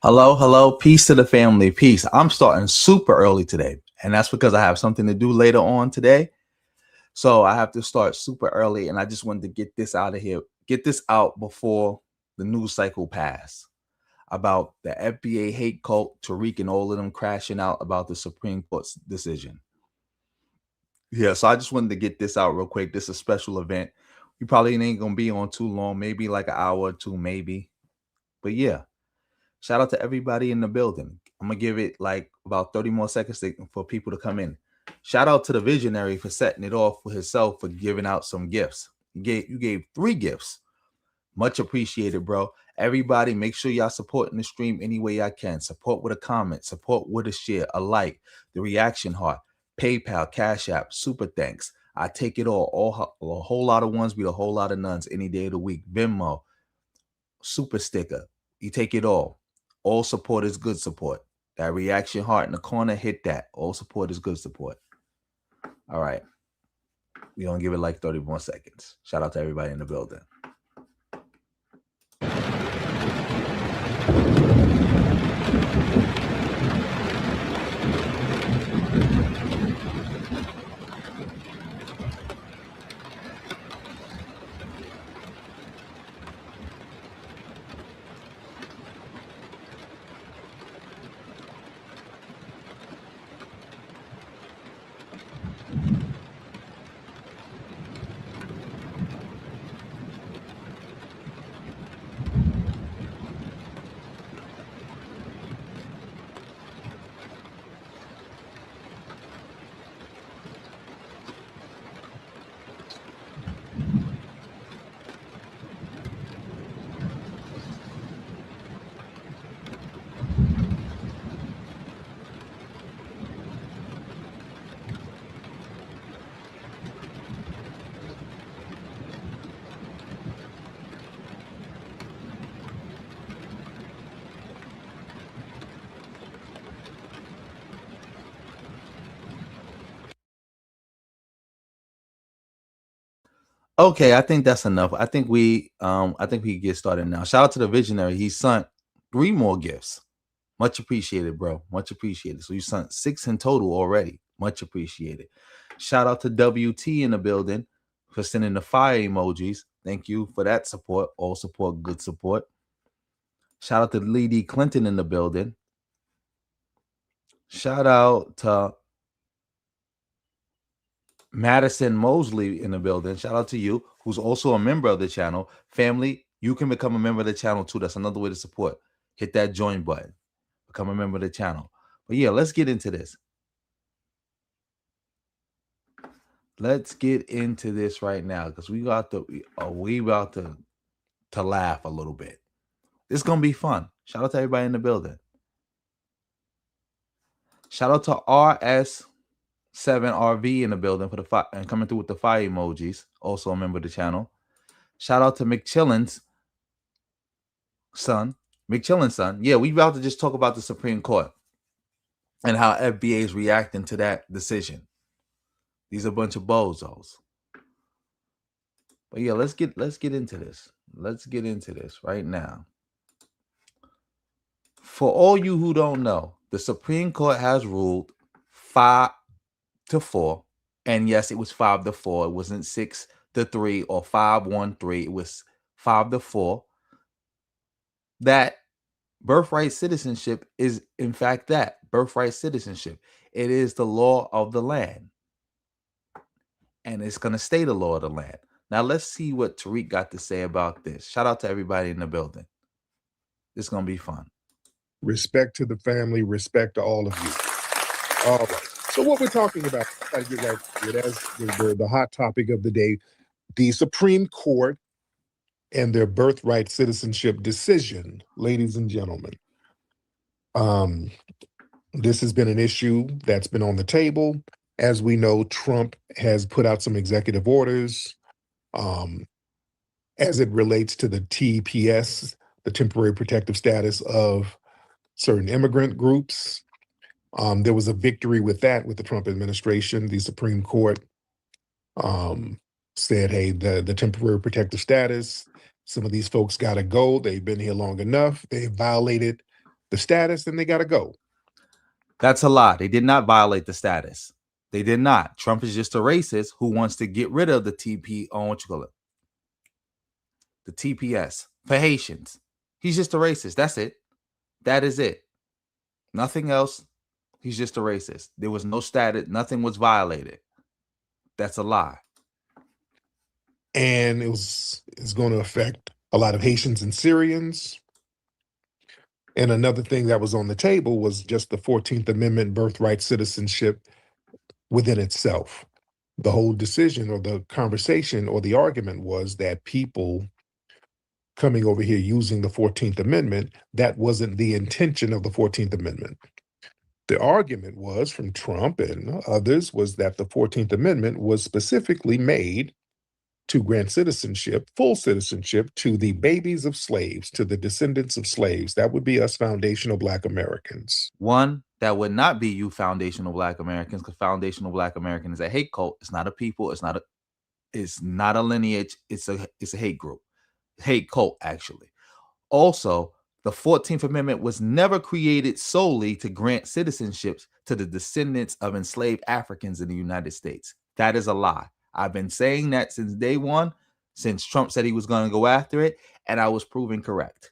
Hello, hello, peace to the family, peace. I'm starting super early today, and that's because I have something to do later on today. So I have to start super early, and I just wanted to get this out of here, get this out before the news cycle pass. about the FBA hate cult, Tariq and all of them crashing out about the Supreme Court's decision. Yeah, so I just wanted to get this out real quick. This is a special event. We probably ain't gonna be on too long, maybe like an hour or two, maybe. But yeah, shout out to everybody in the building. I'm gonna give it like about 30 more seconds for people to come in. Shout out to the visionary for setting it off for himself for giving out some gifts. You gave 3 gifts. Much appreciated, bro. Everybody, make sure y'all supporting the stream any way y'all can. Support with a comment, support with a share, a like, the reaction heart, PayPal, Cash App, super thanks. I take it all a whole lot of ones, be a whole lot of nuns any day of the week. Venmo, super sticker. You take it all. All support is good support. That reaction heart in the corner, hit that. All support is good support. All right. We're going to give it like 30 more seconds. Shout out to everybody in the building. Okay, I think that's enough. I think we get started now. Shout out to the visionary. He sent 3 more gifts. Much appreciated, bro. Much appreciated. So you sent 6 in total already. Much appreciated. Shout out to WT in the building for sending the fire emojis. Thank you for that support. All support, good support. Shout out to Lady Clinton in the building. Shout out to Madison Mosley in the building. Shout out to you, who's also a member of the channel. Family, you can become a member of the channel too. That's another way to support. Hit that join button. Become a member of the channel. But yeah, let's get into this. Let's get into this right now because we about to laugh a little bit. It's gonna be fun. Shout out to everybody in the building. Shout out to RS7RV in the building for the and coming through with the fire emojis. Also a member of the channel. Shout out to McChillin's son. McChillin's son. Yeah, we about to just talk about the Supreme Court and how FBA is reacting to that decision. These are a bunch of bozos. But yeah, let's get into this. Let's get into this right now. For all you who don't know, the Supreme Court has ruled 5-4. And yes, it was 5-4. It wasn't 6-3 or 5-1-3. It was 5-4. That birthright citizenship is, in fact, that birthright citizenship. It is the law of the land. And it's going to stay the law of the land. Now, let's see what Tariq got to say about this. Shout out to everybody in the building. It's going to be fun. Respect to the family. Respect to all of you. All right. So what we're talking about, as the hot topic of the day, the Supreme Court and their birthright citizenship decision, ladies and gentlemen. This has been an issue that's been on the table. As we know, Trump has put out some executive orders as it relates to the TPS, the temporary protective status of certain immigrant groups. There was a victory with that with the Trump administration. The Supreme Court said, hey, the temporary protective status, some of these folks got to go. They've been here long enough. They violated the status and they got to go. That's a lie. They did not violate the status. They did not. Trump is just a racist who wants to get rid of the the TPS for Haitians. He's just a racist. That's it. That is it. Nothing else. He's just a racist. There was no status. Nothing was violated. That's a lie. And it's going to affect a lot of Haitians and Syrians. And another thing that was on the table was just the 14th Amendment birthright citizenship within itself. The whole decision or the conversation or the argument was that people coming over here using the 14th Amendment, that wasn't the intention of the 14th Amendment. The argument was from Trump and others was that the 14th Amendment was specifically made to grant citizenship, full citizenship, to the babies of slaves, to the descendants of slaves. That would be us foundational Black Americans. One, that would not be you foundational Black Americans, because foundational Black American is a hate cult. It's not a people. It's not a lineage. It's a hate group, hate cult actually. Also, the 14th Amendment was never created solely to grant citizenships to the descendants of enslaved Africans in the United States. That is a lie. I've been saying that since day one, since Trump said he was going to go after it, and I was proven correct.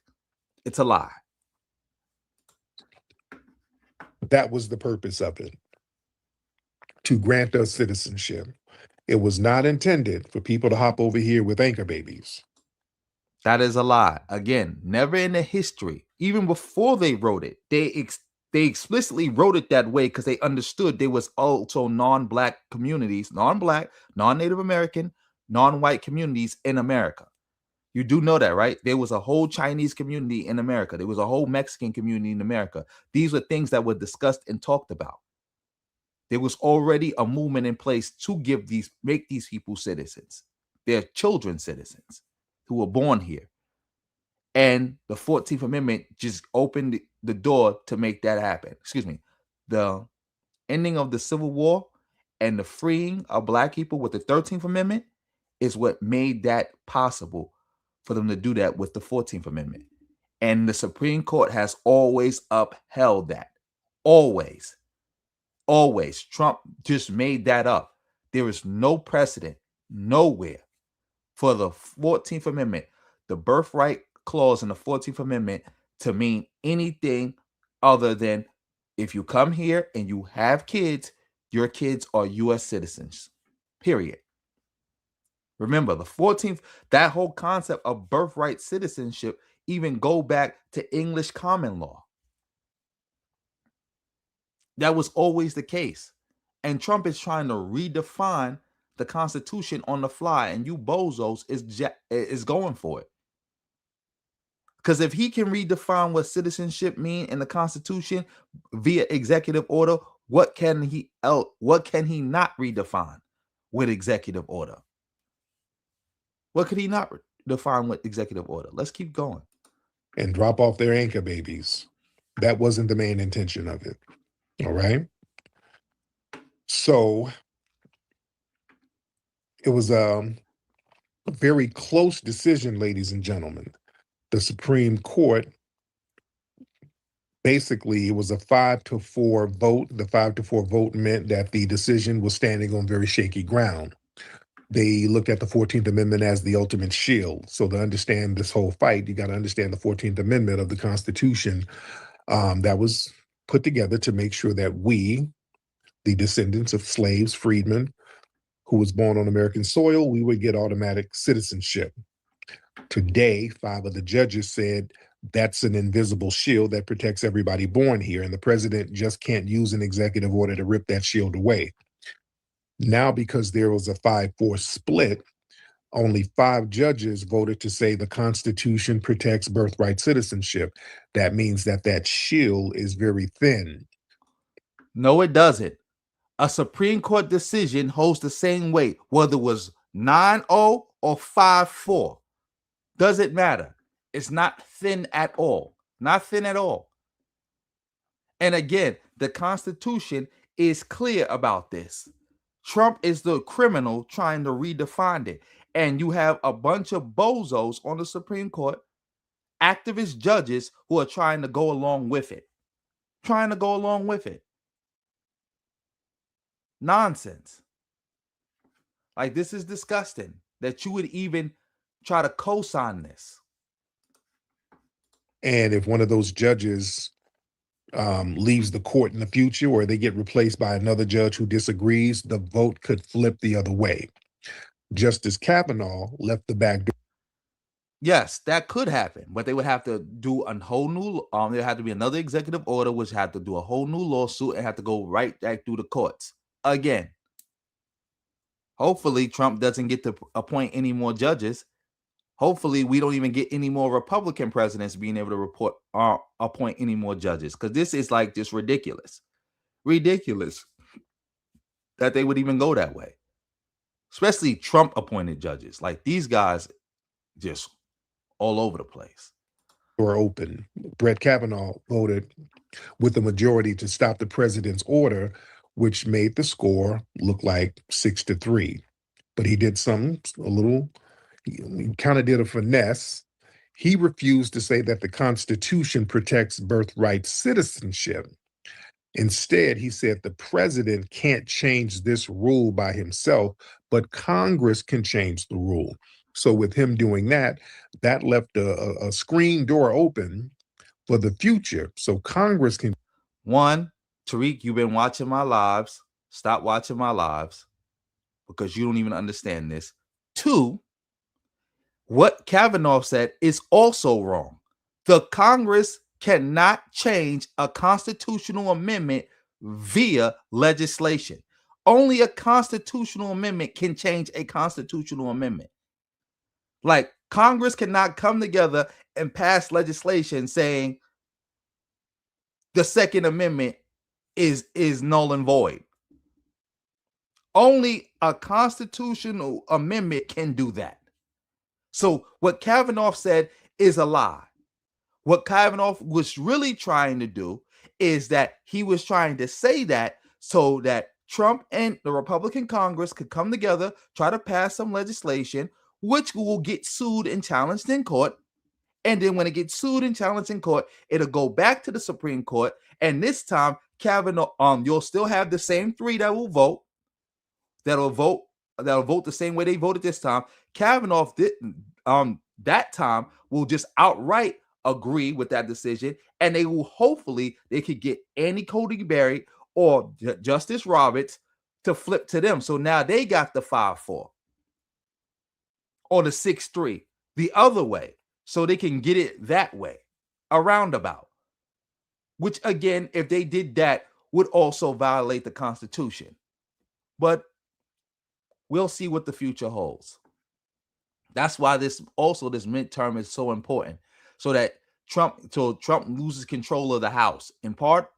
It's a lie. That was the purpose of it, to grant us citizenship. It was not intended for people to hop over here with anchor babies. That is a lie. Again, never in the history, even before they wrote it, they explicitly wrote it that way because they understood there was also non-Black communities, non-Black, non-Native American, non-white communities in America. You do know that, right? There was a whole Chinese community in America. There was a whole Mexican community in America. These were things that were discussed and talked about. There was already a movement in place to make these people citizens. They're children citizens who were born here. And the 14th Amendment just opened the door to make that happen. Excuse me. The ending of the Civil War and the freeing of Black people with the 13th Amendment is what made that possible for them to do that with the 14th Amendment. And the Supreme Court has always upheld that. Always. Always. Trump just made that up. There is no precedent nowhere for the 14th Amendment, the birthright clause in the 14th Amendment, to mean anything other than if you come here and you have kids, your kids are U.S. citizens. Period. Remember, the 14th, that whole concept of birthright citizenship even go back to English common law. That was always the case. And Trump is trying to redefine the Constitution on the fly, and you bozos is going for it. Because if he can redefine what citizenship mean in the Constitution via executive order, what can he not redefine with executive order? What could he not define with executive order? Let's keep going. And drop off their anchor babies. That wasn't the main intention of it. All right. So it was a very close decision, ladies and gentlemen. The Supreme Court, basically, it was a 5-4 vote. The 5-4 vote meant that the decision was standing on very shaky ground. They looked at the 14th Amendment as the ultimate shield. So to understand this whole fight, you got to understand the 14th Amendment of the Constitution that was put together to make sure that we, the descendants of slaves, freedmen, who was born on American soil, we would get automatic citizenship. Today, 5 of the judges said that's an invisible shield that protects everybody born here, and the president just can't use an executive order to rip that shield away. Now, because there was a 5-4 split, only 5 judges voted to say the Constitution protects birthright citizenship. That means that shield is very thin. No, it doesn't. A Supreme Court decision holds the same weight, whether it was 9-0 or 5-4. Doesn't matter. It's not thin at all. Not thin at all. And again, the Constitution is clear about this. Trump is the criminal trying to redefine it. And you have a bunch of bozos on the Supreme Court, activist judges who are trying to go along with it. Trying to go along with it. Nonsense. Like, this is disgusting that you would even try to co-sign this. And if one of those judges leaves the court in the future, or they get replaced by another judge who disagrees, the vote could flip the other way. Justice Kavanaugh left the back door. Yes, that could happen, but they would have to do a whole new. There had to be another executive order, which had to do a whole new lawsuit and have to go right back through the courts again. Hopefully, Trump doesn't get to appoint any more judges. Hopefully, we don't even get any more Republican presidents being able to appoint any more judges, because this is like just ridiculous that they would even go that way. Especially Trump appointed judges, like these guys, just all over the place. Door open. Brett Kavanaugh voted with the majority to stop the president's order, which made the score look like 6-3. But he did something a little, he kind of did a finesse. He refused to say that the Constitution protects birthright citizenship. Instead, he said the president can't change this rule by himself, but Congress can change the rule. So with him doing that, that left a screen door open for the future. So Congress can. One, Tariq, you've been watching my lives. Stop watching my lives, because you don't even understand this. Two, what Kavanaugh said is also wrong. The Congress cannot change a constitutional amendment via legislation. Only a constitutional amendment can change a constitutional amendment. Like, Congress cannot come together and pass legislation saying the Second Amendment is null and void. Only a constitutional amendment can do that. So what Kavanaugh said is a lie. What Kavanaugh was really trying to do is that he was trying to say that so that Trump and the Republican Congress could come together, try to pass some legislation, which will get sued and challenged in court. And then when it gets sued and challenged in court, it'll go back to the Supreme Court. And this time, Kavanaugh, you'll still have the same three that will vote, that'll vote the same way they voted this time. Kavanaugh that time will just outright agree with that decision, and they will hopefully they could get Andy Cody Berry or Justice Roberts to flip to them. So now they got the 5-4 or the 6-3 the other way, so they can get it that way, a roundabout. Which again, if they did that, would also violate the Constitution. But we'll see what the future holds. That's why this midterm is so important, so that Trump loses control of the House in part,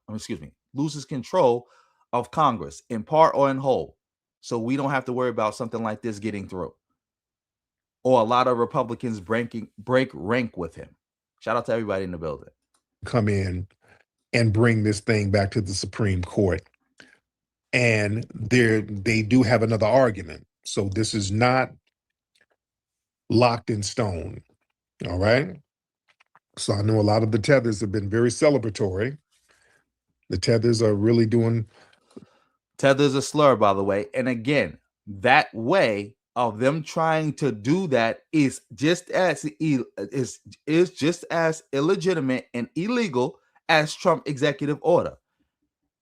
loses control of Congress in part or in whole. So we don't have to worry about something like this getting through, or a lot of Republicans break rank with him. Shout out to everybody in the building. Come in and bring this thing back to the Supreme Court. And they do have another argument. So this is not locked in stone. All right. So I know a lot of the tethers have been very celebratory. The tethers are really doing. Tether's a slur, by the way. And again, that way of them trying to do that is just as illegitimate and illegal as Trump executive order.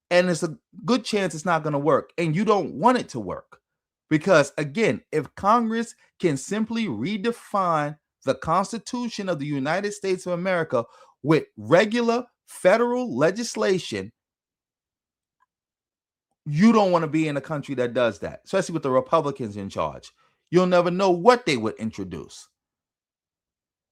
And it's a good chance it's not going to work. And you don't want it to work. Because again, if Congress can simply redefine the Constitution of the United States of America with regular federal legislation, you don't want to be in a country that does that, especially with the Republicans in charge. You'll never know what they would introduce.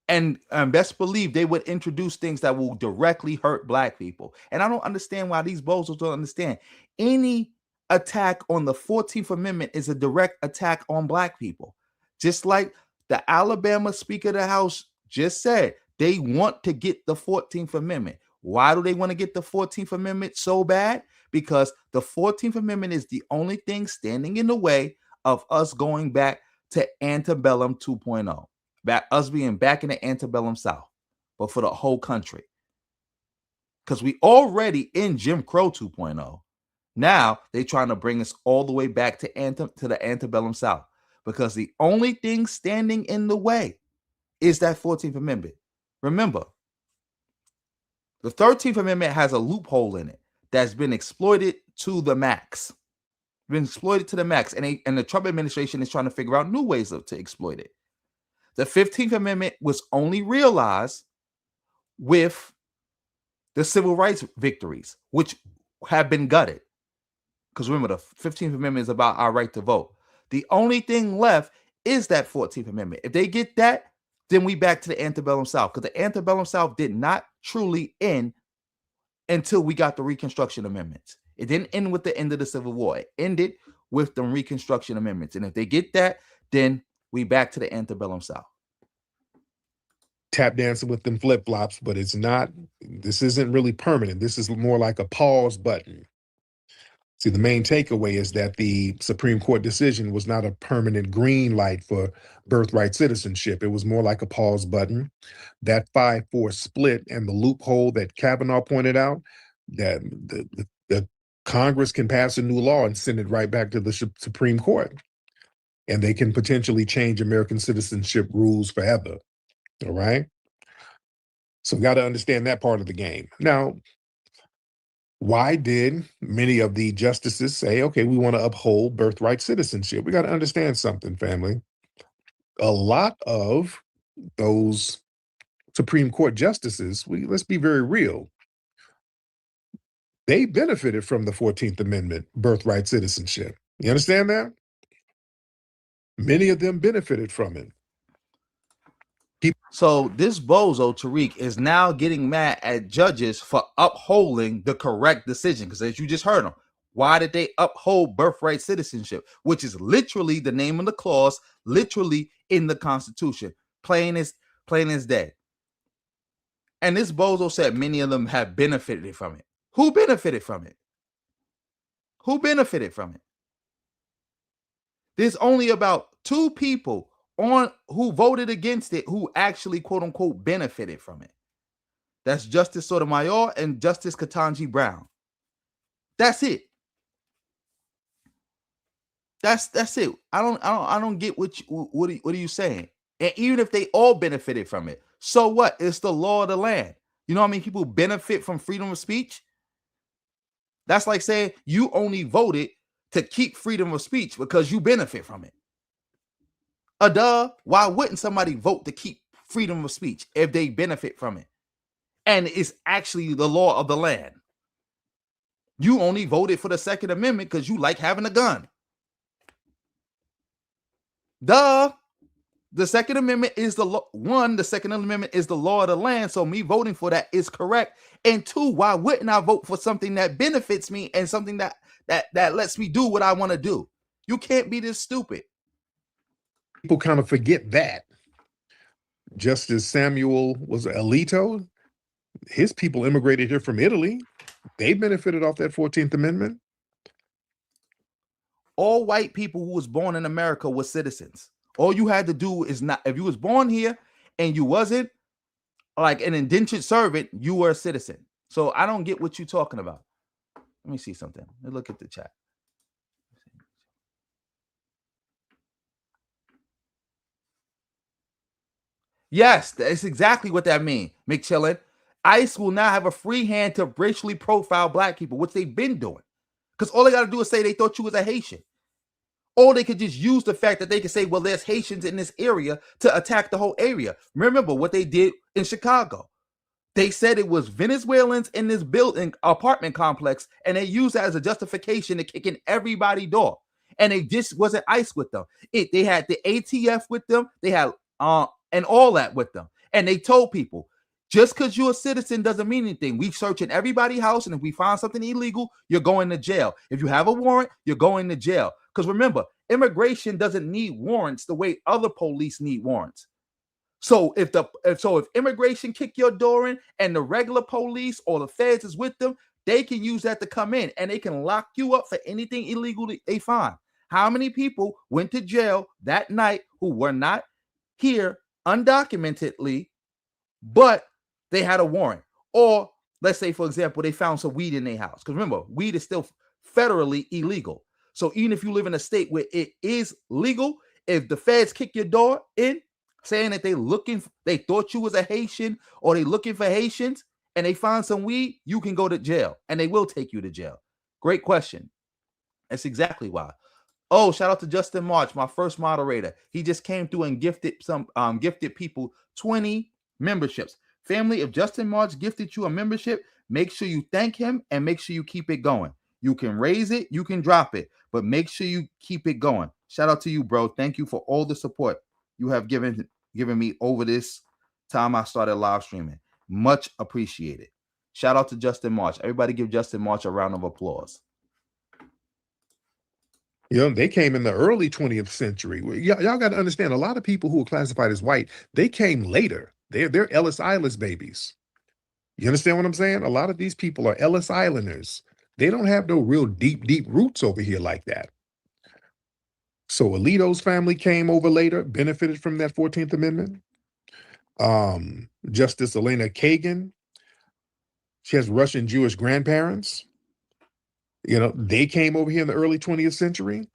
And best believe they would introduce things that will directly hurt Black people. And I don't understand why these bozos don't understand. Any attack on the 14th Amendment is a direct attack on Black people. Just like the Alabama Speaker of the House just said, they want to get the 14th Amendment. Why do they want to get the 14th Amendment so bad? Because the 14th Amendment is the only thing standing in the way of us going back to antebellum 2.0. Us being back in the antebellum South, but for the whole country. Because we already in Jim Crow 2.0. Now they're trying to bring us all the way back to the antebellum South. Because the only thing standing in the way is that 14th Amendment. Remember, The 13th Amendment has a loophole in it that's been exploited to the max. Been exploited to the max. And the Trump administration is trying to figure out new ways to exploit it. The 15th Amendment was only realized with the civil rights victories, which have been gutted. Because remember, the 15th Amendment is about our right to vote. The only thing left is that 14th Amendment. If they get that, then we back to the antebellum South. Because the antebellum South did not truly end until we got the Reconstruction Amendments. It didn't end with the end of the Civil War. It ended with the Reconstruction Amendments. And if they get that, then we back to the antebellum South. Tap dancing with them flip-flops, but it's not, this isn't really permanent. This is more like a pause button. See, the main takeaway is that the Supreme Court decision was not a permanent green light for birthright citizenship. It was more like a pause button. That 5-4 split and the loophole that Kavanaugh pointed out, that the Congress can pass a new law and send it right back to the Supreme Court. And they can potentially change American citizenship rules forever. All right? So we got to understand that part of the game. Now, why did many of the justices say, okay, we want to uphold birthright citizenship? We got to understand something, family. A lot of those Supreme Court justices, let's be very real, they benefited from the 14th Amendment, birthright citizenship. You understand that? Many of them benefited from it. So this bozo Tariq is now getting mad at judges for upholding the correct decision. Because as you just heard him, why did they uphold birthright citizenship, which is literally the name of the clause, literally in the Constitution, plain as day. And this bozo said many of them have benefited from it. Who benefited from it? Who benefited from it? There's only about 2 people on who voted against it who actually, quote unquote, benefited from it. That's Justice Sotomayor and Justice Ketanji Brown. That's it. That's it. I don't get what are you saying? And even if they all benefited from it, so what? It's the law of the land. You know how many people benefit from freedom of speech? That's like saying you only voted to keep freedom of speech because you benefit from it. Duh, why wouldn't somebody vote to keep freedom of speech if they benefit from it? And it's actually the law of the land. You only voted for the Second Amendment because you like having a gun. Duh. The Second Amendment is the law. 1, the Second Amendment is the law of the land, so me voting for that is correct. And 2, why wouldn't I vote for something that benefits me and something that lets me do what I want to do? You can't be this stupid. People kind of forget that. Justice Samuel was Alito. His people immigrated here from Italy. They benefited off that 14th Amendment. All white people who was born in America were citizens. All you had to do is not, if you was born here and you wasn't like an indentured servant, you were a citizen. So I don't get what you're talking about. Let me see something. Let's look at the chat. Yes, that's exactly what that means, McChillin. ICE will now have a free hand to racially profile black people, which they've been doing. Because all they got to do is say they thought you was a Haitian. Or they could just use the fact that they could say, well, there's Haitians in this area to attack the whole area. Remember what they did in Chicago. They said it was Venezuelans in this building apartment complex, and they used that as a justification to kick in everybody's door. And they just wasn't ICE with them. They had the ATF with them. They had and all that with them. And they told people, just because you're a citizen doesn't mean anything. We searching everybody's house, and if we find something illegal, you're going to jail. If you have a warrant, you're going to jail. Because remember, immigration doesn't need warrants the way other police need warrants. So if immigration kick your door in and the regular police or the feds is with them, they can use that to come in and they can lock you up for anything illegal they find. How many people went to jail that night who were not here undocumentedly, but they had a warrant? Or let's say, for example, they found some weed in their house. Because remember, weed is still federally illegal. So even if you live in a state where it is legal, if the feds kick your door in saying that they thought you was a Haitian or they looking for Haitians and they find some weed, you can go to jail, and they will take you to jail. Great question. That's exactly why. Oh, shout out to Justin March, my first moderator. He just came through and gifted people 20 memberships. Family, if Justin March gifted you a membership, make sure you thank him and make sure you keep it going. You can raise it, you can drop it, but make sure you keep it going. Shout out to you, bro. Thank you for all the support you have given me over this time I started live streaming. Much appreciated. Shout out to Justin March. Everybody give Justin March a round of applause. They came in the early 20th century. Y'all got to understand, a lot of people who are classified as white, they came later. They're Ellis Island babies. You understand what I'm saying? A lot of these people are Ellis Islanders. They don't have no real deep roots over here like that. So Alito's family came over later, benefited from that 14th Amendment. Justice Elena Kagan, she has Russian Jewish grandparents. They came over here in the early 20th century.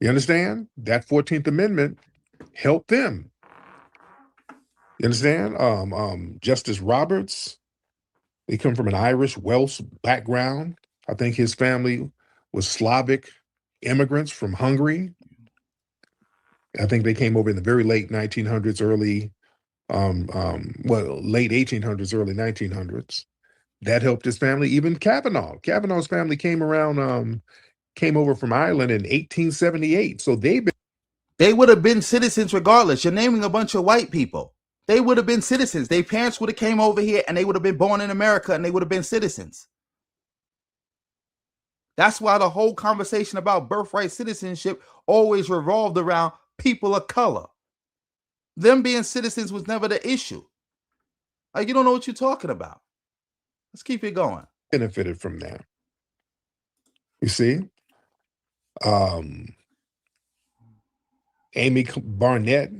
You understand? That 14th Amendment helped them. You understand? Justice Roberts, they come from an Irish Welsh background. I think his family was Slavic immigrants from Hungary. I think they came over in the very late 1900s, late 1800s, early 1900s. That helped his family. Even Kavanaugh. Kavanaugh's family came over from Ireland in 1878. So they would have been citizens regardless. You're naming a bunch of white people. They would have been citizens. Their parents would have came over here and they would have been born in America and they would have been citizens. That's why the whole conversation about birthright citizenship always revolved around people of color. Them being citizens was never the issue. Like, you don't know what you're talking about. Let's keep it going. benefited from that. You see? Amy Barnett,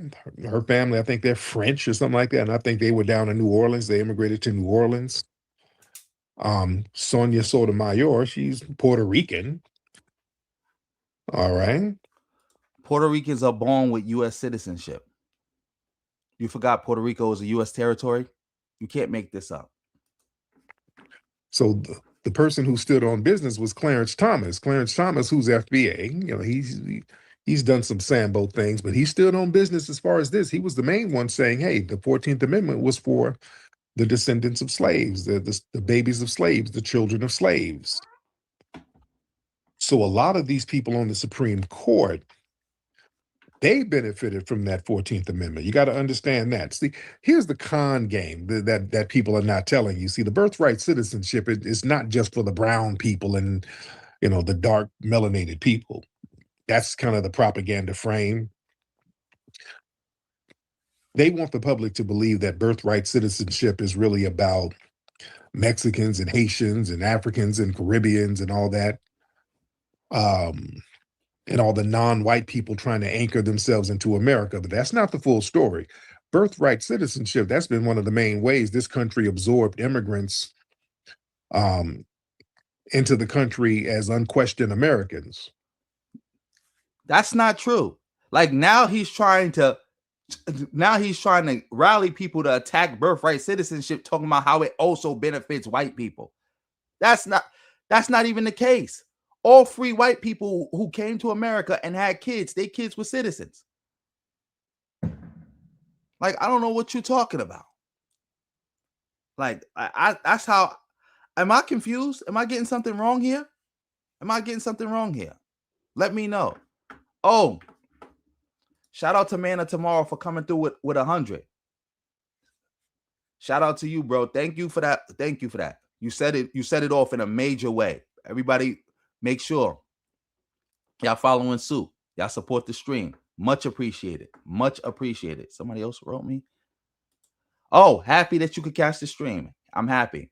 her family, I think they're French or something like that. And I think they were down in New Orleans. They immigrated to New Orleans. Sonia Sotomayor, she's Puerto Rican. All right. Puerto Ricans are born with U.S. citizenship. You forgot Puerto Rico is a U.S. territory? You can't make this up. So the person who stood on business was Clarence Thomas. Clarence Thomas, who's FBA. He's done some Sambo things, but he stood on business as far as this. He was the main one saying, hey, the 14th Amendment was for the descendants of slaves, the babies of slaves, the children of slaves. So a lot of these people on the Supreme Court, they benefited from that 14th Amendment. You got to understand that. See, here's the con game that people are not telling you. See, the birthright citizenship is not just for the brown people and, the dark melanated people. That's kind of the propaganda frame. They want the public to believe that birthright citizenship is really about Mexicans and Haitians and Africans and Caribbeans and all that. And all the non-white people trying to anchor themselves into America. But that's not the full story. Birthright citizenship, that's been one of the main ways this country absorbed immigrants into the country as unquestioned Americans. That's not true. Like now he's trying to rally people to attack birthright citizenship, talking about how it also benefits white people. That's not even the case. All free white people who came to America and had kids, their kids were citizens. Like, I don't know what you're talking about. Like, that's how. Am I confused? Am I getting something wrong here? Let me know. Oh, shout out to Manna Tomorrow for coming through with 100. Shout out to you, bro. Thank you for that. You said it off in a major way. Everybody, make sure y'all following suit. Y'all support the stream. Much appreciated. Somebody else wrote me. Oh, happy that you could catch the stream. I'm happy.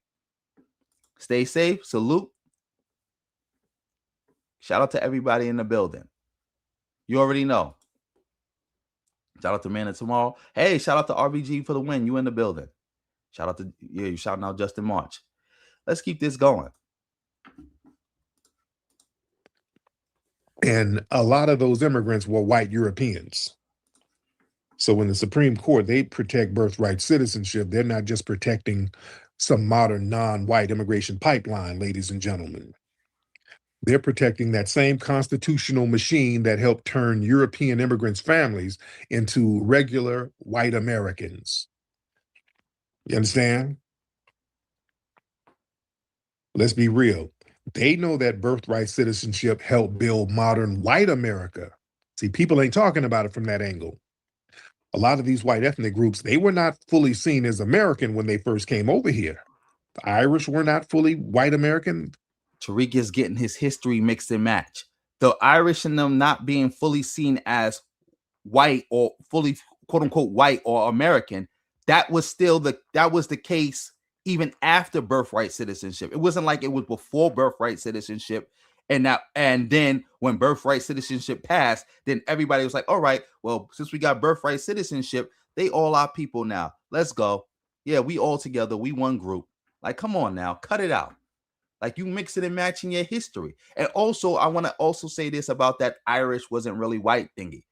Stay safe. Salute. Shout out to everybody in the building. You already know. Shout out to Man of Tomorrow. Hey, shout out to RBG for the win. You in the building. Shout out to you shouting out Justin March. Let's keep this going. And a lot of those immigrants were white Europeans. So when the Supreme Court, they protect birthright citizenship, they're not just protecting some modern non-white immigration pipeline, ladies and gentlemen. They're protecting that same constitutional machine that helped turn European immigrants' families into regular white Americans. You understand? Let's be real. They know that birthright citizenship helped build modern white America. See, people ain't talking about it from that angle. A lot of these white ethnic groups, they were not fully seen as American when they first came over here. The Irish were not fully white American. Tariq is getting his history mixed and match. The Irish and them not being fully seen as white or fully quote unquote white or American, that was the case even after birthright citizenship. It wasn't like it was before birthright citizenship. And then when birthright citizenship passed, then everybody was like, all right, well, since we got birthright citizenship, they all our people now. Let's go. Yeah, we all together, we one group. Like, come on now, cut it out. Like, you mix it and match in your history. And also, I want to also say this about that Irish wasn't really white thingy.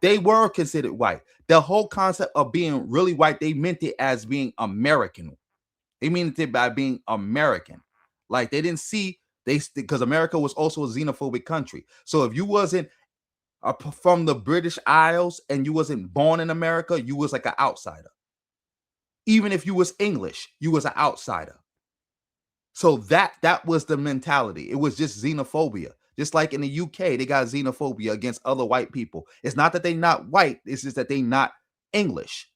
They were considered white. The whole concept of being really white, they meant it as being American. They meant it by being American. Like, they didn't see because America was also a xenophobic country. So if you wasn't from the British Isles and you wasn't born in America, you was like an outsider. Even if you was English, you was an outsider. So that was the mentality. It was just xenophobia. Just like in the UK, they got xenophobia against other white people. It's not that they not white, it's just that they not English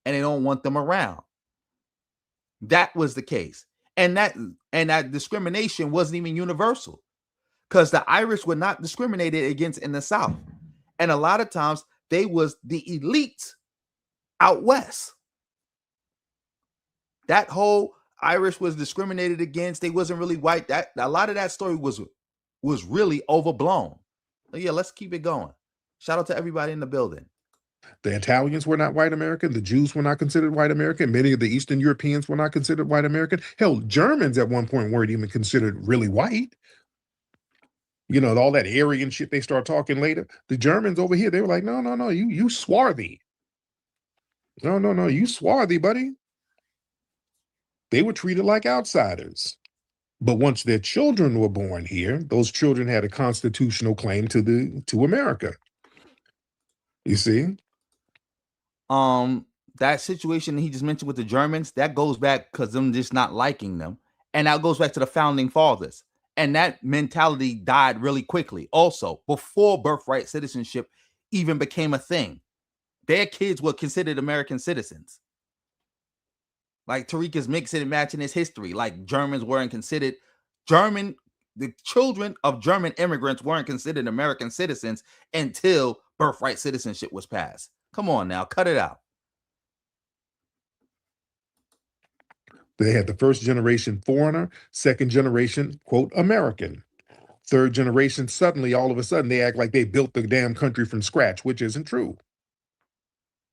and they don't want them around. That was the case. And that discrimination wasn't even universal, because the Irish were not discriminated against in the South. And a lot of times they was the elites out west. That whole Irish was discriminated against. They wasn't really white. That a lot of that story was really overblown. So yeah, let's keep it going. Shout out to everybody in the building. The Italians were not white American. The Jews were not considered white American. Many of the Eastern Europeans were not considered white American. Hell, Germans at one point weren't even considered really white. You know, all that Aryan shit they start talking later. The Germans over here, they were like, no, no, no, you swarthy. No, no, no, you swarthy, buddy. They were treated like outsiders. But once their children were born here, those children had a constitutional claim to America. You see? That situation he just mentioned with the Germans, that goes back because them just not liking them. And that goes back to the founding fathers. And that mentality died really quickly. Also, before birthright citizenship even became a thing, their kids were considered American citizens. Like, Tariq is mixing and matching his history. Like, Germans weren't considered the children of German immigrants weren't considered American citizens until birthright citizenship was passed. Come on now, cut it out. They had the first generation foreigner, second generation, quote, American. Third generation, suddenly, all of a sudden, they act like they built the damn country from scratch, which isn't true.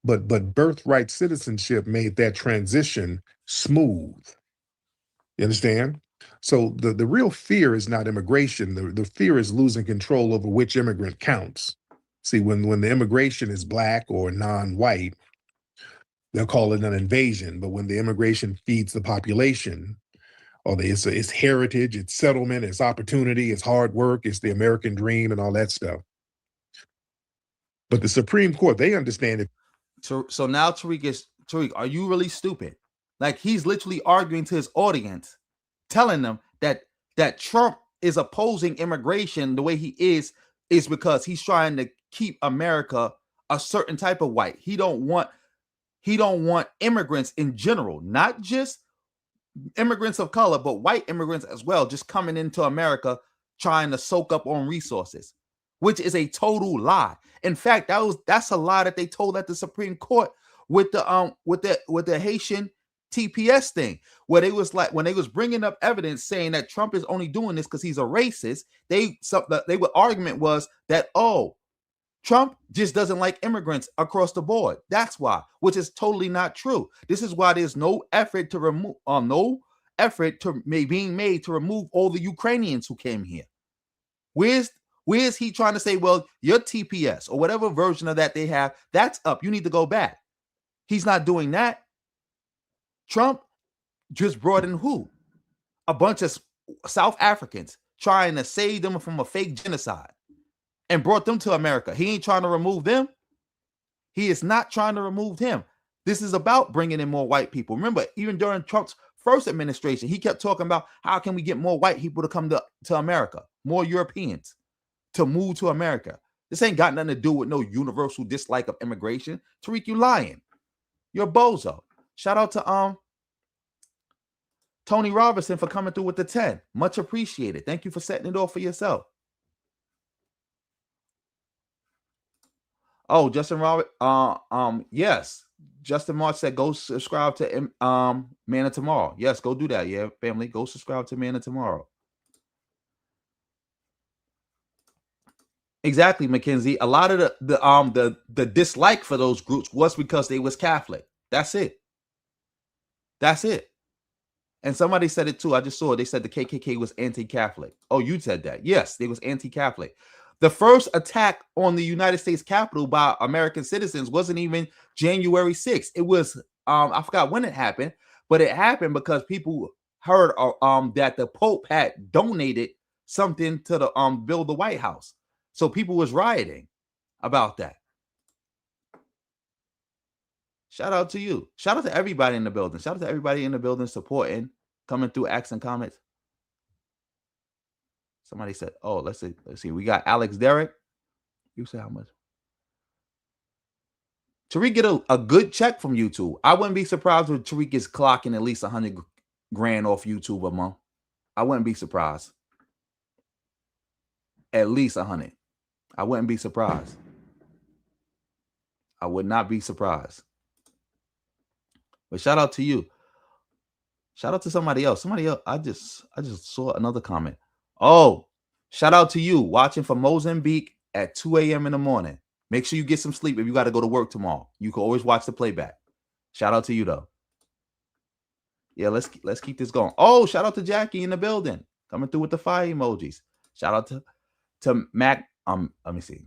But birthright citizenship made that transition smooth. You understand? So the real fear is not immigration. The fear is losing control over which immigrant counts. See, when the immigration is black or non-white, they'll call it an invasion. But when the immigration feeds the population, or it's heritage, it's settlement, it's opportunity, it's hard work, it's the American dream, and all that stuff. But the Supreme Court, they understand it. So now Tariq, are you really stupid? Like, he's literally arguing to his audience, telling them that Trump is opposing immigration the way he is because he's trying to keep America a certain type of white. He don't want immigrants in general, not just immigrants of color, but white immigrants as well, just coming into America trying to soak up on resources, which is a total lie. In fact, that's a lie that they told at the Supreme Court with the Haitian TPS thing, where they was like, when they was bringing up evidence saying that Trump is only doing this because he's a racist, they argument was that, oh, Trump just doesn't like immigrants across the board. That's why, which is totally not true. This is why there's no effort to remove, being made to remove all the Ukrainians who came here. Where is he trying to say, well, your TPS or whatever version of that they have, that's up. You need to go back. He's not doing that. Trump just brought in who? A bunch of South Africans trying to save them from a fake genocide and brought them to America. He ain't trying to remove them. He is not trying to remove him. This is about bringing in more white people. Remember, even during Trump's first administration, he kept talking about how can we get more white people to come to America, more Europeans to move to America. This ain't got nothing to do with no universal dislike of immigration. Tariq, you lying. You're a bozo. Shout out to Tony Robertson for coming through with the 10. Much appreciated. Thank you for setting it off for yourself. Oh, Justin Robert. Yes. Justin March said go subscribe to Man of Tomorrow. Yes, go do that. Yeah, family. Go subscribe to Man of Tomorrow. Exactly, Mackenzie. A lot of the dislike for those groups was because they was Catholic. That's it. That's it. And somebody said it too. I just saw it. They said the KKK was anti-Catholic. Oh, you said that. Yes, they was anti-Catholic. The first attack on the United States Capitol by American citizens wasn't even January 6th. It was, I forgot when it happened, but it happened because people heard that the Pope had donated something to the build the White House. So people was rioting about that. Shout out to you. Shout out to everybody in the building. Shout out to everybody in the building supporting, coming through, asking comments. Somebody said, oh, let's see. We got Alex Derrick. You say how much? Tariq get a good check from YouTube. I wouldn't be surprised if Tariq is clocking at least 100 grand off YouTube a month. I wouldn't be surprised. At least 100. I wouldn't be surprised. I would not be surprised. But shout out to you. Shout out to somebody else. Somebody else. I just saw another comment. Oh, shout out to you watching from Mozambique at 2 a.m. in the morning. Make sure you get some sleep if you got to go to work tomorrow. You can always watch the playback. Shout out to you though. Yeah, let's keep this going. Oh, shout out to Jackie in the building, coming through with the fire emojis. Shout out to Mac. Let me see.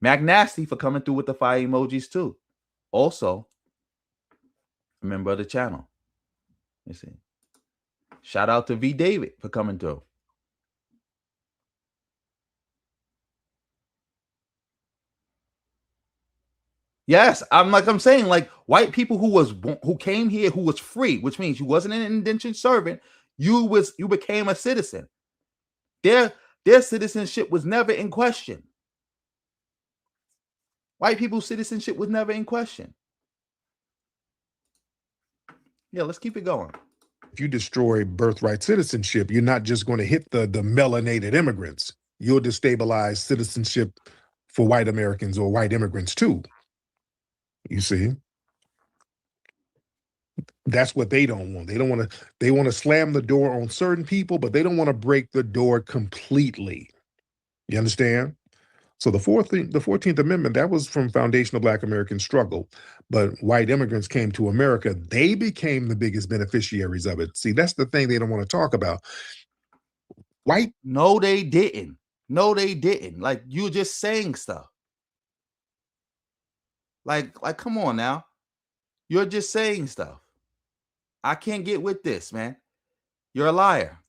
Mac Nasty for coming through with the fire emojis too. Also, a member of the channel. Let me see. Shout out to V David for coming through. Yes, I'm saying, like, white people who came here who was free, which means you wasn't an indentured servant, you became a citizen. Their citizenship was never in question. White people's citizenship was never in question. Yeah, let's keep it going. If you destroy birthright citizenship, you're not just going to hit the melanated immigrants. You'll destabilize citizenship for white Americans or white immigrants too. You see? That's what they don't want. They want to slam the door on certain people, but they don't want to break the door completely. You understand? So the 14th Amendment, that was from foundational Black American struggle. But white immigrants came to America. They became the biggest beneficiaries of it. See, that's the thing they don't want to talk about. No, they didn't. No, they didn't. Like, you're just saying stuff. Like, come on now. You're just saying stuff. I can't get with this, man. You're a liar.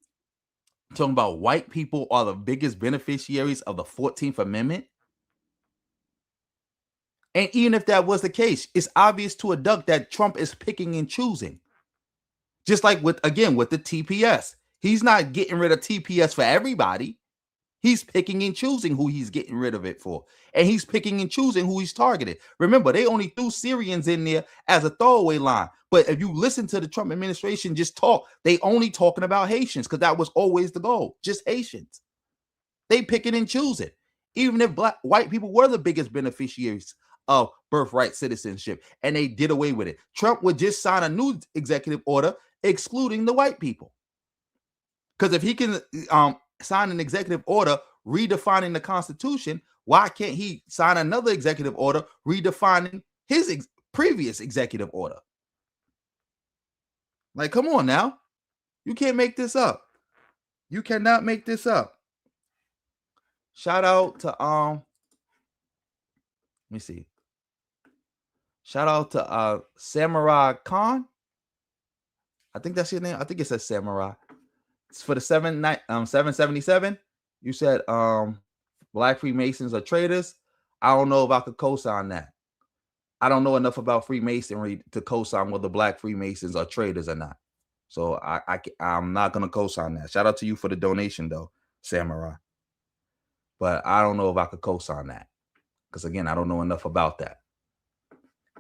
Talking about white people are the biggest beneficiaries of the 14th Amendment. And even if that was the case, it's obvious to a duck that Trump is picking and choosing. Just like with the TPS. He's not getting rid of TPS for everybody. He's picking and choosing who he's getting rid of it for. And he's picking and choosing who he's targeted. Remember, they only threw Syrians in there as a throwaway line. But if you listen to the Trump administration just talk, they only talking about Haitians because that was always the goal. Just Haitians. They pick it and choose it. Even if white people were the biggest beneficiaries of birthright citizenship and they did away with it, Trump would just sign a new executive order excluding the white people. Because if he can sign an executive order redefining the Constitution, why can't he sign another executive order redefining his previous executive order? Like, come on now. You can't make this up. You cannot make this up. Shout out to let me see. Shout out to Samurai Khan. I think that's your name. I think it says Samurai. It's for the 777. You said black Freemasons are traitors. I don't know if I could co-sign that. I don't know enough about Freemasonry to co-sign whether black Freemasons are traitors or not. So I'm not gonna co-sign that. Shout out to you for the donation though, Samurai. But I don't know if I could co-sign that because again, I don't know enough about that,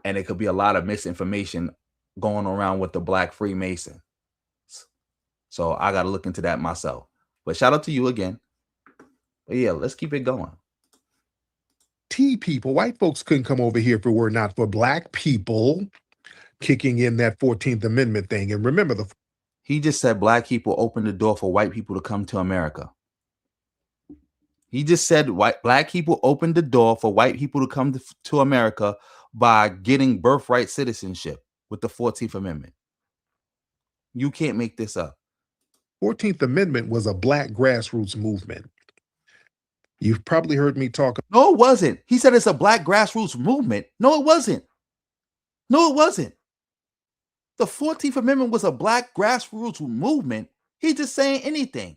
and it could be a lot of misinformation going around with the black Freemason. So I got to look into that myself. But shout out to you again. But yeah, let's keep it going. People, white folks couldn't come over here if it were not for black people kicking in that 14th Amendment thing. And remember, he just said black people opened the door for white people to come to America. He just said black people opened the door for white people to come to America by getting birthright citizenship with the 14th Amendment. You can't make this up. 14th Amendment was a black grassroots movement. You've probably heard me talk. No, it wasn't. He said it's a black grassroots movement. No, it wasn't. No, it wasn't. The 14th Amendment was a black grassroots movement. He's just saying anything.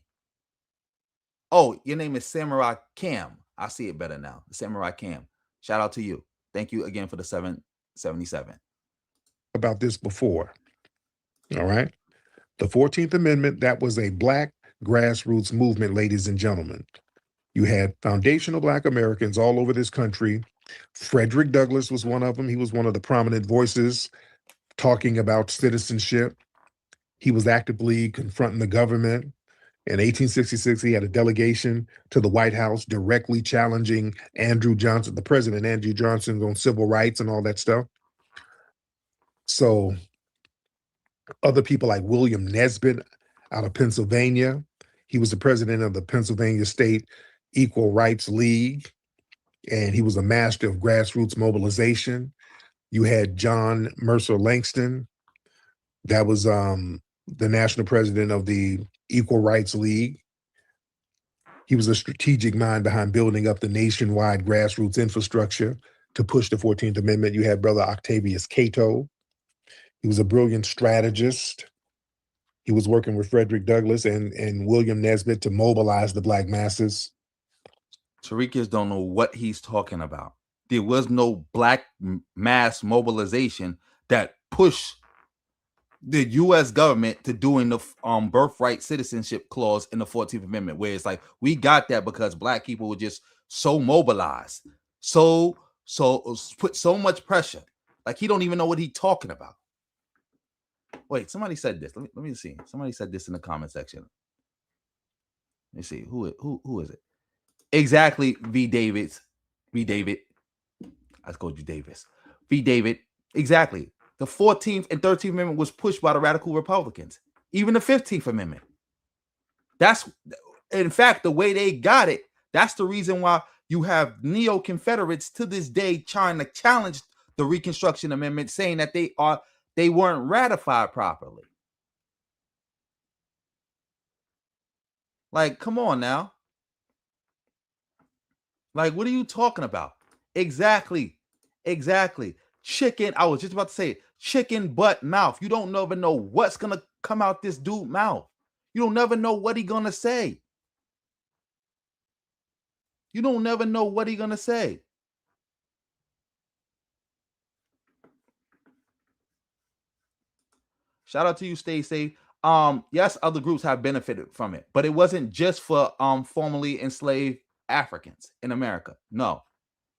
Oh, your name is Samurai Cam. I see it better now. Samurai Cam. Shout out to you. Thank you again for the 777. About this before. All right. The 14th Amendment, that was a black grassroots movement, ladies and gentlemen. You had foundational black Americans all over this country. Frederick Douglass was one of them. He was one of the prominent voices talking about citizenship. He was actively confronting the government. In 1866, he had a delegation to the White House directly challenging Andrew Johnson, the president, Andrew Johnson, on civil rights and all that stuff. So other people like William Nesbitt out of Pennsylvania, he was the president of the Pennsylvania State Equal Rights League, and he was a master of grassroots mobilization. You had John Mercer Langston, that was the national president of the Equal Rights League. He was a strategic mind behind building up the nationwide grassroots infrastructure to push the 14th Amendment. You had Brother Octavius Cato. He was a brilliant strategist. He was working with Frederick Douglass and William Nesbitt to mobilize the black masses. Tariqis don't know what he's talking about. There was no black mass mobilization that pushed the U.S. government to doing the birthright citizenship clause in the 14th Amendment, where it's like, we got that because black people were just so mobilized, so put so much pressure. Like, he don't even know what he's talking about. Wait, somebody said this. Let me see. Somebody said this in the comment section. Let me see. Who is it? Exactly, V. David. I called you Davis. V. David. Exactly. The 14th and 13th Amendment was pushed by the radical Republicans. Even the 15th Amendment. That's, in fact, the way they got it. That's the reason why you have neo-Confederates to this day trying to challenge the Reconstruction Amendment, saying that they weren't ratified properly. Like, come on now. Like, what are you talking about? Exactly. Chicken, I was just about to say it. Chicken butt mouth. You don't never know what's going to come out this dude's mouth. You don't never know what he's going to say. You don't never know what he's going to say. Shout out to you, stay safe. Yes, other groups have benefited from it, but it wasn't just for formerly enslaved Africans in America. No,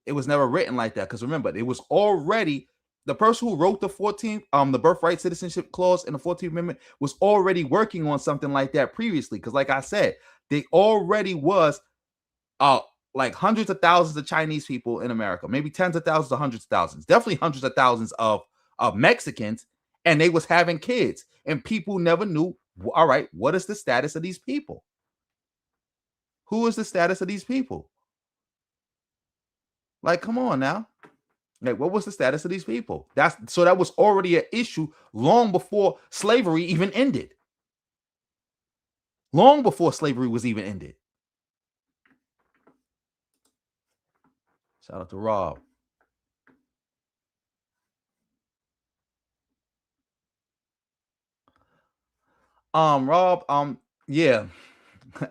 it was never written like that. Because remember, it was already the person who wrote the 14th, the birthright citizenship clause in the 14th Amendment was already working on something like that previously. Because, like I said, they already was like hundreds of thousands of Chinese people in America, maybe tens of thousands or hundreds of thousands, definitely hundreds of thousands of Mexicans, and they was having kids, and people never knew, all right, what is the status of these people? Who is the status of these people? Like, come on now. Like, what was the status of these people? So that was already an issue long before slavery even ended. Long before slavery was even ended. Shout out to Rob. Rob, yeah,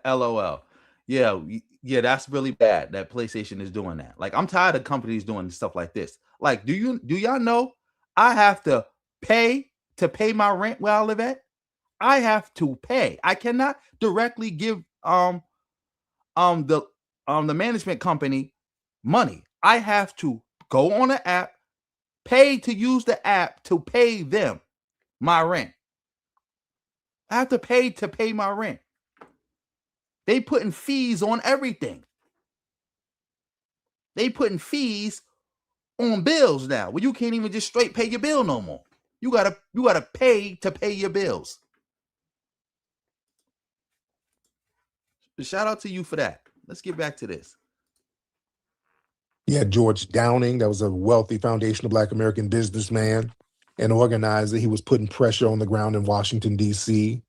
LOL. Yeah, yeah, that's really bad that PlayStation is doing that. Like, I'm tired of companies doing stuff like this. Like, do y'all know I have to pay pay my rent where I live at? I have to pay. I cannot directly give um the the management company money. I have to go on an app, pay to use the app to pay them my rent. I have to pay my rent. They putting fees on everything. They putting fees on bills now. Well, you can't even just straight pay your bill no more. You gotta pay to pay your bills. Shout out to you for that. Let's get back to this. Yeah, George Downing, that was a wealthy foundational Black American businessman and organizer. He was putting pressure on the ground in Washington, D.C.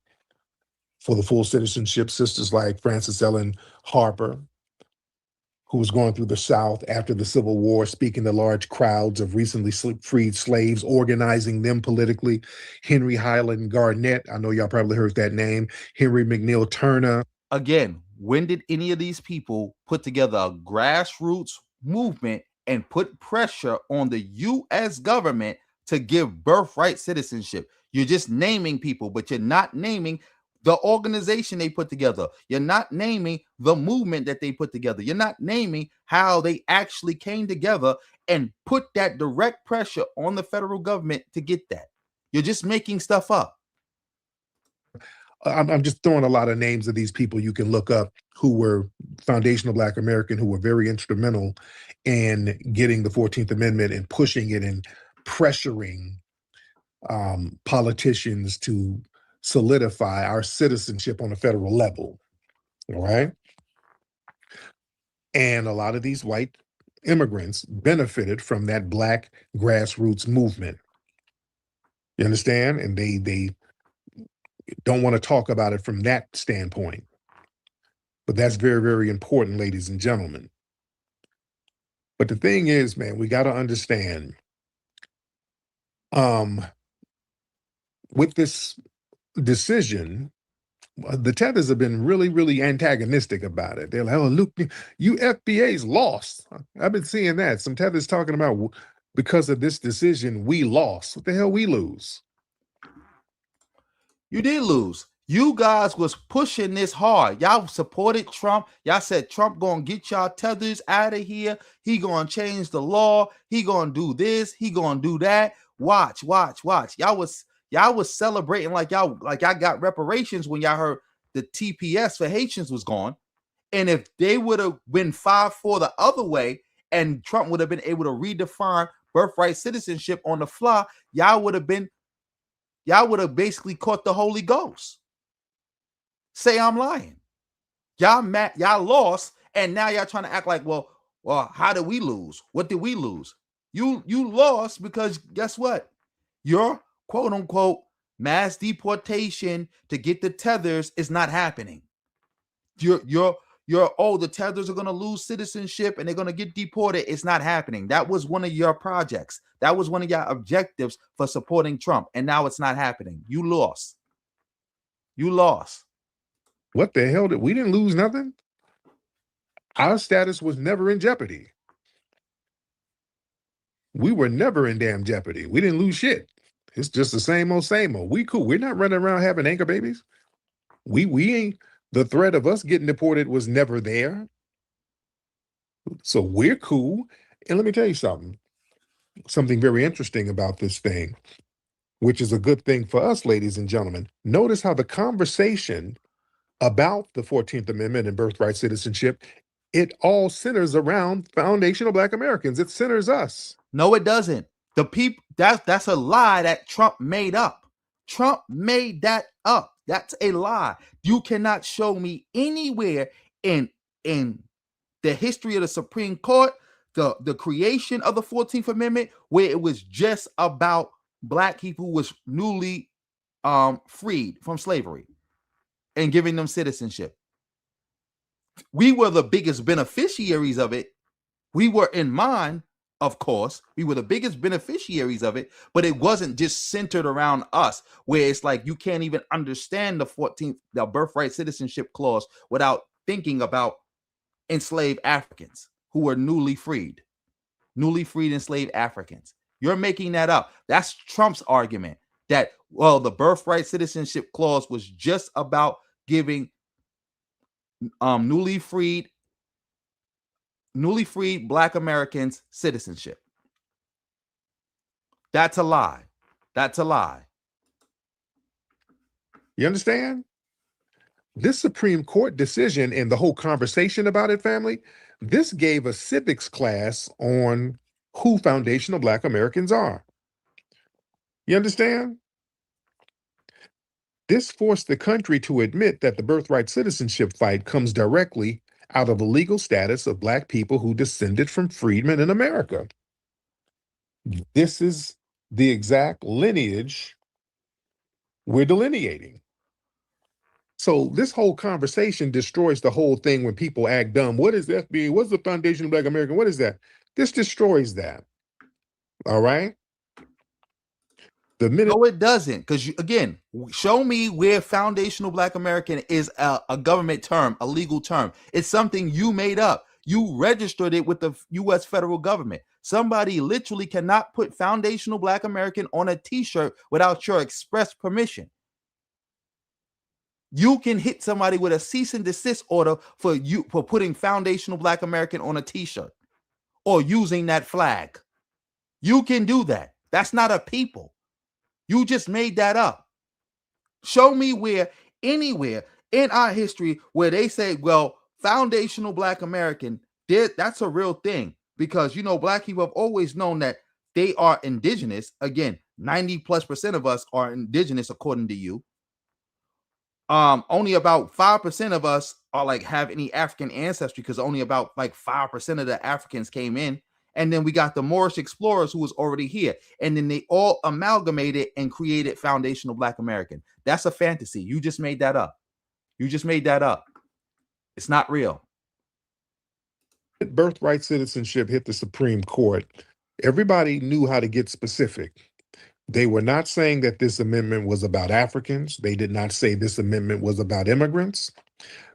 for the full citizenship. Sisters like Frances Ellen Harper, who was going through the South after the Civil War, speaking to large crowds of recently freed slaves, organizing them politically. Henry Highland Garnett, I know y'all probably heard that name. Henry McNeil Turner. Again, when did any of these people put together a grassroots movement and put pressure on the U.S. government to give birthright citizenship? You're just naming people, but you're not naming the organization they put together. You're not naming the movement that they put together. You're not naming how they actually came together and put that direct pressure on the federal government to get that. You're just making stuff up. I'm just throwing a lot of names of these people you can look up who were foundational Black American, who were very instrumental in getting the 14th Amendment and pushing it and pressuring politicians to solidify our citizenship on a federal level. All right. And a lot of these white immigrants benefited from that Black grassroots movement. You understand? And they don't want to talk about it from that standpoint. But that's very, very important, ladies and gentlemen. But the thing is, man, we got to understand um, with this decision, the tethers have been really, really antagonistic about it. They're like, oh, look, you FBA's lost. I've been seeing that. Some tethers talking about because of this decision, we lost. What the hell we lose? You did lose. You guys was pushing this hard. Y'all supported Trump. Y'all said Trump gonna get y'all tethers out of here. He gonna change the law. He gonna do this. He gonna do that. Watch, watch, watch. Y'all was celebrating like y'all got reparations when y'all heard the TPS for Haitians was gone. And if they would have been 5-4 the other way, and Trump would have been able to redefine birthright citizenship on the fly, y'all would have basically caught the Holy Ghost. Say I'm lying. Y'all lost, and now y'all trying to act like, well, how did we lose? What did we lose? You lost because guess what? Your quote unquote mass deportation to get the tethers is not happening. Your the tethers are gonna lose citizenship and they're gonna get deported. It's not happening. That was one of your projects. That was one of your objectives for supporting Trump, and now it's not happening. You lost. You lost. What the hell we didn't lose nothing? Our status was never in jeopardy. We were never in damn jeopardy. We didn't lose shit. It's just the same old, same old. We cool. We're not running around having anchor babies. We ain't, the threat of us getting deported was never there. So we're cool. And let me tell you something very interesting about this thing, which is a good thing for us, ladies and gentlemen. Notice how the conversation about the 14th Amendment and birthright citizenship, it all centers around foundational Black Americans. It centers us. No, it doesn't. The people that's a lie that Trump made up. Trump made that up. That's a lie. You cannot show me anywhere in the history of the Supreme Court, the creation of the 14th Amendment, where it was just about Black people who was newly freed from slavery and giving them citizenship. We were the biggest beneficiaries of it, We were in mind, of course, we were the biggest beneficiaries of it, but it wasn't just centered around us, where it's like you can't even understand the birthright citizenship clause without thinking about enslaved Africans who were newly freed enslaved Africans. You're making that up. That's Trump's argument that, well, the birthright citizenship clause was just about giving newly freed Black Americans citizenship. That's a lie. That's a lie. You understand? This Supreme Court decision and the whole conversation about it, family, this gave a civics class on who foundational Black Americans are. You understand? This forced the country to admit that the birthright citizenship fight comes directly out of the legal status of Black people who descended from freedmen in America. This is the exact lineage we're delineating. So this whole conversation destroys the whole thing when people act dumb. What is FBA? What's the Foundation of Black American? What is that? This destroys that. All right. The minute No, it doesn't. Because, again, show me where foundational Black American is a government term, a legal term. It's something you made up. You registered it with the U.S. federal government. Somebody literally cannot put foundational Black American on a T-shirt without your express permission. You can hit somebody with a cease and desist order for putting foundational Black American on a T-shirt or using that flag. You can do that. That's not a people. You just made that up. Show me where, anywhere in our history where they say, well, foundational Black American, that's a real thing. Because, Black people have always known that they are indigenous. Again, 90+% of us are indigenous, according to you. Only about 5% of us are have any African ancestry, because only about 5% of the Africans came in. And then we got the Moorish explorers who was already here. And then they all amalgamated and created foundational Black American. That's a fantasy. You just made that up. It's not real. Birthright citizenship hit the Supreme Court, everybody knew how to get specific. They were not saying that this amendment was about Africans. They did not say this amendment was about immigrants.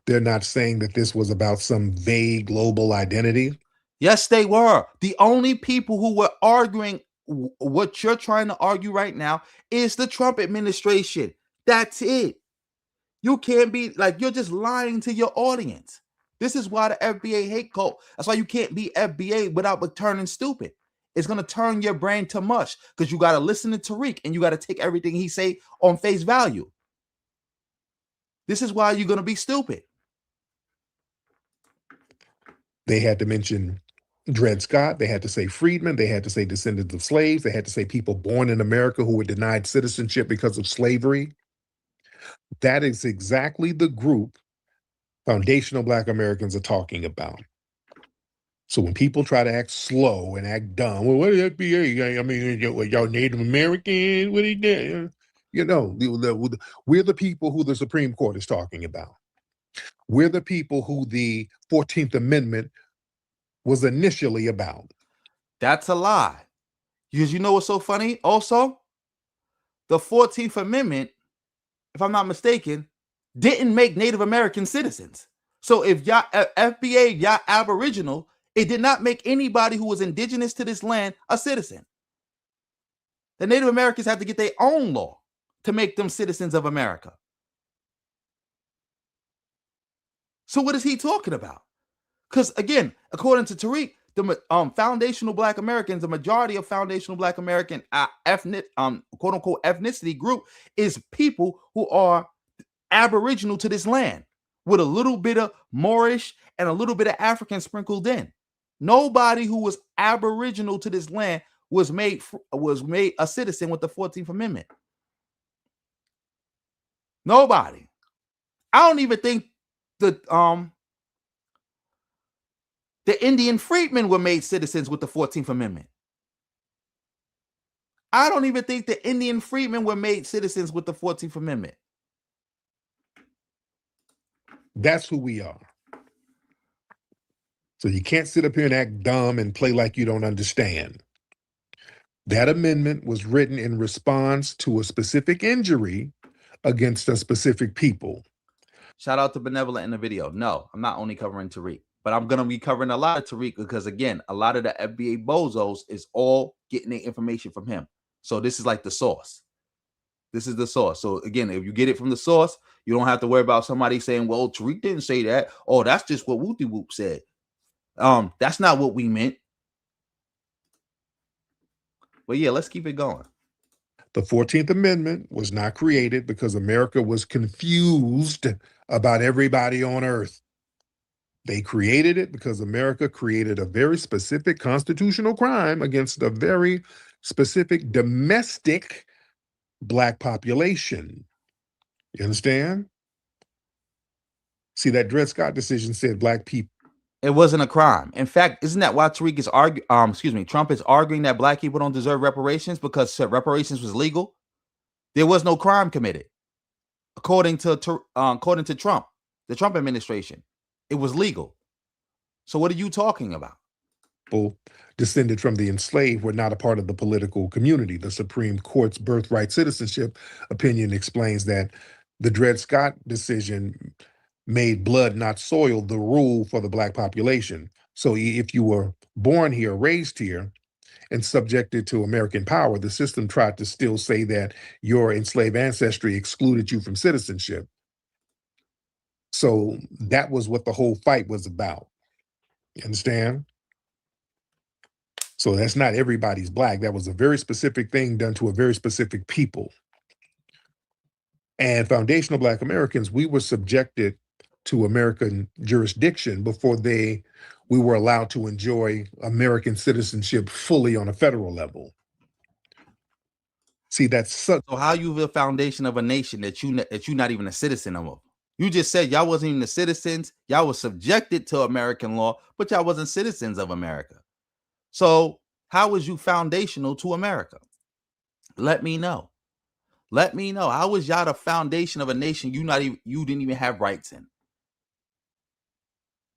They're not saying that this was about some vague global identity. Yes, they were. The only people who were arguing what you're trying to argue right now is the Trump administration. That's it. You can't be you're just lying to your audience. This is why the FBA hate cult. That's why you can't be FBA without turning stupid. It's going to turn your brain to mush, because you got to listen to Tariq and you got to take everything he say on face value. This is why you're going to be stupid. They had to mention Dred Scott. They had to say freedmen. They had to say descendants of slaves. They had to say people born in America who were denied citizenship because of slavery. That is exactly the group foundational Black Americans are talking about. So when people try to act slow and act dumb, well, what is FBA? I mean, y'all Native American? What is that? We're the people who the Supreme Court is talking about. We're the people who the 14th Amendment was initially about. That's a lie. Because you know what's so funny? Also, the 14th Amendment, if I'm not mistaken, didn't make Native American citizens. So if y'all FBA, y'all Aboriginal, it did not make anybody who was indigenous to this land a citizen. The Native Americans have to get their own law to make them citizens of America. So what is he talking about? Because again, according to Tariq, the foundational Black Americans, the majority of foundational Black American ethnic, quote unquote, ethnicity group is people who are Aboriginal to this land, with a little bit of Moorish and a little bit of African sprinkled in. Nobody who was Aboriginal to this land was made a citizen with the 14th Amendment. Nobody. I don't even think the Indian freedmen were made citizens with the 14th Amendment. I don't even think the Indian freedmen were made citizens with the 14th Amendment. That's who we are. So you can't sit up here and act dumb and play like you don't understand. That amendment was written in response to a specific injury against a specific people. Shout out to Benevolent in the video. No, I'm not only covering Tariq, but I'm gonna be covering a lot of Tariq because again, a lot of the FBA bozos is all getting their information from him. So this is like the source. This is the source. So again, if you get it from the source, you don't have to worry about somebody saying, "Well, Tariq didn't say that." Oh, that's just what Wooty Whoop said. That's not what we meant. But yeah, let's keep it going. The 14th Amendment was not created because America was confused about everybody on earth. They created it because America created a very specific constitutional crime against a very specific domestic Black population. You understand? See, that Dred Scott decision said Black people. It wasn't a crime. In fact, isn't that why Tariq is Trump is arguing that Black people don't deserve reparations because reparations was legal? There was no crime committed, according to Trump, the Trump administration. It was legal. So what are you talking about? People descended from the enslaved were not a part of the political community. The Supreme Court's birthright citizenship opinion explains that the Dred Scott decision made blood, not soil, the rule for the Black population. So if you were born here, raised here, and subjected to American power, the system tried to still say that your enslaved ancestry excluded you from citizenship. So that was what the whole fight was about. You understand? So that's not everybody's Black. That was a very specific thing done to a very specific people. And foundational Black Americans, we were subjected to American jurisdiction before we were allowed to enjoy American citizenship fully on a federal level. See, that's such. So how you the foundation of a nation that you're not even a citizen of? You just said y'all wasn't even the citizens. Y'all was subjected to American law, but y'all wasn't citizens of America. So how was you foundational to America? Let me know. Let me know. How was y'all the foundation of a nation you didn't even have rights in?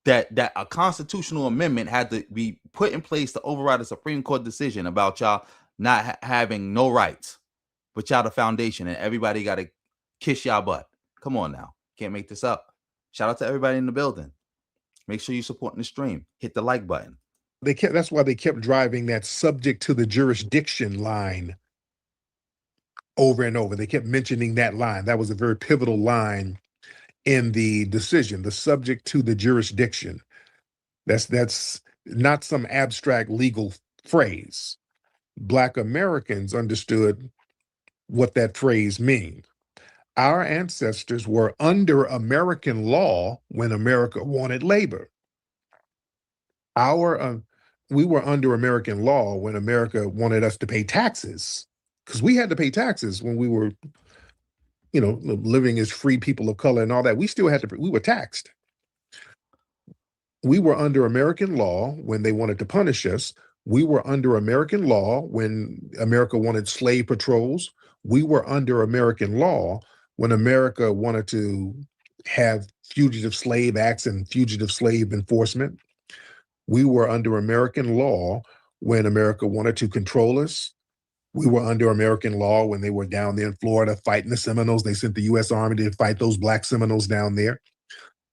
That a constitutional amendment had to be put in place to override a Supreme Court decision about y'all not having no rights, but y'all the foundation and everybody got to kiss y'all butt. Come on now. Can't make this up. Shout out to everybody in the building. Make sure you're supporting the stream. Hit the like button. That's why they kept driving that subject to the jurisdiction line over and over. They kept mentioning that line. That was a very pivotal line in the decision, the subject to the jurisdiction. That's not some abstract legal phrase. Black Americans understood what that phrase means. Our ancestors were under American law when America wanted labor. We were under American law when America wanted us to pay taxes, because we had to pay taxes when we were, living as free people of color and all that. We still had to. We were taxed. We were under American law when they wanted to punish us. We were under American law when America wanted slave patrols. We were under American law when America wanted to have fugitive slave acts and fugitive slave enforcement. We were under American law when America wanted to control us. We were under American law when they were down there in Florida fighting the Seminoles. They sent the U.S. Army to fight those Black Seminoles down there.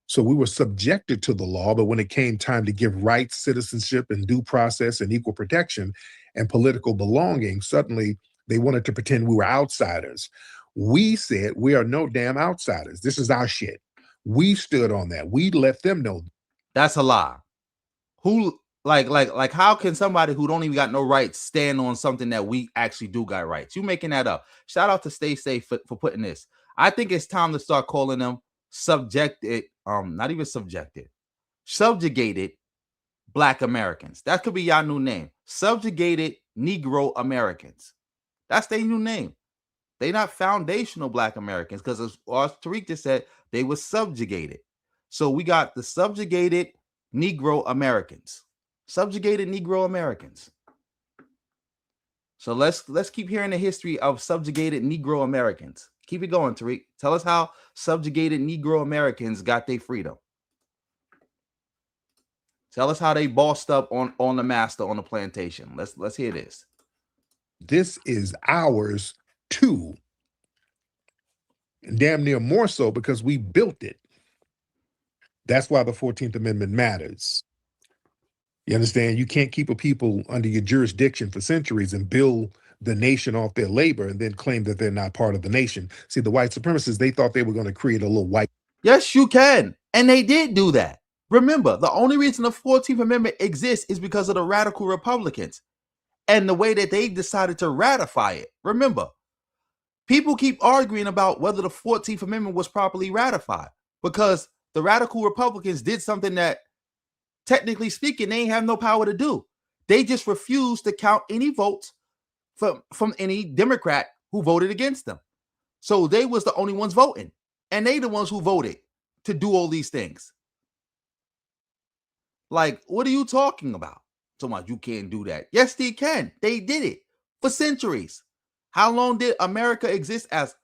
So we were subjected to the law, but when it came time to give rights, citizenship, and due process and equal protection and political belonging, suddenly they wanted to pretend we were outsiders. We said, we are no damn outsiders. This is our shit. We stood on that. We let them know. That's a lie. Who like how can somebody who don't even got no rights stand on something that we actually do got rights? You making that up. Shout out to Stay Safe for putting this. I think it's time to start calling them subjugated Black Americans. That could be y'all new name. Subjugated Negro Americans. That's their new name. They not foundational Black Americans because as Tariq just said, they were subjugated. So we got the subjugated Negro Americans. Subjugated Negro Americans. So let's keep hearing the history of subjugated Negro Americans. Keep it going, Tariq. Tell us how subjugated Negro Americans got their freedom. Tell us how they bossed up on the master on the plantation. Let's hear this. This is ours too. Damn near more so because we built it. That's why the 14th Amendment matters. You understand? You can't keep a people under your jurisdiction for centuries and build the nation off their labor and then claim that they're not part of the nation. See, the white supremacists, they thought they were going to create a little white. Yes, you can. And they did do that. Remember, the only reason the 14th Amendment exists is because of the radical Republicans and the way that they decided to ratify it. Remember, people keep arguing about whether the 14th Amendment was properly ratified because the radical Republicans did something that, technically speaking, they ain't have no power to do. They just refused to count any votes from any Democrat who voted against them. So they was the only ones voting. And they the ones who voted to do all these things. Like, what are you talking about? Talking about you can't do that. Yes, they can. They did it for centuries. How long did America exist as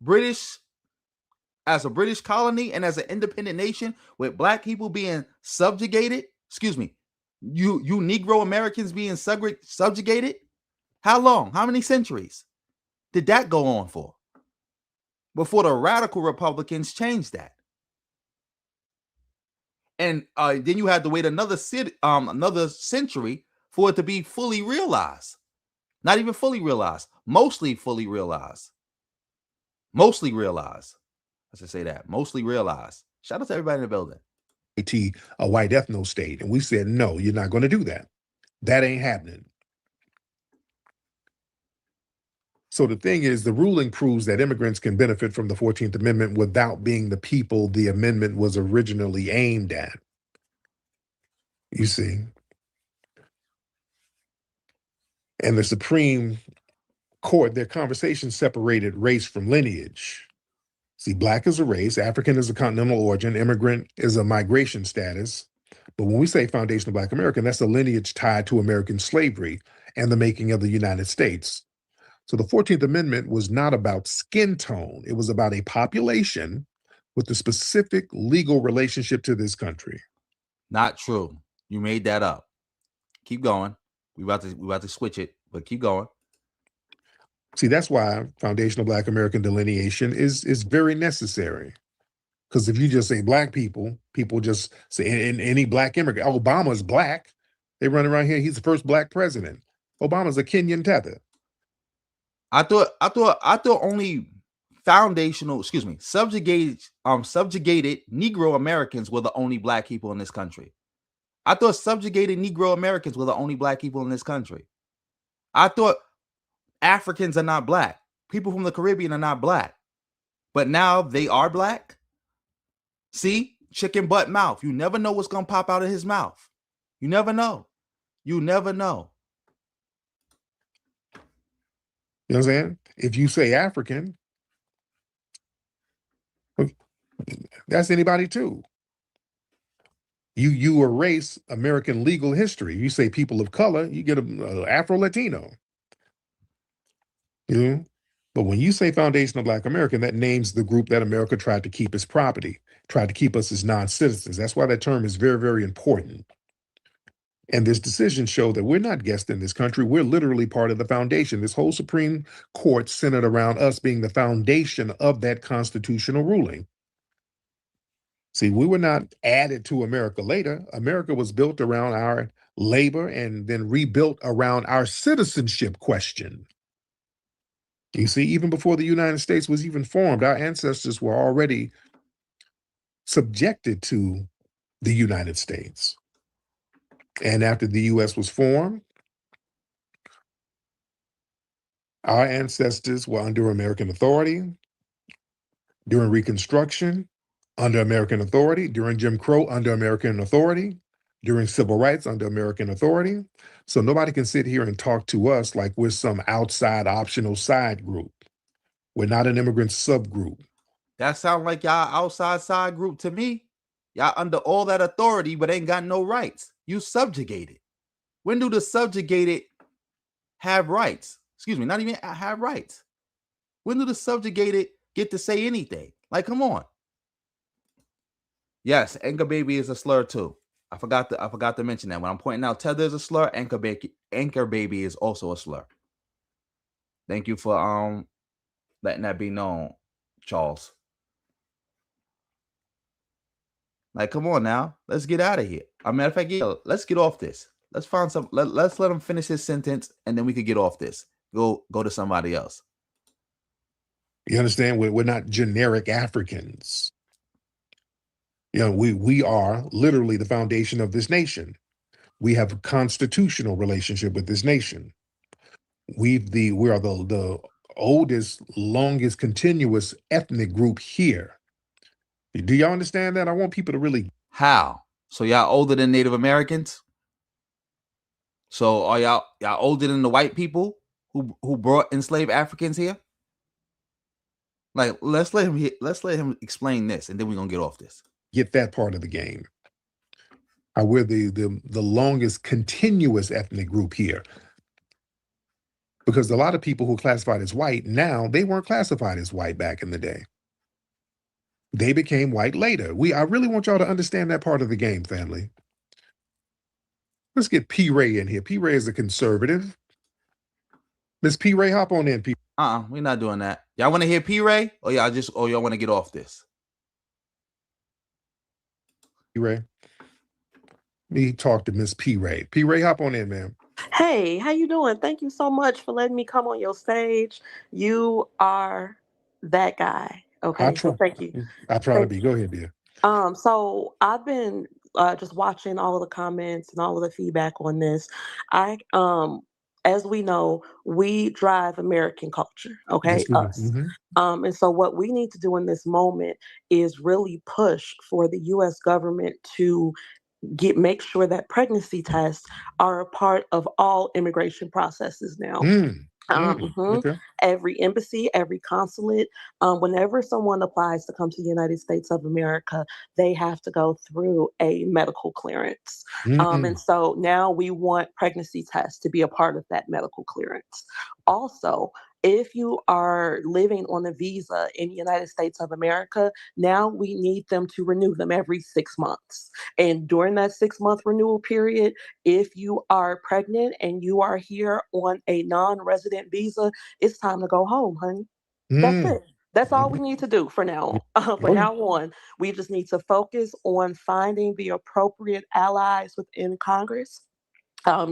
British, as a British colony and as an independent nation with black people being subjugated? Excuse me, you Negro Americans being subjugated? How long? How many centuries did that go on for? Before the radical Republicans changed that. And then you had to wait another century for it to be fully realized. Not even fully realized, mostly fully realized. Mostly realized. I should say that. Mostly realized. Shout out to everybody in the building. A white ethno state. And we said, no, you're not going to do that. That ain't happening. So the thing is, the ruling proves that immigrants can benefit from the 14th Amendment without being the people the amendment was originally aimed at. You see? And the Supreme Court, their conversation separated race from lineage. See, black is a race, African is a continental origin, immigrant is a migration status. But when we say foundational Black American, that's a lineage tied to American slavery and the making of the United States. So the 14th Amendment was not about skin tone, it was about a population with a specific legal relationship to this country. Not true. You made that up. Keep going. We about to switch it, but keep going. See, that's why foundational Black American delineation is very necessary. Because if you just say black people, people just say any black immigrant. Obama's black. They run around here. He's the first black president. Obama's a Kenyan tether. I thought only subjugated Negro Americans were the only black people in this country. I thought subjugated Negro Americans were the only black people in this country. I thought Africans are not black. People from the Caribbean are not black. But now they are black. See? Chicken butt mouth. You never know what's going to pop out of his mouth. You never know. You never know. You know what I'm saying? If you say African, that's anybody too. You erase American legal history. You say people of color, you get a Afro-Latino. You know? But when you say foundational Black American, that names the group that America tried to keep as property, tried to keep us as non-citizens. That's why that term is very, very important. And this decision showed that we're not guests in this country. We're literally part of the foundation. This whole Supreme Court centered around us being the foundation of that constitutional ruling. See, we were not added to America later. America was built around our labor and then rebuilt around our citizenship question. You see, even before the United States was even formed, our ancestors were already subjected to the United States. And after the US was formed, our ancestors were under American authority. During Reconstruction, under American authority. During Jim Crow, under American authority. During civil rights, under American authority. So nobody can sit here and talk to us like we're some outside optional side group. We're not an immigrant subgroup. That sounds like y'all outside side group to me. Y'all under all that authority, but ain't got no rights. You subjugated. When do the subjugated have rights? Excuse me, not even have rights. When do the subjugated get to say anything? Like, come on. Yes, Anger Baby is a slur too. I forgot to mention that when I'm pointing out tether is a slur, anchor baby is also a slur. Thank you for letting that be known, Charles. Like, come on now, let's get out of here. A matter of fact, yeah, let's get off this. Let's find some. Let's let him finish his sentence, and then we could get off this. Go to somebody else. You understand? We're not generic Africans. We are literally the foundation of this nation. We have a constitutional relationship with this nation. We are the oldest, longest continuous ethnic group here. Do y'all understand that? I want people to really How? So y'all older than Native Americans? So are y'all older than the white people who brought enslaved Africans here? Like, let's let him explain this, and then we're gonna get off this. get that part of the game. We're the longest continuous ethnic group here. Because a lot of people who are classified as white now, they weren't classified as white back in the day. They became white later. I really want y'all to understand that part of the game, family. Let's get P. Ray in here. P. Ray is a conservative. Miss P. Ray, hop on in, P. We're not doing that. Y'all want to hear P. Ray, or y'all want to get off this? Ray. Me talk to Miss P. Ray. P. Ray, hop on in, man. Hey, how you doing? Thank you so much for letting me come on your stage. You are that guy. I Okay, so try. thank you. I try to Thank be. you. Go ahead, dear. So I've been just watching all of the comments and all of the feedback on this. As we know, we drive American culture. Okay, Yes, we do. us. And so what we need to do in this moment is really push for the U.S. government to make sure that pregnancy tests are a part of all immigration processes now. Mhm. Okay. Every embassy, every consulate, whenever someone applies to come to the United States of America, they have to go through a medical clearance. And Mm. so now we want pregnancy tests to be a part of that medical clearance. Also, if you are living on a visa in the United States of America, now we need them to renew them every 6 months. And during that 6 month renewal period, if you are pregnant and you are here on a non resident visa, it's time to go home, honey. That's Mm. it. That's all we Mhm. need to do for now. For Go ahead. now on, we just need to focus on finding the appropriate allies within Congress.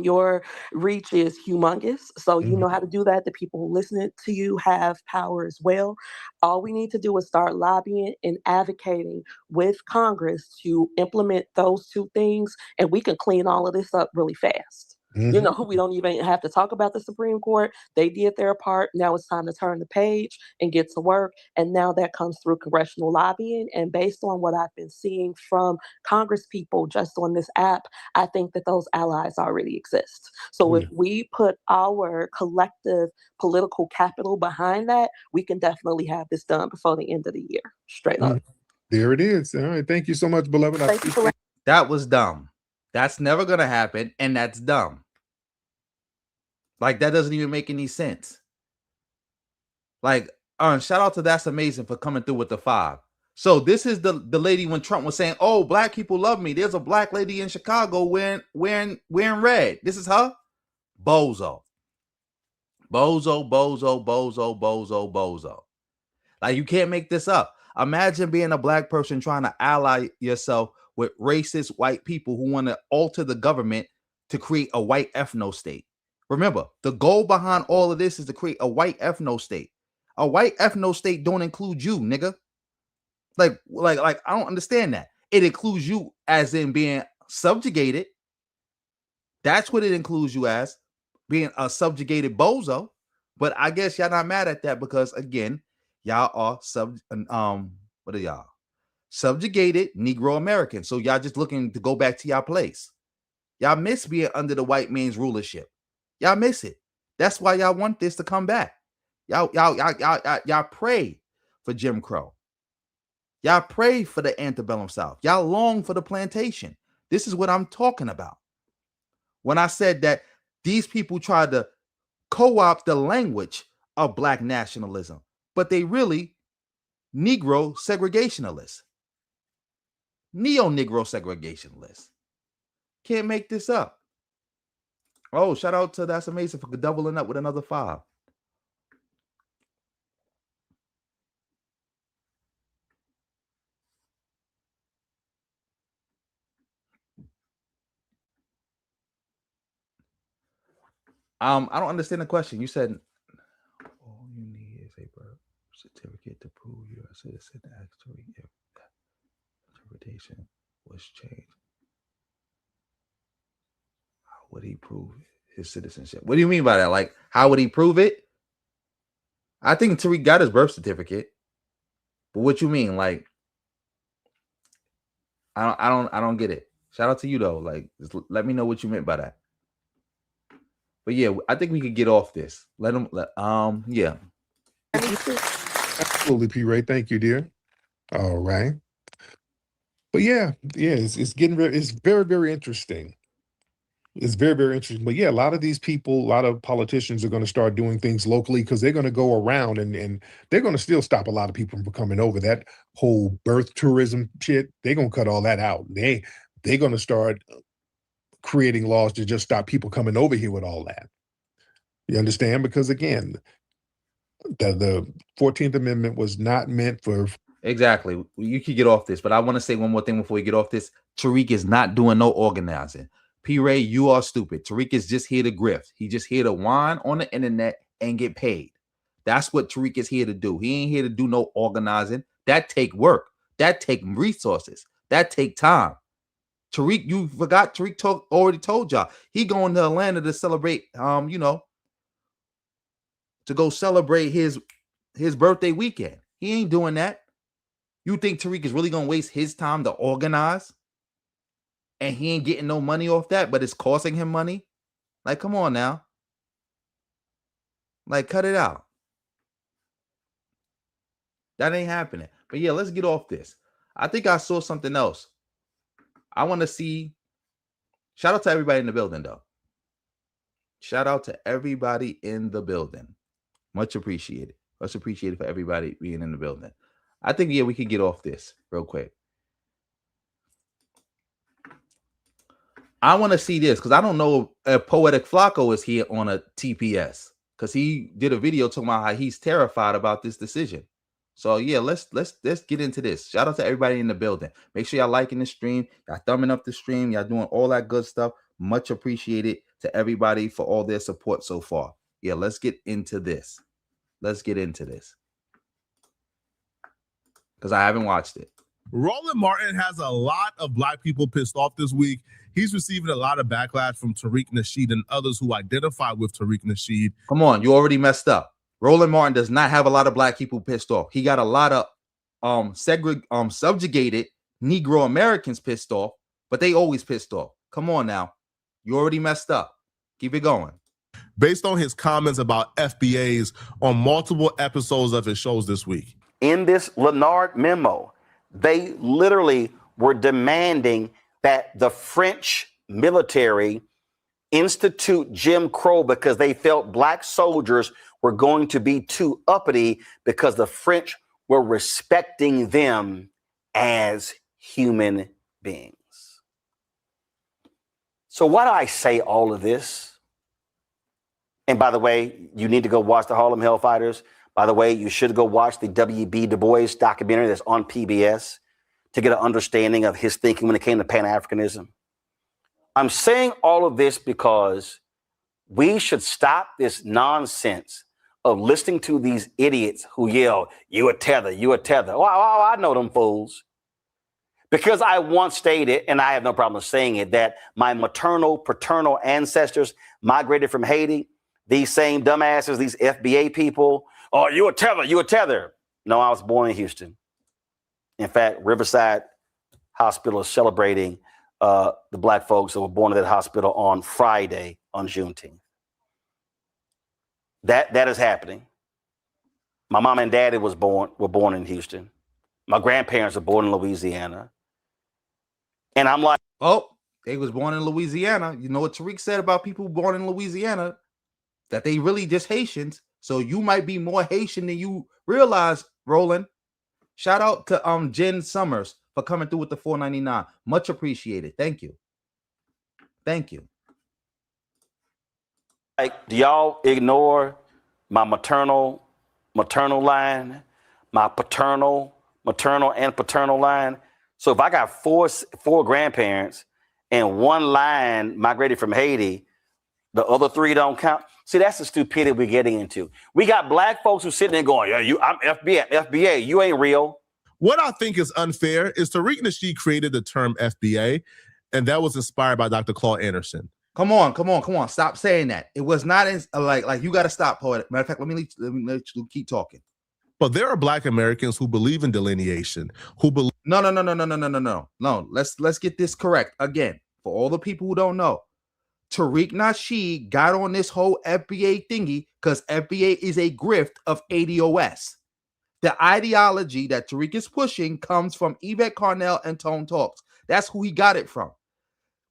Your reach is humongous, so you Mhm. know how to do that. The people who listen to you have power as well. All we need to do is start lobbying and advocating with Congress to implement those two things, and we can clean all of this up really fast. Mhm. We don't even have to talk about the Supreme Court. They did their part. Now it's time to turn the page and get to work. And now that comes through congressional lobbying. And based on what I've been seeing from Congress people just on this app, I think that those allies already exist. So Oh, if yeah. we put our collective political capital behind that, we can definitely have this done before the end of the year. Straight up. Mhm. There it is. All right. Thank you so much, beloved. I Thank you for appreciate That was dumb. That's never gonna happen, and that's dumb. Like, that doesn't even make any sense. Like, shout out to That's Amazing for coming through with the 5. So this is the lady when Trump was saying, "Oh, black people love me." There's a black lady in Chicago wearing red. This is her. Bozo, bozo, bozo, bozo, bozo, bozo. Like, you can't make this up. Imagine being a black person trying to ally yourself with racist white people who want to alter the government to create a white ethno state. Remember, the goal behind all of this is to create a white ethno state. A white ethno state don't include you, nigga. Like I don't understand that. It includes you as in being subjugated. That's what it includes you as, being a subjugated bozo. But I guess y'all not mad at that because again, y'all are what are y'all? Subjugated Negro Americans. So y'all just looking to go back to y'all place. Y'all miss being under the white man's rulership. Y'all miss it. That's why y'all want this to come back. Y'all pray for Jim Crow. Y'all pray for the antebellum South. Y'all long for the plantation. This is what I'm talking about. When I said that these people tried to co-opt the language of black nationalism, but they really Negro segregationalists, neo-Negro segregationalists. Can't make this up. Oh, shout out to That's Amazing for doubling up with another 5. I don't understand the question. You said all you need is a birth certificate to prove you're a citizen. Actually, if that interpretation was changed, how would he prove his citizenship? What do you mean by that? Like, how would he prove it? I think Tariq got his birth certificate, but what you mean? Like, I don't get it. Shout out to you though. Like, just let me know what you meant by that. But yeah, I think we could get off this. Yeah. Absolutely, P. Ray. Thank you, dear. All right. But yeah, it's getting it's very, very interesting. It's very, very interesting. But yeah, a lot of these people, a lot of politicians are going to start doing things locally because they're going to go around and they're going to still stop a lot of people from coming over. That whole birth tourism shit, they're going to cut all that out. They're going to start creating laws to just stop people coming over here with all that. You understand? Because again, the 14th Amendment was not meant for. Exactly. You could get off this, but I want to say one more thing before we get off this. Tariq is not doing no organizing. P. Ray, you are stupid. Tariq is just here to grift. He just here to whine on the internet and get paid. That's what Tariq is here to do. He ain't here to do no organizing. That take work. That take resources. That take time. Tariq, you forgot Tariq already told y'all. He going to Atlanta to celebrate, to go celebrate his birthday weekend. He ain't doing that. You think Tariq is really going to waste his time to organize? And he ain't getting no money off that, but it's costing him money? Like, come on now. Like, cut it out. That ain't happening. But yeah, let's get off this. I think I saw something else. I want to see. Shout out to everybody in the building, though. Shout out to everybody in the building. Much appreciated. Much appreciated for everybody being in the building. I think, yeah, we could get off this real quick. I want to see this because I don't know if Poetic Flacco is here on a TPS because he did a video talking about how he's terrified about this decision. So yeah, let's get into this. Shout out to everybody in the building. Make sure y'all liking the stream, y'all thumbing up the stream, y'all doing all that good stuff. Much appreciated to everybody for all their support so far. Yeah, let's get into this. Let's get into this because I haven't watched it. Roland Martin has a lot of Black people pissed off this week. He's receiving a lot of backlash from Tariq Nasheed and others who identify with Tariq Nasheed. Come on, you already messed up. Roland Martin does not have a lot of Black people pissed off. He got a lot of subjugated Negro Americans pissed off, but they always pissed off. Come on now. You already messed up. Keep it going. Based on his comments about FBAs on multiple episodes of his shows this week. In this Lennard memo, they literally were demanding that the French military institute Jim Crow because they felt Black soldiers were going to be too uppity because the French were respecting them as human beings. So why do I say all of this? And by the way, you need to go watch the Harlem Hellfighters. By the way, you should go watch the W.B. Du Bois documentary that's on PBS to get an understanding of his thinking when it came to Pan-Africanism. I'm saying all of this because we should stop this nonsense of listening to these idiots who yell, "You a tether, you a tether." Oh, I know them fools. Because I once stated, and I have no problem saying it, that my maternal, paternal ancestors migrated from Haiti. These same dumbasses, these FBA people, "Oh, you a tether, you a tether." No, I was born in Houston. In fact, Riverside Hospital is celebrating the Black folks that were born in that hospital on Friday, on Juneteenth. That is happening. My mom and daddy were born in Houston. My grandparents were born in Louisiana. And I'm like, oh, they was born in Louisiana. You know what Tariq said about people born in Louisiana? That they really just Haitians. So you might be more Haitian than you realize, Roland. Shout out to Jen Summers for coming through with the $4.99. Much appreciated. Thank you. Thank you. Like, do y'all ignore my maternal line, my paternal, maternal, and paternal line? So if I got four grandparents and one line migrated from Haiti, the other three don't count. See, that's the stupidity we're getting into. We got black folks who sitting there going, "Yeah, I'm FBA. You ain't real." What I think is unfair is Tariq Nasheed created the term FBA, and that was inspired by Dr. Claude Anderson. Come on. Stop saying that. It was not as like you got to stop, poet. Matter of fact, let me let you keep talking. But there are black Americans who believe in delineation, who believe. No. Let's get this correct again for all the people who don't know. Tariq Nasheed got on this whole FBA thingy because FBA is a grift of ADOS. The ideology that Tariq is pushing comes from Yvette Carnell and Tone Talks. That's who he got it from.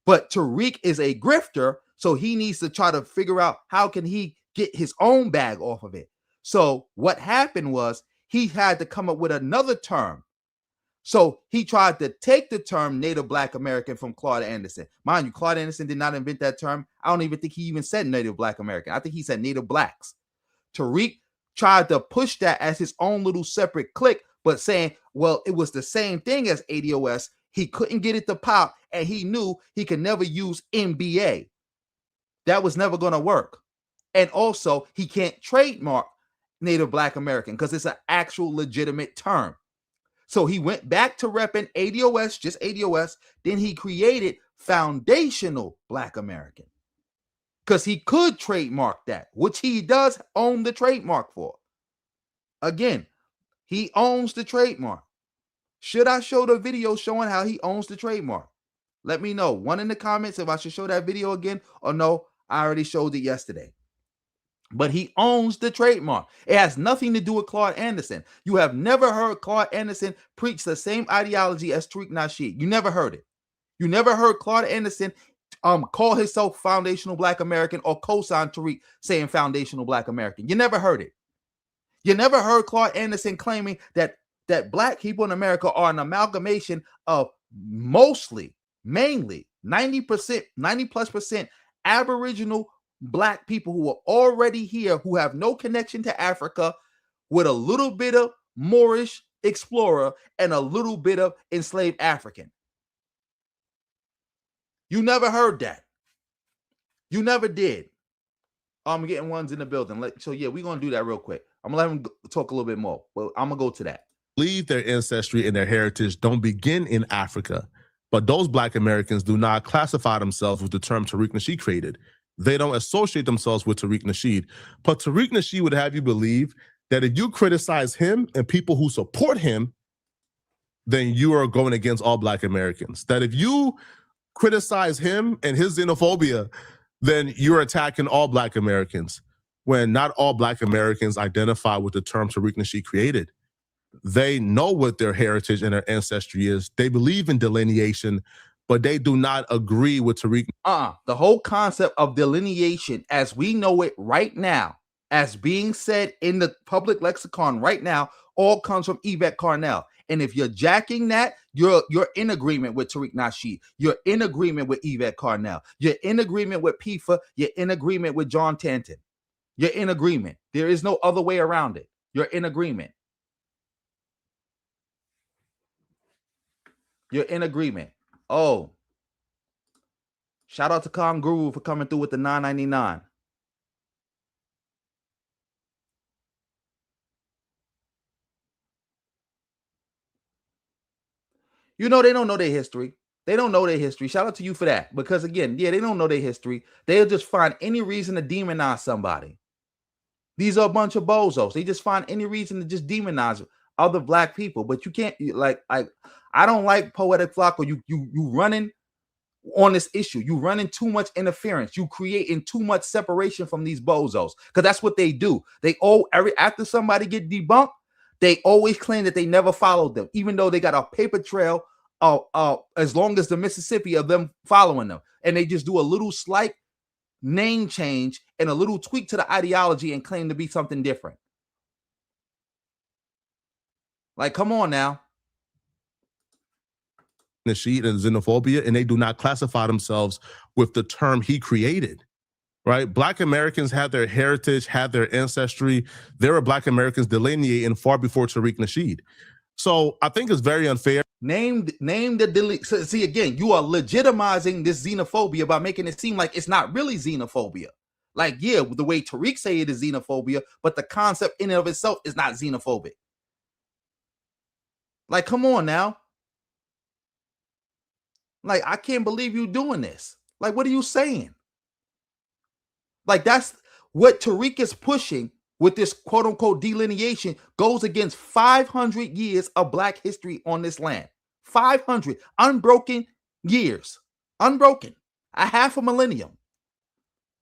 But Tariq is a grifter, so he needs to try to figure out how can he get his own bag off of it. So what happened was he had to come up with another term. So he tried to take the term Native Black American from Claude Anderson. Mind you, Claude Anderson did not invent that term. I don't even think he even said Native Black American. I think he said Native Blacks. Tariq tried to push that as his own little separate clique, but saying, well, it was the same thing as ADOS. He couldn't get it to pop, and he knew he could never use NBA. That was never going to work. And also, he can't trademark Native Black American because it's an actual legitimate term. So he went back to repping ADOS, just ADOS. Then he created Foundational Black American because he could trademark that, which he does own the trademark for. Again, he owns the trademark. Should I show the video showing how he owns the trademark? Let me know. One in the comments if I should show that video again or no. I already showed it yesterday. But he owns the trademark. It has nothing to do with Claude Anderson. You have never heard Claude Anderson preach the same ideology as Tariq Nasheed. You never heard it. You never heard Claude Anderson call himself Foundational Black American or co-sign Tariq saying Foundational Black American. You never heard it. You never heard Claude Anderson claiming that black people in America are an amalgamation of mainly 90%, 90+% Aboriginal black people who are already here, who have no connection to Africa, with a little bit of Moorish explorer and a little bit of enslaved African. You never heard that. You never did. I'm getting ones in the building. So yeah, we're going to do that real quick. I'm going to let him talk a little bit more, but I'm going to go to that. Believe their ancestry and their heritage don't begin in Africa, but those black Americans do not classify themselves with the term Tariq Nasheed created. They don't associate themselves with Tariq Nasheed. But Tariq Nasheed would have you believe that if you criticize him and people who support him, then you are going against all black Americans. That if you criticize him and his xenophobia, then you're attacking all black Americans, when not all black Americans identify with the term Tariq Nasheed created. They know what their heritage and their ancestry is. They believe in delineation, but they do not agree with Tariq. The whole concept of delineation as we know it right now, as being said in the public lexicon right now, all comes from Yvette Carnell. And if you're jacking that, you're in agreement with Tariq Nasheed. You're in agreement with Yvette Carnell. You're in agreement with PIFA. You're in agreement with John Tanton. You're in agreement. There is no other way around it. You're in agreement. You're in agreement. Oh, shout out to Kong Guru for coming through with the $9.99. You know, they don't know their history. They don't know their history. Shout out to you for that. Because again, yeah, they don't know their history. They'll just find any reason to demonize somebody. These are a bunch of bozos. They just find any reason to just demonize other black people. But you can't, like I don't like Poetic Flock, or you running on this issue. You running too much interference. You creating too much separation from these bozos, because that's what they do. They after somebody get debunked, they always claim that they never followed them, even though they got a paper trail as long as the Mississippi of them following them, and they just do a little slight name change and a little tweak to the ideology and claim to be something different. Like, come on now. Nasheed and xenophobia, and they do not classify themselves with the term he created. Right? Black Americans had their heritage, had their ancestry. There were Black Americans delineating far before Tariq Nasheed. So I think it's very unfair. Name the delete. So, see, again, you are legitimizing this xenophobia by making it seem like it's not really xenophobia. Like, yeah, the way Tariq say it is xenophobia, but the concept in and of itself is not xenophobic. Like, come on now. Like, I can't believe you doing this. Like, what are you saying? Like, that's what Tariq is pushing with this quote unquote delineation goes against 500 years of Black history on this land. 500 unbroken years. Unbroken. A half a millennium.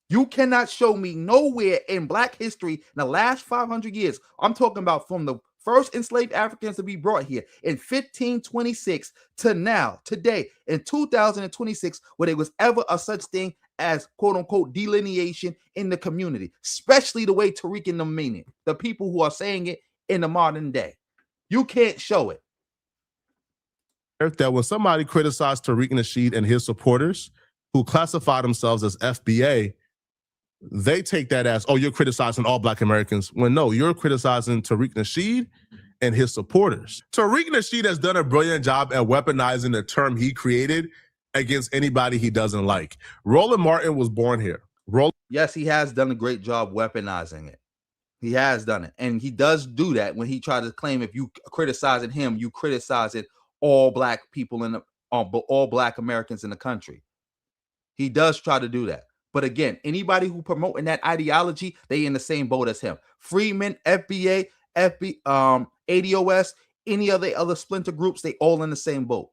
You cannot show me nowhere in Black history in the last 500 years. I'm talking about from the first enslaved Africans to be brought here in 1526 to now, today, in 2026, where there was ever a such thing as quote unquote delineation in the community, especially the way Tariq and them mean it, the people who are saying it in the modern day. You can't show it. That when somebody criticized Tariq Nasheed and his supporters who classify themselves as FBA, they take that as, oh, you're criticizing all Black Americans. When no, you're criticizing Tariq Nasheed and his supporters. Tariq Nasheed has done a brilliant job at weaponizing the term he created against anybody he doesn't like. Roland Martin was born here. Yes, he has done a great job weaponizing it. He has done it. And he does do that when he tries to claim if you criticizing him, you criticizing all Black people in the all Black Americans in the country. He does try to do that. But again, anybody who promoting that ideology, they in the same boat as him. Freeman, FBA, ADOS, any other splinter groups, they all in the same boat.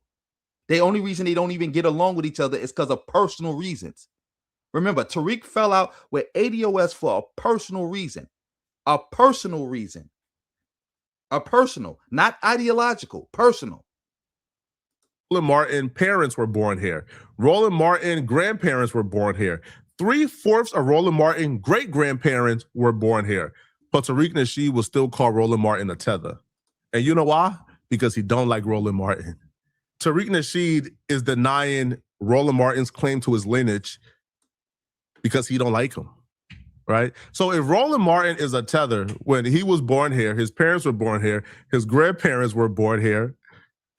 The only reason they don't even get along with each other is because of personal reasons. Remember, Tariq fell out with ADOS for a personal reason. A personal reason. A personal, not ideological, personal. Roland Martin parents were born here. Roland Martin grandparents were born here. 3/4 of Roland Martin great-grandparents were born here. But Tariq Nasheed will still call Roland Martin a tether. And you know why? Because he don't like Roland Martin. Tariq Nasheed is denying Roland Martin's claim to his lineage because he don't like him, right? So if Roland Martin is a tether, when he was born here, his parents were born here, his grandparents were born here,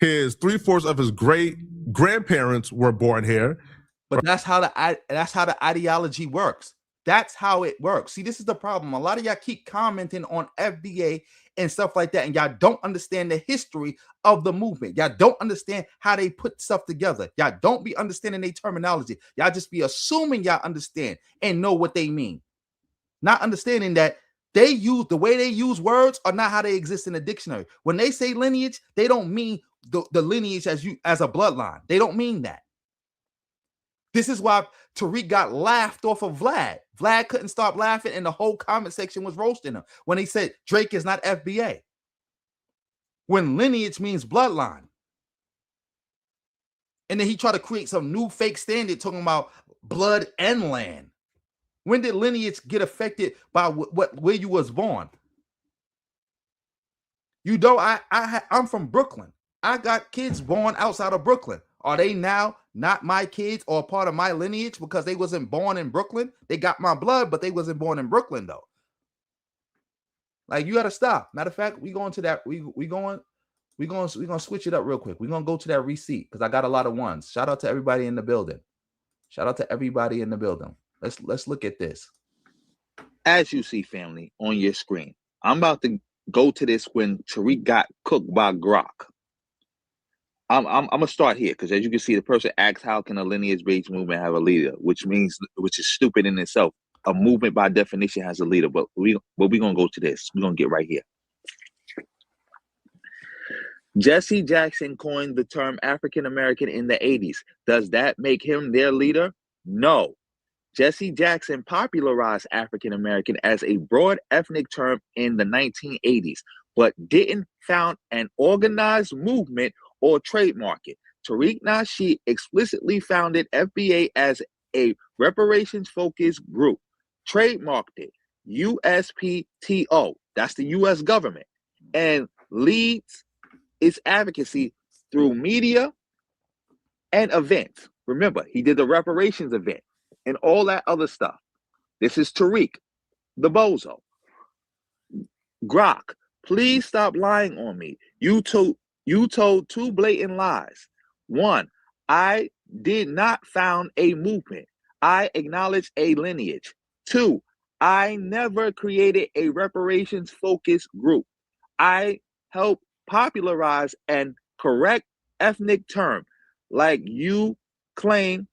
his 3/4 of his great-grandparents were born here. But that's how the ideology works. That's how it works. See, this is the problem. A lot of y'all keep commenting on FBA and stuff like that, and y'all don't understand the history of the movement. Y'all don't understand how they put stuff together. Y'all don't be understanding their terminology. Y'all just be assuming y'all understand and know what they mean. Not understanding that they use the way they use words are not how they exist in a dictionary. When they say lineage, they don't mean the lineage as a bloodline. They don't mean that. This is why Tariq got laughed off of Vlad. Vlad couldn't stop laughing, and the whole comment section was roasting him when he said Drake is not FBA. When lineage means bloodline. And then he tried to create some new fake standard talking about blood and land. When did lineage get affected by where you was born? You know, I'm from Brooklyn. I got kids born outside of Brooklyn. Are they now not my kids or part of my lineage because they wasn't born in Brooklyn? They got my blood, but they wasn't born in Brooklyn though. Like, you gotta stop. Matter of fact, we going to that. We're gonna switch it up real quick. We're gonna go to that receipt because I got a lot of ones. Shout out to everybody in the building. Shout out to everybody in the building. Let's look at this. As you see, family, on your screen, I'm about to go to this when Tariq got cooked by Grok. I'm gonna start here because, as you can see, the person asks, "How can a lineage-based movement have a leader?" Which is stupid in itself. A movement, by definition, has a leader. But we're gonna go to this. We're gonna get right here. Jesse Jackson coined the term African American in the 80s. Does that make him their leader? No. Jesse Jackson popularized African American as a broad ethnic term in the 1980s, but didn't found an organized movement or trademark it. Tariq Nasheed explicitly founded FBA as a reparations-focused group, trademarked it, USPTO, that's the U.S. government, and leads its advocacy through media, and events. Remember, he did the reparations event and all that other stuff. This is Tariq, the bozo. Grok, please stop lying on me. You told two blatant lies. One, I did not found a movement. I acknowledge a lineage. Two, I never created a reparations focused group. I helped popularize and correct ethnic term like you claim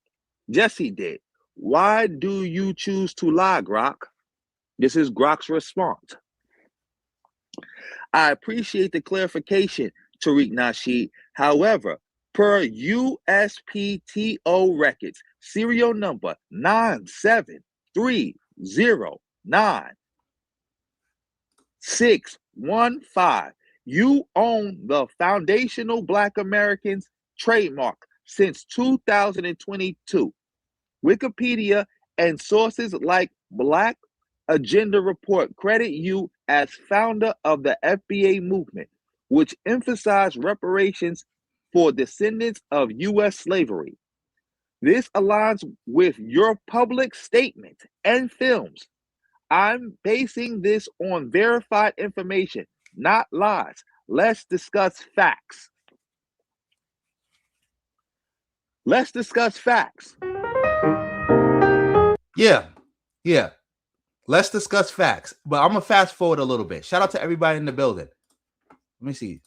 Jesse did. Why do you choose to lie, Grok? This is Grok's response. I appreciate the clarification, Tariq Nasheed. However, per USPTO records, serial number 97309-615, you own the Foundational Black Americans trademark since 2022. Wikipedia and sources like Black Agenda Report credit you as founder of the FBA movement, which emphasized reparations for descendants of U.S. slavery. This aligns with your public statements and films. I'm basing this on verified information, not lies. Let's discuss facts. Let's discuss facts. Yeah. Let's discuss facts. But I'm going to fast forward a little bit. Shout out to everybody in the building. Let me see.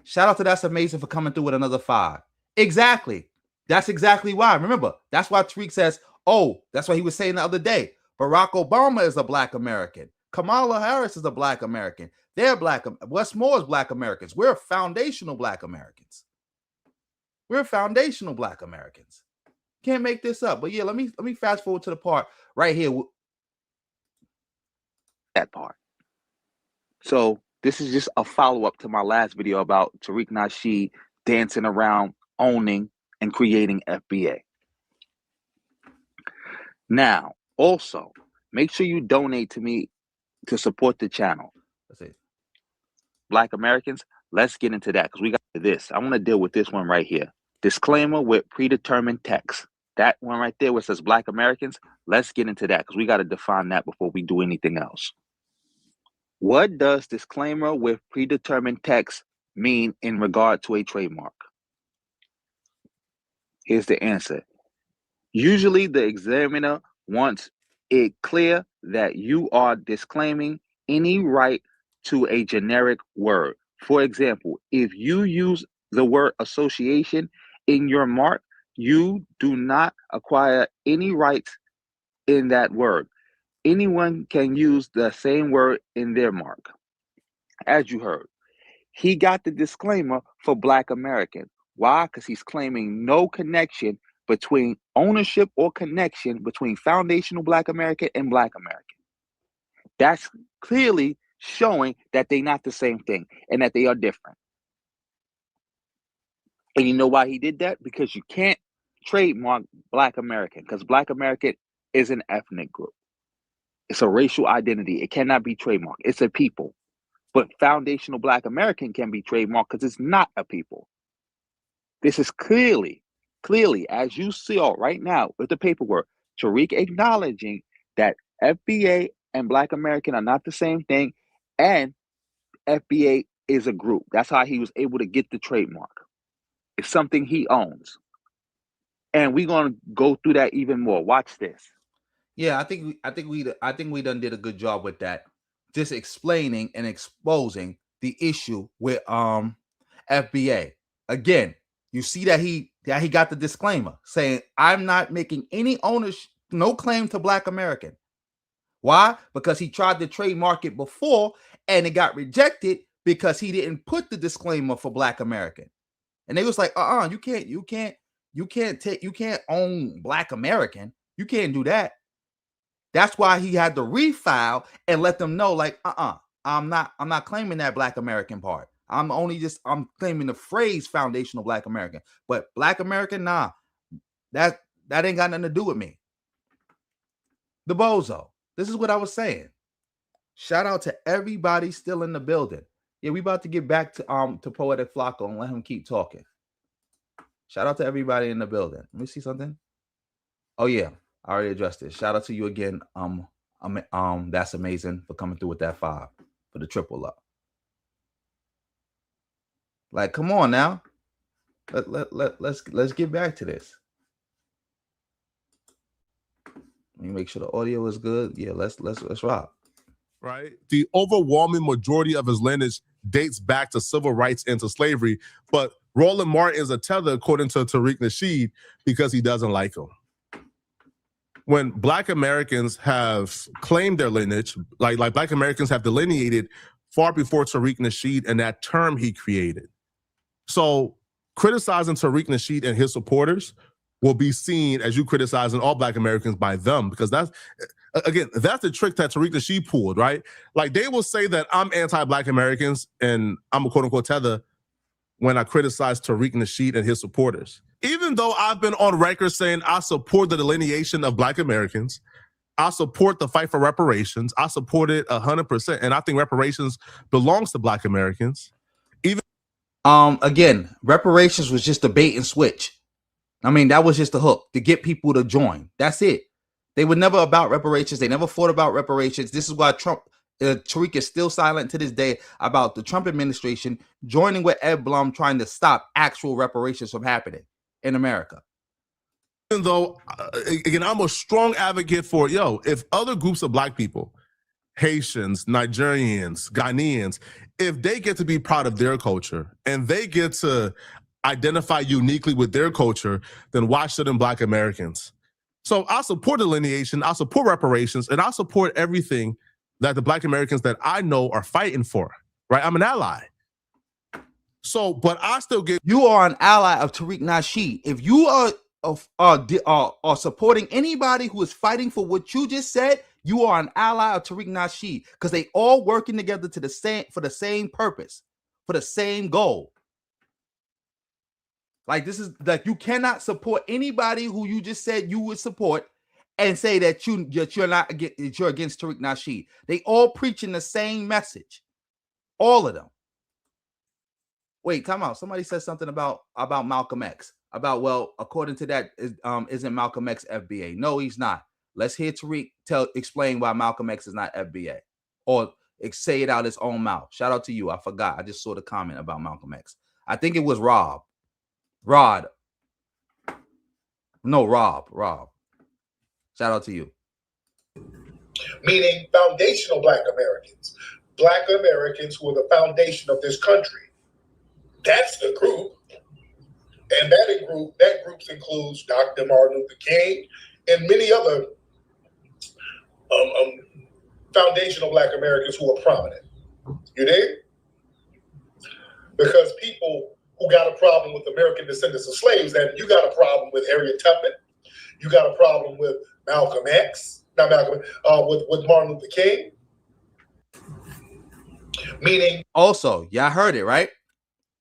Shout out to That's Amazing for coming through with another 5. Exactly. That's exactly why. Remember, that's why Tariq says, oh, that's what he was saying the other day. Barack Obama is a Black American. Kamala Harris is a Black American. They're Black. Westmore is Black Americans. We're foundational Black Americans. We're foundational Black Americans. Can't make this up. But yeah, let me fast forward to the part right here. That part. So this is just a follow-up to my last video about Tariq Nasheed dancing around, owning, and creating FBA. Now, also, make sure you donate to me to support the channel. Let's see. Black Americans, let's get into that because we got this. I want to deal with this one right here. Disclaimer with predetermined text. That one right there where it says Black Americans, let's get into that because we got to define that before we do anything else. What does disclaimer with predetermined text mean in regard to a trademark? Here's the answer. Usually the examiner wants it clear that you are disclaiming any right to a generic word. For example, if you use the word association in your mark, you do not acquire any rights in that word. Anyone can use the same word in their mark. As you heard, he got the disclaimer for Black American. Why? Because he's claiming no connection between ownership or connection between foundational Black American and Black American. That's clearly showing that they're not the same thing and that they are different. And you know why he did that? Because you can't trademark Black American because Black American is an ethnic group. It's a racial identity. It cannot be trademarked. It's a people. But foundational Black American can be trademarked because it's not a people. This is clearly, as you see right now with the paperwork, Tariq acknowledging that FBA and Black American are not the same thing, and FBA is a group. That's how he was able to get the trademark. It's something he owns. And we're going to go through that even more. Watch this. Yeah, I think we done did a good job with that. Just explaining and exposing the issue with FBA. Again, you see that he got the disclaimer saying I'm not making any ownership, no claim to Black American. Why? Because he tried to trademark it before and it got rejected because he didn't put the disclaimer for Black American. And they was like, you can't own Black American. You can't do that. That's why he had to refile and let them know, like, I'm not claiming that Black American part. I'm claiming the phrase foundational Black American. But Black American, nah, that ain't got nothing to do with me. The bozo. This is what I was saying. Shout out to everybody still in the building. Yeah, we about to get back to Poetic Flacco and let him keep talking. Shout out to everybody in the building. Let me see something. Oh yeah, I already addressed it. Shout out to you again. That's amazing for coming through with that 5 for the triple up. Like, come on now. Let's get back to this. Let me make sure the audio is good. Yeah, let's rock. Right? The overwhelming majority of his lineage dates back to civil rights and to slavery, but Roland Martin is a tether, according to Tariq Nasheed, because he doesn't like him. When Black Americans have claimed their lineage, like Black Americans have delineated far before Tariq Nasheed and that term he created. So criticizing Tariq Nasheed and his supporters will be seen as you criticizing all Black Americans by them, because that's the trick that Tariq Nasheed pulled, right? Like, they will say that I'm anti-Black Americans and I'm a quote-unquote tether when I criticize Tariq Nasheed and his supporters. Even though I've been on record saying I support the delineation of Black Americans, I support the fight for reparations, I support it 100%, and I think reparations belongs to Black Americans. Again, reparations was just a bait and switch. I mean, that was just the hook to get people to join. That's it. They were never about reparations. They never fought about reparations. This is why Tariq is still silent to this day about the Trump administration joining with Ed Blum trying to stop actual reparations from happening in America. Even though, again, I'm a strong advocate for, if other groups of Black people, Haitians, Nigerians, Ghanaians, if they get to be proud of their culture and they get to identify uniquely with their culture, then why shouldn't Black Americans? So I support delineation, I support reparations, and I support everything that the Black Americans that I know are fighting for, right? I'm an ally. So, but I still get... You are an ally of Tariq Nasheed. If you are supporting anybody who is fighting for what you just said, you are an ally of Tariq Nasheed, because they all working together for the same purpose, for the same goal. Like, this is like, you cannot support anybody who you just said you would support and say that you're against Tariq Nasheed. They all preaching the same message, all of them. Wait, time out. Somebody said something about Malcolm X. Well, according to that, isn't Malcolm X FBA? No, he's not. Let's hear Tariq explain why Malcolm X is not FBA, or say it out his own mouth. Shout out to you. I forgot. I just saw the comment about Malcolm X. I think it was Rob. Shout out to you. Meaning foundational Black Americans who are the foundation of this country. That's the group. And that group includes Dr. Martin Luther King and many other foundational Black Americans who are prominent. You dig? Because people who got a problem with American descendants of slaves, then you got a problem with Harriet Tubman, you got a problem with Malcolm X, not Malcolm, with Martin Luther King. Meaning, also, y'all heard it, right?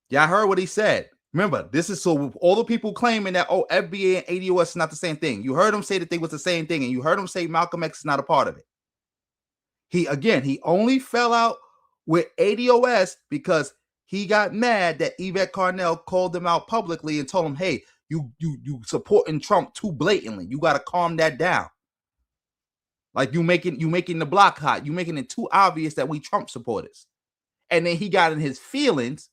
Y'all heard what he said. Remember, this is so all the people claiming that, FBA and ADOS is not the same thing. You heard him say that they was the same thing, and you heard him say Malcolm X is not a part of it. He only fell out with ADOS because he got mad that Yvette Carnell called him out publicly and told him, hey, you supporting Trump too blatantly. You got to calm that down. Like, you making the block hot. You making it too obvious that we Trump supporters. And then he got in his feelings,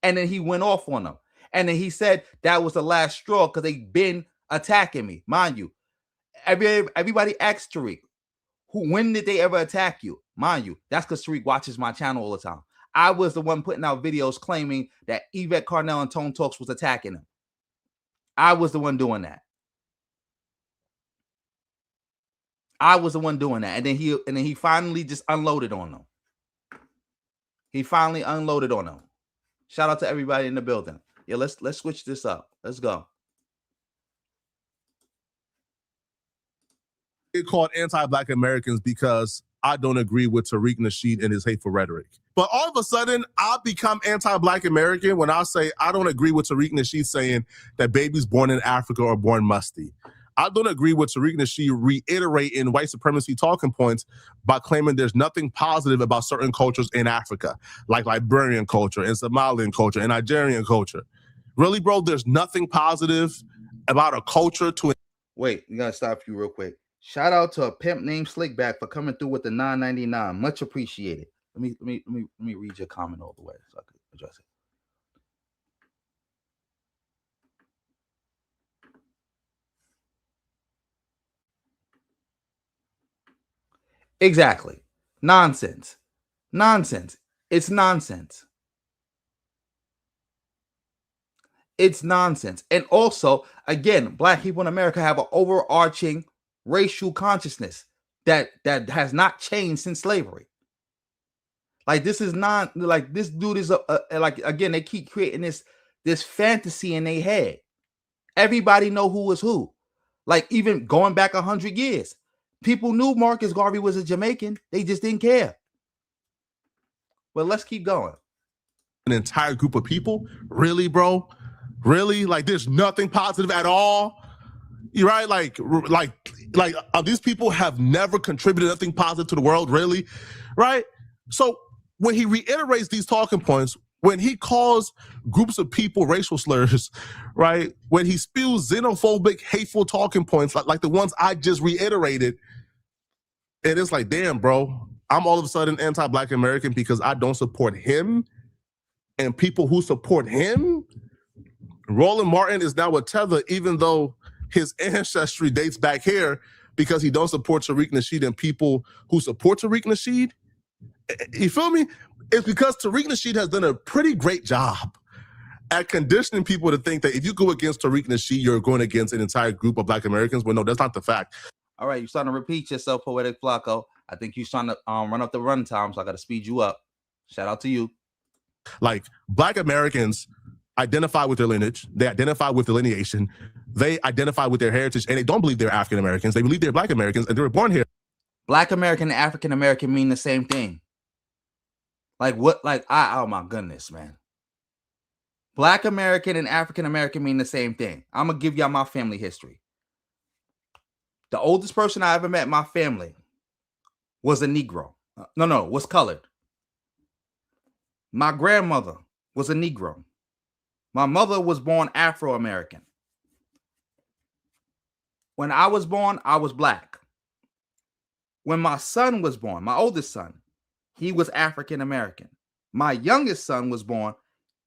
and then he went off on them. And then he said that was the last straw because they've been attacking me. Mind you, everybody asked Tariq, when did they ever attack you? Mind you, that's because Tariq watches my channel all the time. I was the one putting out videos claiming that Yvette Carnell and Tone Talks was attacking him. I was the one doing that. And then he finally just unloaded on them. Shout out to everybody in the building. Yeah, let's switch this up. Let's go. It called anti-Black Americans because I don't agree with Tariq Nasheed and his hateful rhetoric. But all of a sudden, I become anti-Black American when I say I don't agree with Tariq Nasheed saying that babies born in Africa are born musty. I don't agree with Tariq Nasheed reiterating white supremacy talking points by claiming there's nothing positive about certain cultures in Africa, like Liberian culture and Somalian culture and Nigerian culture, Really, bro, there's nothing positive about a culture to. Wait, we gotta stop you real quick. Shout out to a pimp named Slickback for coming through with the $9.99. Much appreciated. Let me read your comment all the way so I can address it. Exactly. Nonsense. Nonsense. It's nonsense. It's nonsense. And also, again, black people in America have an overarching racial consciousness that has not changed since slavery. Like this is not like this dude is like, again, they keep creating this fantasy in their head. Everybody know who is who. Like even going back 100 years, people knew Marcus Garvey was a Jamaican. They just didn't care. Well, let's keep going. An entire group of people, really, bro? Really? Like there's nothing positive at all. You're right. Like these people have never contributed nothing positive to the world, really, right? So when he reiterates these talking points, when he calls groups of people racial slurs, right? When he spews xenophobic, hateful talking points like the ones I just reiterated, it is like, damn, bro, I'm all of a sudden anti-Black American because I don't support him and people who support him. Roland Martin is now a tether, even though his ancestry dates back here, because he don't support Tariq Nasheed and people who support Tariq Nasheed. You feel me? It's because Tariq Nasheed has done a pretty great job at conditioning people to think that if you go against Tariq Nasheed, you're going against an entire group of Black Americans. Well, no, that's not the fact. All right, you're starting to repeat yourself, Poetic Flacco. I think you're trying to run up the run time, so I got to speed you up. Shout out to you. Like Black Americans identify with their lineage, they identify with delineation, they identify with their heritage, and they don't believe they're African Americans. They believe they're Black Americans, and they were born here. Black American and African American mean the same thing. Like what? Like oh my goodness, man. Black American and African American mean the same thing. I'm gonna give y'all my family history. The oldest person I ever met in my family was a Negro. Was colored. My grandmother was a Negro. My mother was born Afro-American. When I was born, I was Black. When my son was born, my oldest son, he was African-American. My youngest son was born,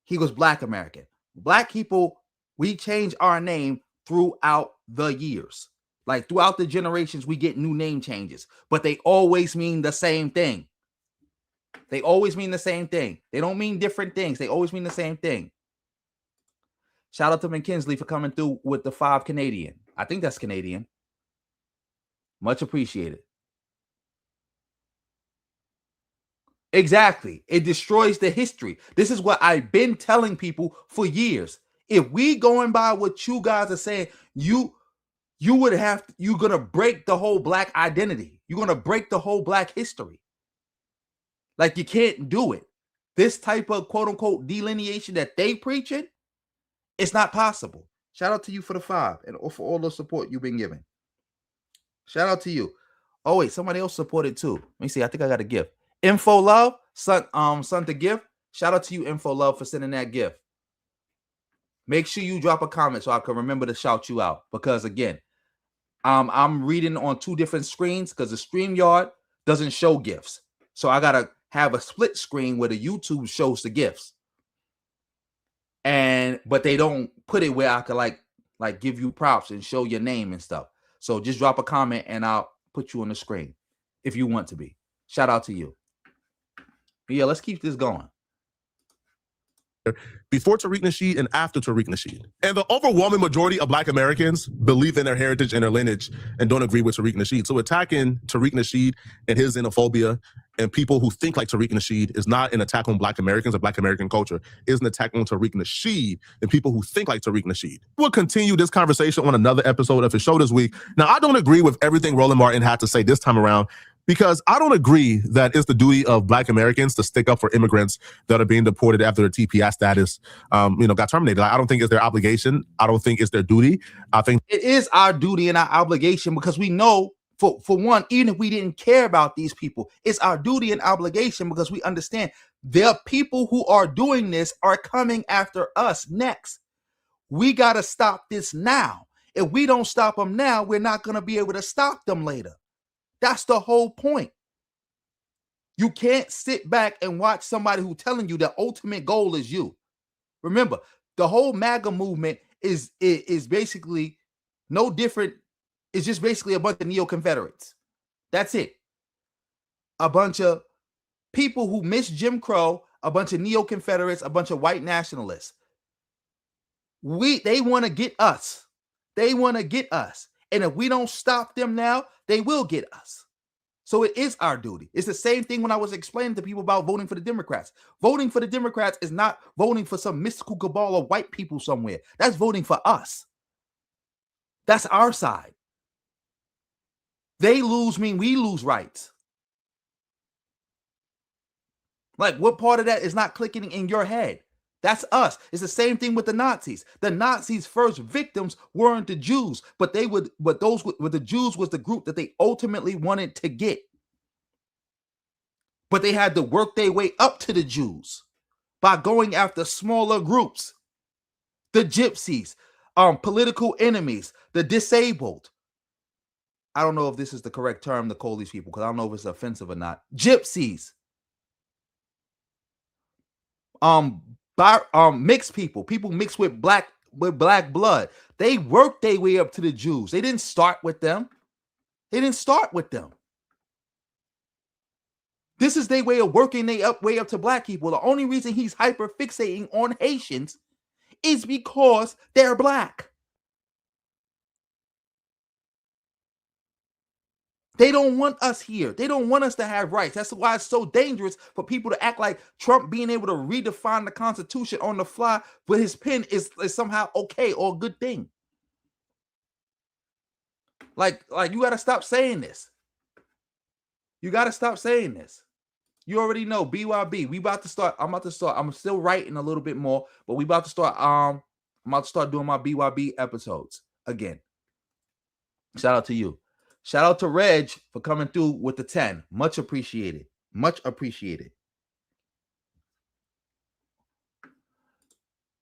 he was Black American. Black people, we change our name throughout the years. Like throughout the generations, we get new name changes, but they always mean the same thing. They always mean the same thing. They don't mean different things. They always mean the same thing. Shout out to McKinsley for coming through with the 5 Canadian. I think that's Canadian. Much appreciated. Exactly. It destroys the history. This is what I've been telling people for years. If we going by what you guys are saying, you're going to break the whole Black identity. You're going to break the whole Black history. Like you can't do it. This type of quote unquote delineation that they preaching, it's not possible. Shout out to you for the 5 and for all the support you've been giving. Shout out to you. Oh wait, somebody else supported too. Let me see. I think I got a gift. Info Love, son to gift. Shout out to you, Info Love, for sending that gift. Make sure you drop a comment so I can remember to shout you out. Because again, I'm reading on 2 different screens because the StreamYard doesn't show gifts. So I gotta have a split screen where the YouTube shows the gifts. But they don't put it where I could like give you props and show your name and stuff. So just drop a comment and I'll put you on the screen if you want to be. Shout out to you. But yeah, let's keep this going. Before Tariq Nasheed and after Tariq Nasheed. And the overwhelming majority of Black Americans believe in their heritage and their lineage and don't agree with Tariq Nasheed. So attacking Tariq Nasheed and his xenophobia and people who think like Tariq Nasheed is not an attack on Black Americans or Black American culture. It's an attack on Tariq Nasheed and people who think like Tariq Nasheed. We'll continue this conversation on another episode of his show this week. Now, I don't agree with everything Roland Martin had to say this time around, because I don't agree that it's the duty of Black Americans to stick up for immigrants that are being deported after their TPS status, got terminated. I don't think it's their obligation. I don't think it's their duty. I think it is our duty and our obligation because we know, for one, even if we didn't care about these people, it's our duty and obligation because we understand there are people who are doing this are coming after us next. We got to stop this now. If we don't stop them now, we're not going to be able to stop them later. That's the whole point. You can't sit back and watch somebody who's telling you the ultimate goal is you. Remember, the whole MAGA movement is basically no different. It's just basically a bunch of neo-Confederates. That's it. A bunch of people who miss Jim Crow, a bunch of neo-Confederates, a bunch of white nationalists. They want to get us. They want to get us. And if we don't stop them now, they will get us. So it is our duty. It's the same thing when I was explaining to people about voting for the Democrats. Voting for the Democrats is not voting for some mystical cabal of white people somewhere. That's voting for us. That's our side. They lose mean we lose rights. Like, what part of that is not clicking in your head? That's us. It's the same thing with the Nazis. The Nazis' first victims weren't the Jews, but the Jews was the group that they ultimately wanted to get. But they had to work their way up to the Jews by going after smaller groups. The gypsies, political enemies, the disabled. I don't know if this is the correct term to call these people because I don't know if it's offensive or not. Gypsies. Mixed people mixed with black blood. They worked their way up to the Jews. They didn't start with them. This is their way of working their way up to black people. The only reason he's hyper fixating on Haitians is because they're black. They don't want us here. They don't want us to have rights. That's why it's so dangerous for people to act like Trump being able to redefine the Constitution on the fly with his pen is somehow okay or a good thing. Like you got to stop saying this. You got to stop saying this. You already know BYB. We about to start. I'm about to start. I'm still writing a little bit more, but we about to start. I'm about to start doing my BYB episodes again. Shout out to you. Shout out to Reg for coming through with the 10. Much appreciated. Much appreciated.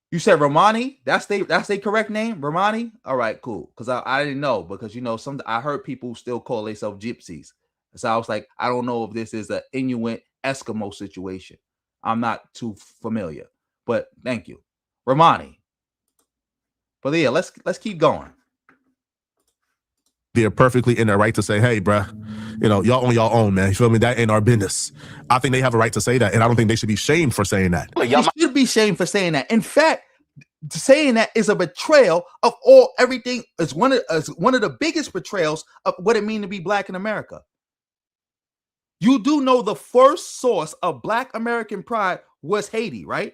You said Romani? That's their correct name? Romani? All right, cool. Because I didn't know. Because, I heard people still call themselves gypsies. So I was like, I don't know if this is an Inuit Eskimo situation. I'm not too familiar. But thank you. Romani. But yeah, let's keep going. They're perfectly in their right to say, hey, bruh, y'all on y'all own, man. You feel me? That ain't our business. I think they have a right to say that, and I don't think they should be shamed for saying that. They should be shamed for saying that. In fact, saying that is a betrayal of everything. It's one of the biggest betrayals of what it means to be black in America. You do know the first source of black American pride was Haiti, right?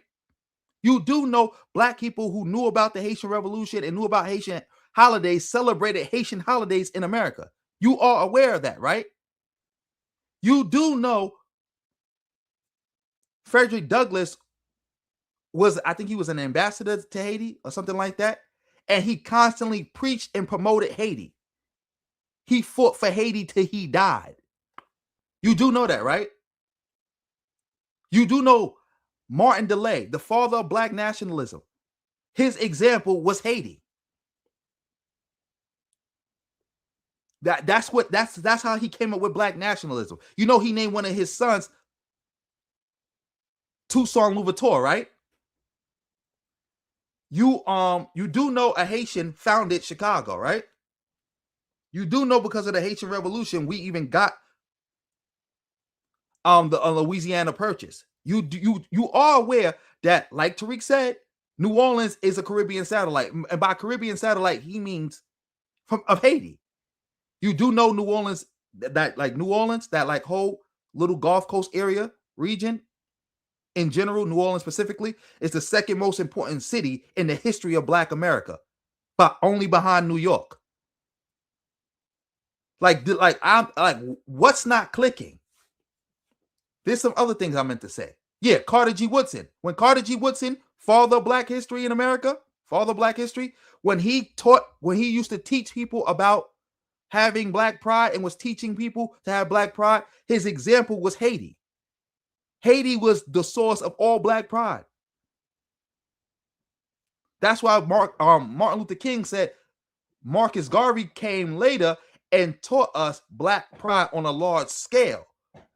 You do know black people who knew about the Haitian Revolution and knew about Haitian holidays, celebrated Haitian holidays in America. You are aware of that, right? You do know Frederick Douglass I think he was an ambassador to Haiti or something like that. And he constantly preached and promoted Haiti. He fought for Haiti till he died. You do know that, right? You do know Martin DeLay, the father of black nationalism. His example was Haiti. That's how he came up with black nationalism. He named one of his sons Toussaint Louverture, right? You do know a Haitian founded Chicago, right? You do know because of the Haitian Revolution, we even got the Louisiana Purchase. You are aware that, like Tariq said, New Orleans is a Caribbean satellite, and by Caribbean satellite he means of Haiti. You do know New Orleans, that whole little Gulf Coast area region in general, New Orleans specifically, is the second most important city in the history of black America, but only behind New York. What's not clicking? There's some other things I meant to say. Yeah, Carter G. Woodson. When Carter G. Woodson, father of black history in America, when he used to teach people about having black pride and was teaching people to have black pride, his example was Haiti. Haiti was the source of all black pride. That's why Martin Luther King said Marcus Garvey came later and taught us Black pride on a large scale,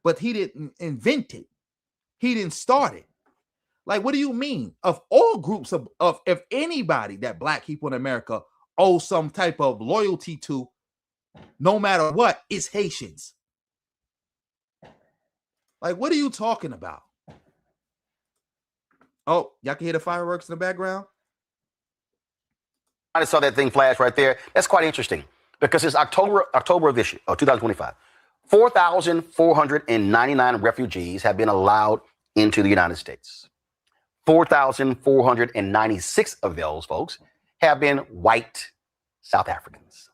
but he didn't invent it. He didn't start it. Like, what do you mean? Of all groups of if anybody that Black people in America owe some type of loyalty to, no matter what, it's Haitians. Like, what are you talking about? Oh, y'all can hear the fireworks in the background? I just saw that thing flash right there. That's quite interesting because it's October of this year, 2025. 4,499 refugees have been allowed into the United States. 4,496 of those folks have been white South Africans.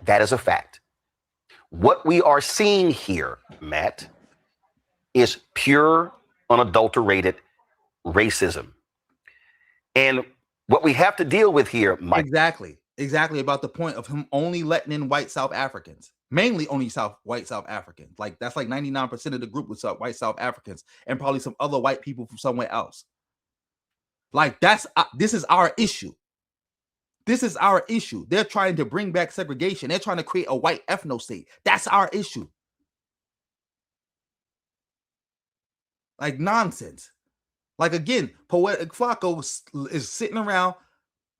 That is a fact. What we are seeing here, Matt, is pure, unadulterated racism. And what we have to deal with here, Mike. Exactly about the point of him only letting in white South Africans, mainly only white South Africans. Like, that's like 99% of the group was white South Africans and probably some other white people from somewhere else. Like, this is our issue. This is our issue. They're trying to bring back segregation. They're trying to create a white ethno state. That's our issue. Like, nonsense. Like, again, Poetic Flacco is sitting around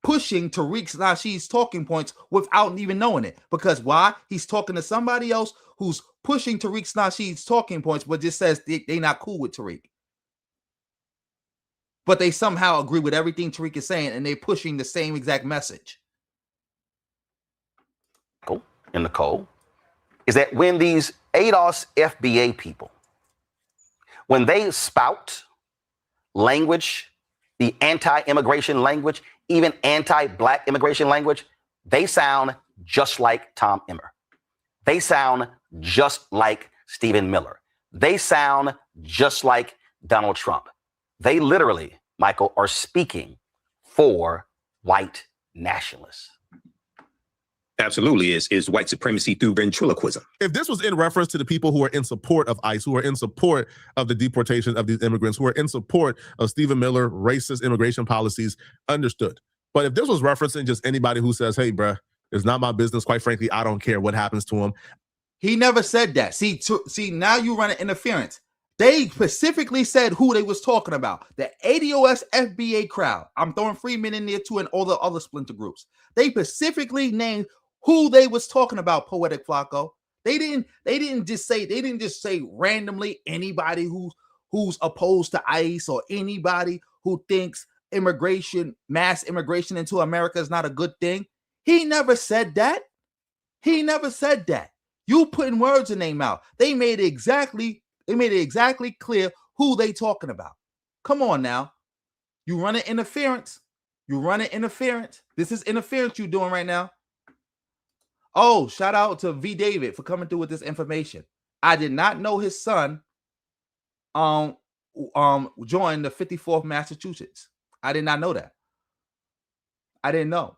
pushing Tariq Nasheed's talking points without even knowing it. Because why? He's talking to somebody else who's pushing Tariq Nasheed's talking points, but just says they're not cool with Tariq. But they somehow agree with everything Tariq is saying, and they're pushing the same exact message. In Nicole, is that when these ADOS FBA people, when they spout language, the anti-immigration language, even anti-Black immigration language, they sound just like Tom Emmer. They sound just like Stephen Miller. They sound just like Donald Trump. They literally, Michael, are speaking for white nationalists. Absolutely is white supremacy through ventriloquism. If this was in reference to the people who are in support of ICE, who are in support of the deportation of these immigrants, who are in support of Stephen Miller, racist immigration policies, understood. But if this was referencing just anybody who says, hey, bruh, it's not my business, quite frankly, I don't care what happens to him. He never said that. See, now you run an interference. They specifically said who they was talking about. The ADOS FBA crowd. I'm throwing Freeman in there too and all the other splinter groups. They specifically named who they was talking about, Poetic Flacco. They didn't just say randomly anybody who's opposed to ICE or anybody who thinks mass immigration into America is not a good thing. He never said that. He never said that. You putting words in their mouth. They made it exactly clear who they talking about. Come on now. You running interference. This is interference you doing right now. Oh, shout out to V. David for coming through with this information. I did not know his son joined the 54th Massachusetts. I did not know that. I didn't know.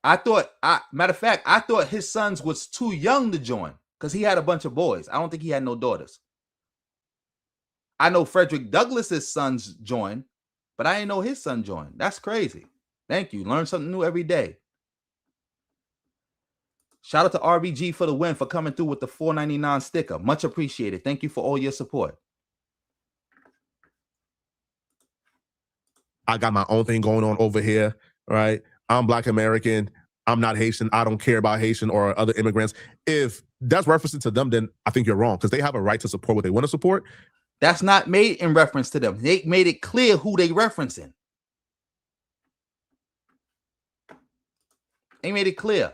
Matter of fact, I thought his sons was too young to join because he had a bunch of boys. I don't think he had no daughters. I know Frederick Douglass's sons joined, but I didn't know his son joined. That's crazy. Thank you. Learn something new every day. Shout out to RBG for the win, for coming through with the $4.99 sticker. Much appreciated. Thank you for all your support. I got my own thing going on over here, right? I'm Black American. I'm not Haitian. I don't care about Haitian or other immigrants. If that's referencing to them, then I think you're wrong because they have a right to support what they want to support. That's not made in reference to them. They made it clear who they referencing. They made it clear.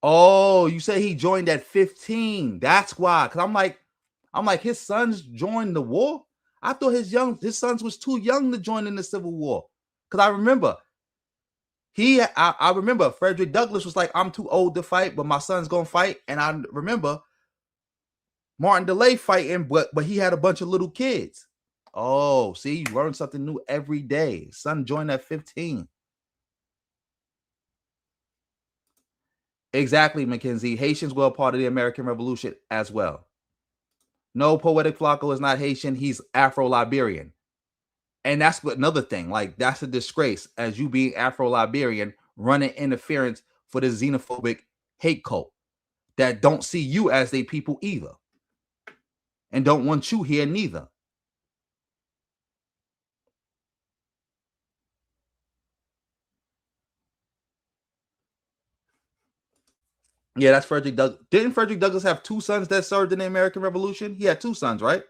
Oh, you say he joined at 15. That's why. Because I'm like, his sons joined the war. I thought his sons was too young to join in the Civil War. Because I remember I remember Frederick Douglass was like, I'm too old to fight, but my son's gonna fight. And I remember Martin DeLay fighting, but he had a bunch of little kids. Oh, see, you learn something new every day. His son joined at 15. Exactly, Mackenzie. Haitians were a part of the American Revolution as well. No, Poetic Flacco is not Haitian. He's Afro-Liberian. And that's another thing. Like, that's a disgrace as you being Afro-Liberian running interference for the xenophobic hate cult that don't see you as they people either and don't want you here neither. Yeah, that's Frederick Douglass. Didn't Frederick Douglass have 2 sons that served in the American Revolution? He had 2 sons, right?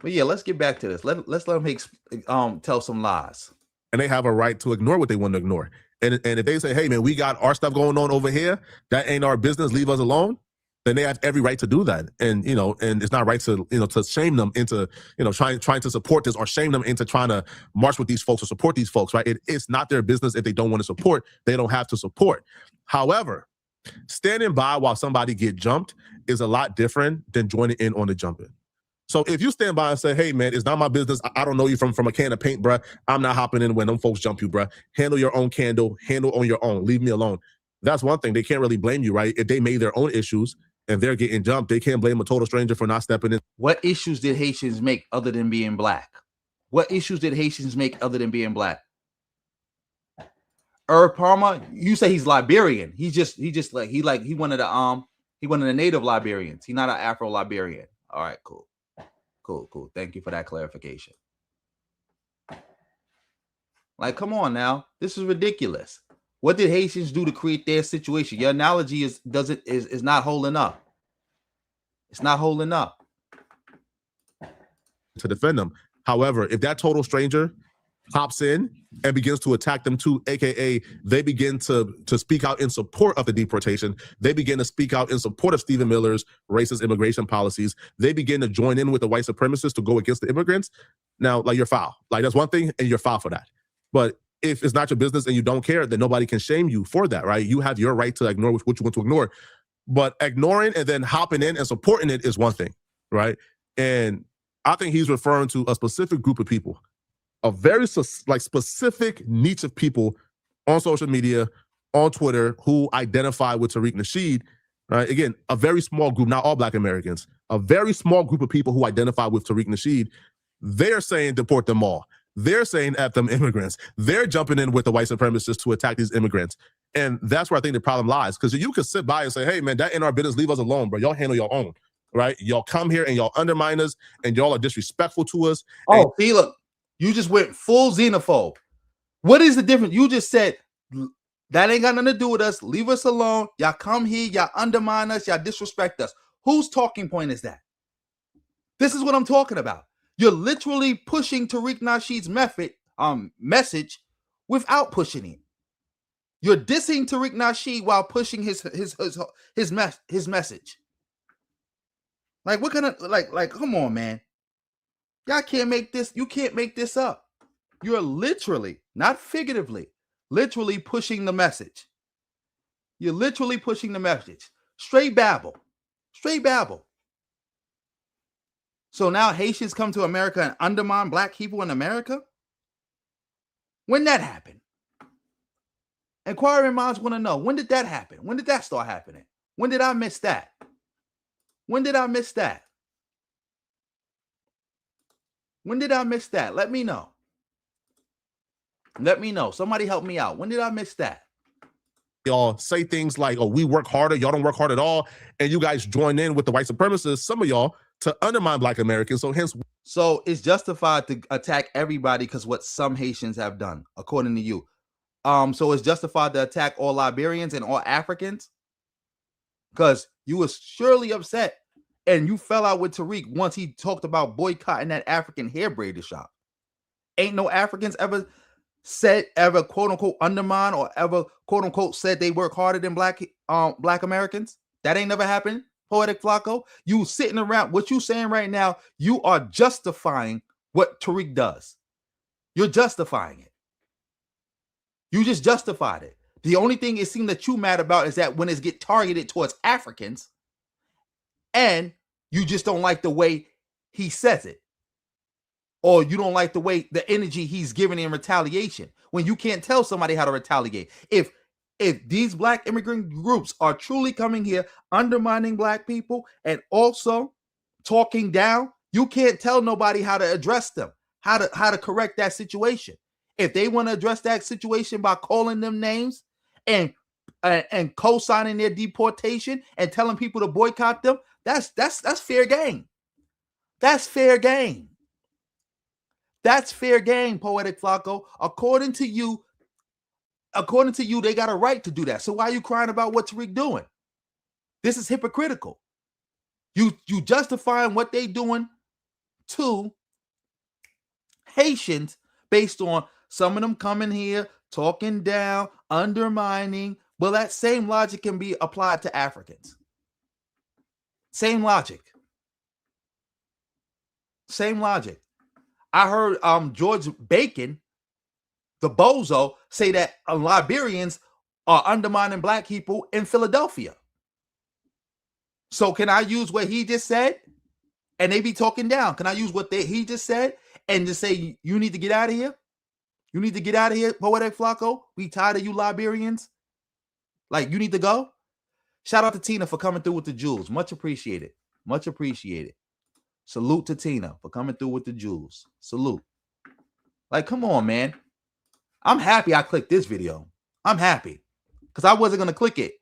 But yeah, let's get back to this. Let's let him tell some lies. And they have a right to ignore what they want to ignore. And if they say, hey, man, we got our stuff going on over here, that ain't our business, leave us alone, then they have every right to do that. And, and it's not right to, to shame them into, trying to support this or shame them into trying to march with these folks or support these folks, right? It's not their business. If they don't want to support, they don't have to support. However, standing by while somebody get jumped is a lot different than joining in on the jumping. So if you stand by and say, hey, man, it's not my business. I don't know you from a can of paint, bruh. I'm not hopping in when them folks jump you, bruh. Handle your own candle. Handle on your own. Leave me alone. That's one thing. They can't really blame you, right? If they made their own issues and they're getting jumped, they can't blame a total stranger for not stepping in. What issues did Haitians make other than being black? What issues did Haitians make other than being black? Palmer, you say he's Liberian. He one of the native Liberians. He's not an Afro-Liberian. All right, cool. Cool. Thank you for that clarification. Like, come on now. This is ridiculous. What did Haitians do to create their situation? Your analogy is not holding up. It's not holding up. To defend them. However, if that total stranger hops in and begins to attack them too, aka they begin to speak out in support of the deportation, they begin to speak out in support of Stephen Miller's racist immigration policies, they begin to join in with the white supremacists to go against the immigrants. Now, like, you're foul. Like, that's one thing, and you're foul for that. But if it's not your business and you don't care, then nobody can shame you for that, right? You have your right to ignore what you want to ignore. But ignoring and then hopping in and supporting it is one thing, right? And I think he's referring to a specific group of people, a very specific niche of people on social media, on Twitter, who identify with Tariq Nasheed, right? Again, a very small group, not all Black Americans, a very small group of people who identify with Tariq Nasheed. They're saying deport them all. They're saying F them immigrants. They're jumping in with the white supremacists to attack these immigrants. And that's where I think the problem lies. Because you could sit by and say, hey, man, that ain't our business. Leave us alone, bro. Y'all handle your own, right? Y'all come here and y'all undermine us and y'all are disrespectful to us. Oh, see, look, you just went full xenophobe. What is the difference? You just said that ain't got nothing to do with us. Leave us alone. Y'all come here. Y'all undermine us. Y'all disrespect us. Whose talking point is that? This is what I'm talking about. You're literally pushing Tariq Nasheed's message without pushing it. You're dissing Tariq Nasheed while pushing his message. Like, what kind of like? Come on, man. Y'all can't make this. You can't make this up. You're literally, not figuratively, literally pushing the message. You're literally pushing the message. Straight babble. Straight babble. So now Haitians come to America and undermine Black people in America? When that happened? Inquiring minds want to know, when did that happen? When did that start happening? When did I miss that? When did I miss that? When did I miss that? Let me know. Let me know. Somebody help me out. When did I miss that? Y'all say things like, oh, we work harder. Y'all don't work hard at all. And you guys join in with the white supremacists, some of y'all, to undermine Black Americans. So it's justified to attack everybody because what some Haitians have done, according to you. So it's justified to attack all Liberians and all Africans? Because you was surely upset and you fell out with Tariq once he talked about boycotting that African hair braider shop. Ain't no Africans ever quote unquote undermine or ever quote unquote said they work harder than Black Americans. That ain't never happened. Poetic Flacco, you sitting around, what you saying right now, you are justifying what Tariq does. You're justifying it. You just justified it. The only thing it seems that you mad about is that when it's get targeted towards Africans, and you just don't like the way he says it. Or you don't like the way, the energy he's giving in retaliation. When you can't tell somebody how to retaliate. If these Black immigrant groups are truly coming here, undermining Black people, and also talking down, you can't tell nobody how to address them, how to correct that situation. If they want to address that situation by calling them names and co-signing their deportation and telling people to boycott them, that's fair game. That's fair game. That's fair game, Poetic Flacco. According to you, they got a right to do that. So why are you crying about what Tariq doing? This is hypocritical. You justifying what they doing to Haitians based on some of them coming here, talking down, undermining. Well, that same logic can be applied to Africans. Same logic. Same logic. I heard George Bacon, the bozo, say that Liberians are undermining black people in Philadelphia. So can I use what he just said? And they be talking down. Can I use what he just said and just say, you need to get out of here? You need to get out of here, Poetic Flacco. We tired of you Liberians. Like, you need to go. Shout out to Tina for coming through with the jewels. Much appreciated. Much appreciated. Salute to Tina for coming through with the jewels. Salute. Like, come on, man. I'm happy I clicked this video. I'm happy. Because I wasn't going to click it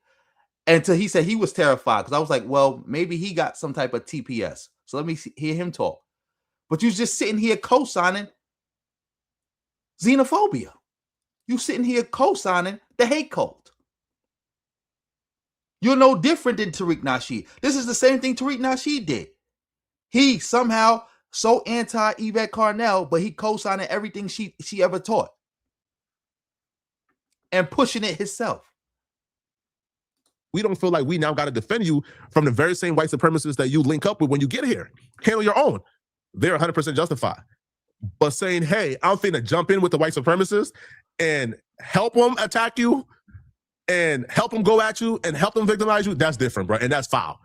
until he said he was terrified. Because I was like, well, maybe he got some type of TPS. So let me hear him talk. But you just sitting here co-signing xenophobia. You sitting here co-signing the hate cult. You're no different than Tariq Nasheed. This is the same thing Tariq Nasheed did. He somehow so anti-Yvette Carnell, but he co-signing everything she ever taught. And pushing it himself. We don't feel like we now got to defend you from the very same white supremacists that you link up with when you get here. Handle your own. They're 100% justified. But saying, hey, I'm finna jump in with the white supremacists and help them attack you and help them go at you and help them victimize you, that's different, bro. And that's foul.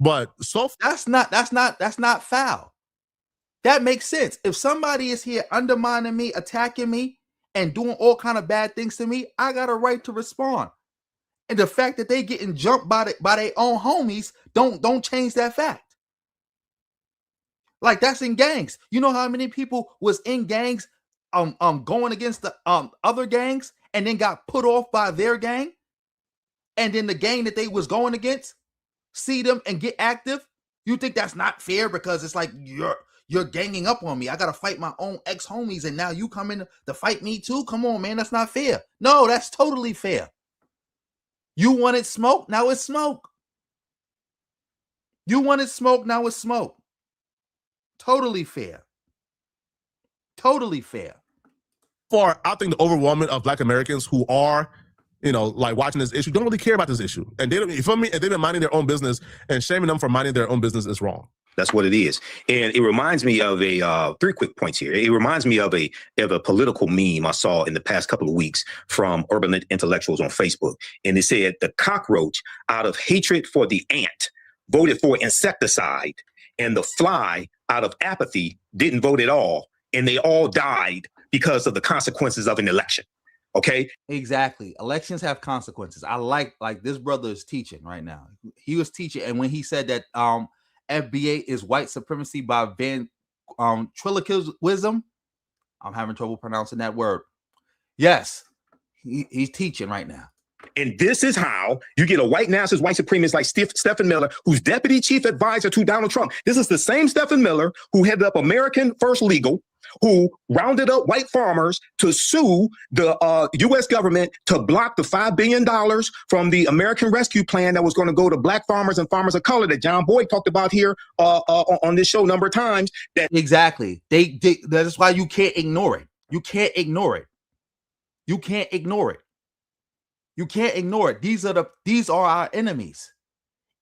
But so that's not foul. That makes sense. If somebody is here undermining me, attacking me, and doing all kind of bad things to me, I got a right to respond. And the fact that they getting jumped by their own homies don't change that fact. Like, that's in gangs. You know how many people was in gangs going against the other gangs and then got put off by their gang? And then the gang that they was going against see them and get active? You think that's not fair because it's like you're ganging up on me. I got to fight my own ex-homies and now you come in to fight me too? Come on, man. That's not fair. No, that's totally fair. You wanted smoke, now it's smoke. You wanted smoke, now it's smoke. Totally fair. Totally fair. For, I think, the overwhelming of Black Americans who are, like watching this issue, don't really care about this issue. And they don't, you feel me? If they've been minding their own business, and shaming them for minding their own business is wrong. That's what it is. And it reminds me of three quick points here. It reminds me of a political meme I saw in the past couple of weeks from urban intellectuals on Facebook. And it said the cockroach, out of hatred for the ant, voted for insecticide, and the fly, out of apathy, didn't vote at all. And they all died because of the consequences of an election. Okay. Exactly. Elections have consequences. I like this brother is teaching right now. He was teaching. And when he said that FBA is white supremacy by ventriloquism, I'm having trouble pronouncing that word. Yes, he's teaching right now. And this is how you get a white nationalist, white supremacist like Stephen Miller, who's deputy chief advisor to Donald Trump. This is the same Stephen Miller who headed up American First Legal, who rounded up white farmers to sue the U.S. government to block the $5 billion from the American Rescue Plan that was going to go to black farmers and farmers of color that John Boyd talked about here on this show a number of times. Exactly. That's why you can't ignore it. You can't ignore it. You can't ignore it. You can't ignore it. These are our enemies.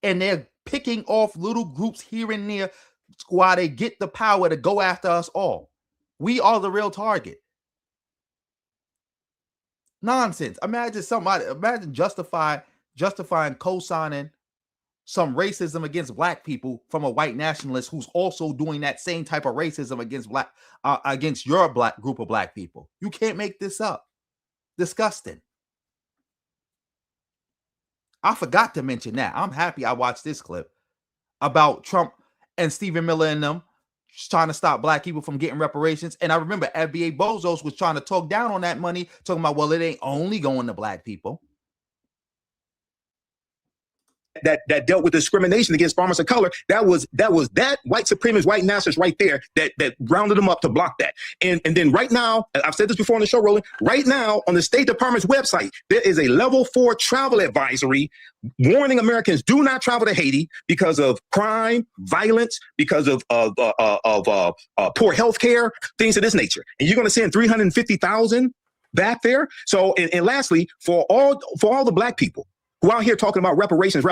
And they're picking off little groups here and there while they get the power to go after us all. We are the real target. Nonsense. Imagine justifying co-signing some racism against black people from a white nationalist who's also doing that same type of racism against your black group of black people. You can't make this up. Disgusting. I forgot to mention that. I'm happy I watched this clip about Trump and Stephen Miller and them trying to stop black people from getting reparations. And I remember FBA Bozos was trying to talk down on that money, talking about, well, it ain't only going to black people. That dealt with discrimination against farmers of color. That was that white supremacist, white nationalists right there that rounded them up to block that. And then right now, I've said this before on the show, Roland, right now on the State Department's website, there is a level 4 travel advisory warning Americans do not travel to Haiti because of crime, violence, because of poor health care, things of this nature. And you're going to send 350,000 back there. So, and lastly, for all the black people who out here talking about reparations,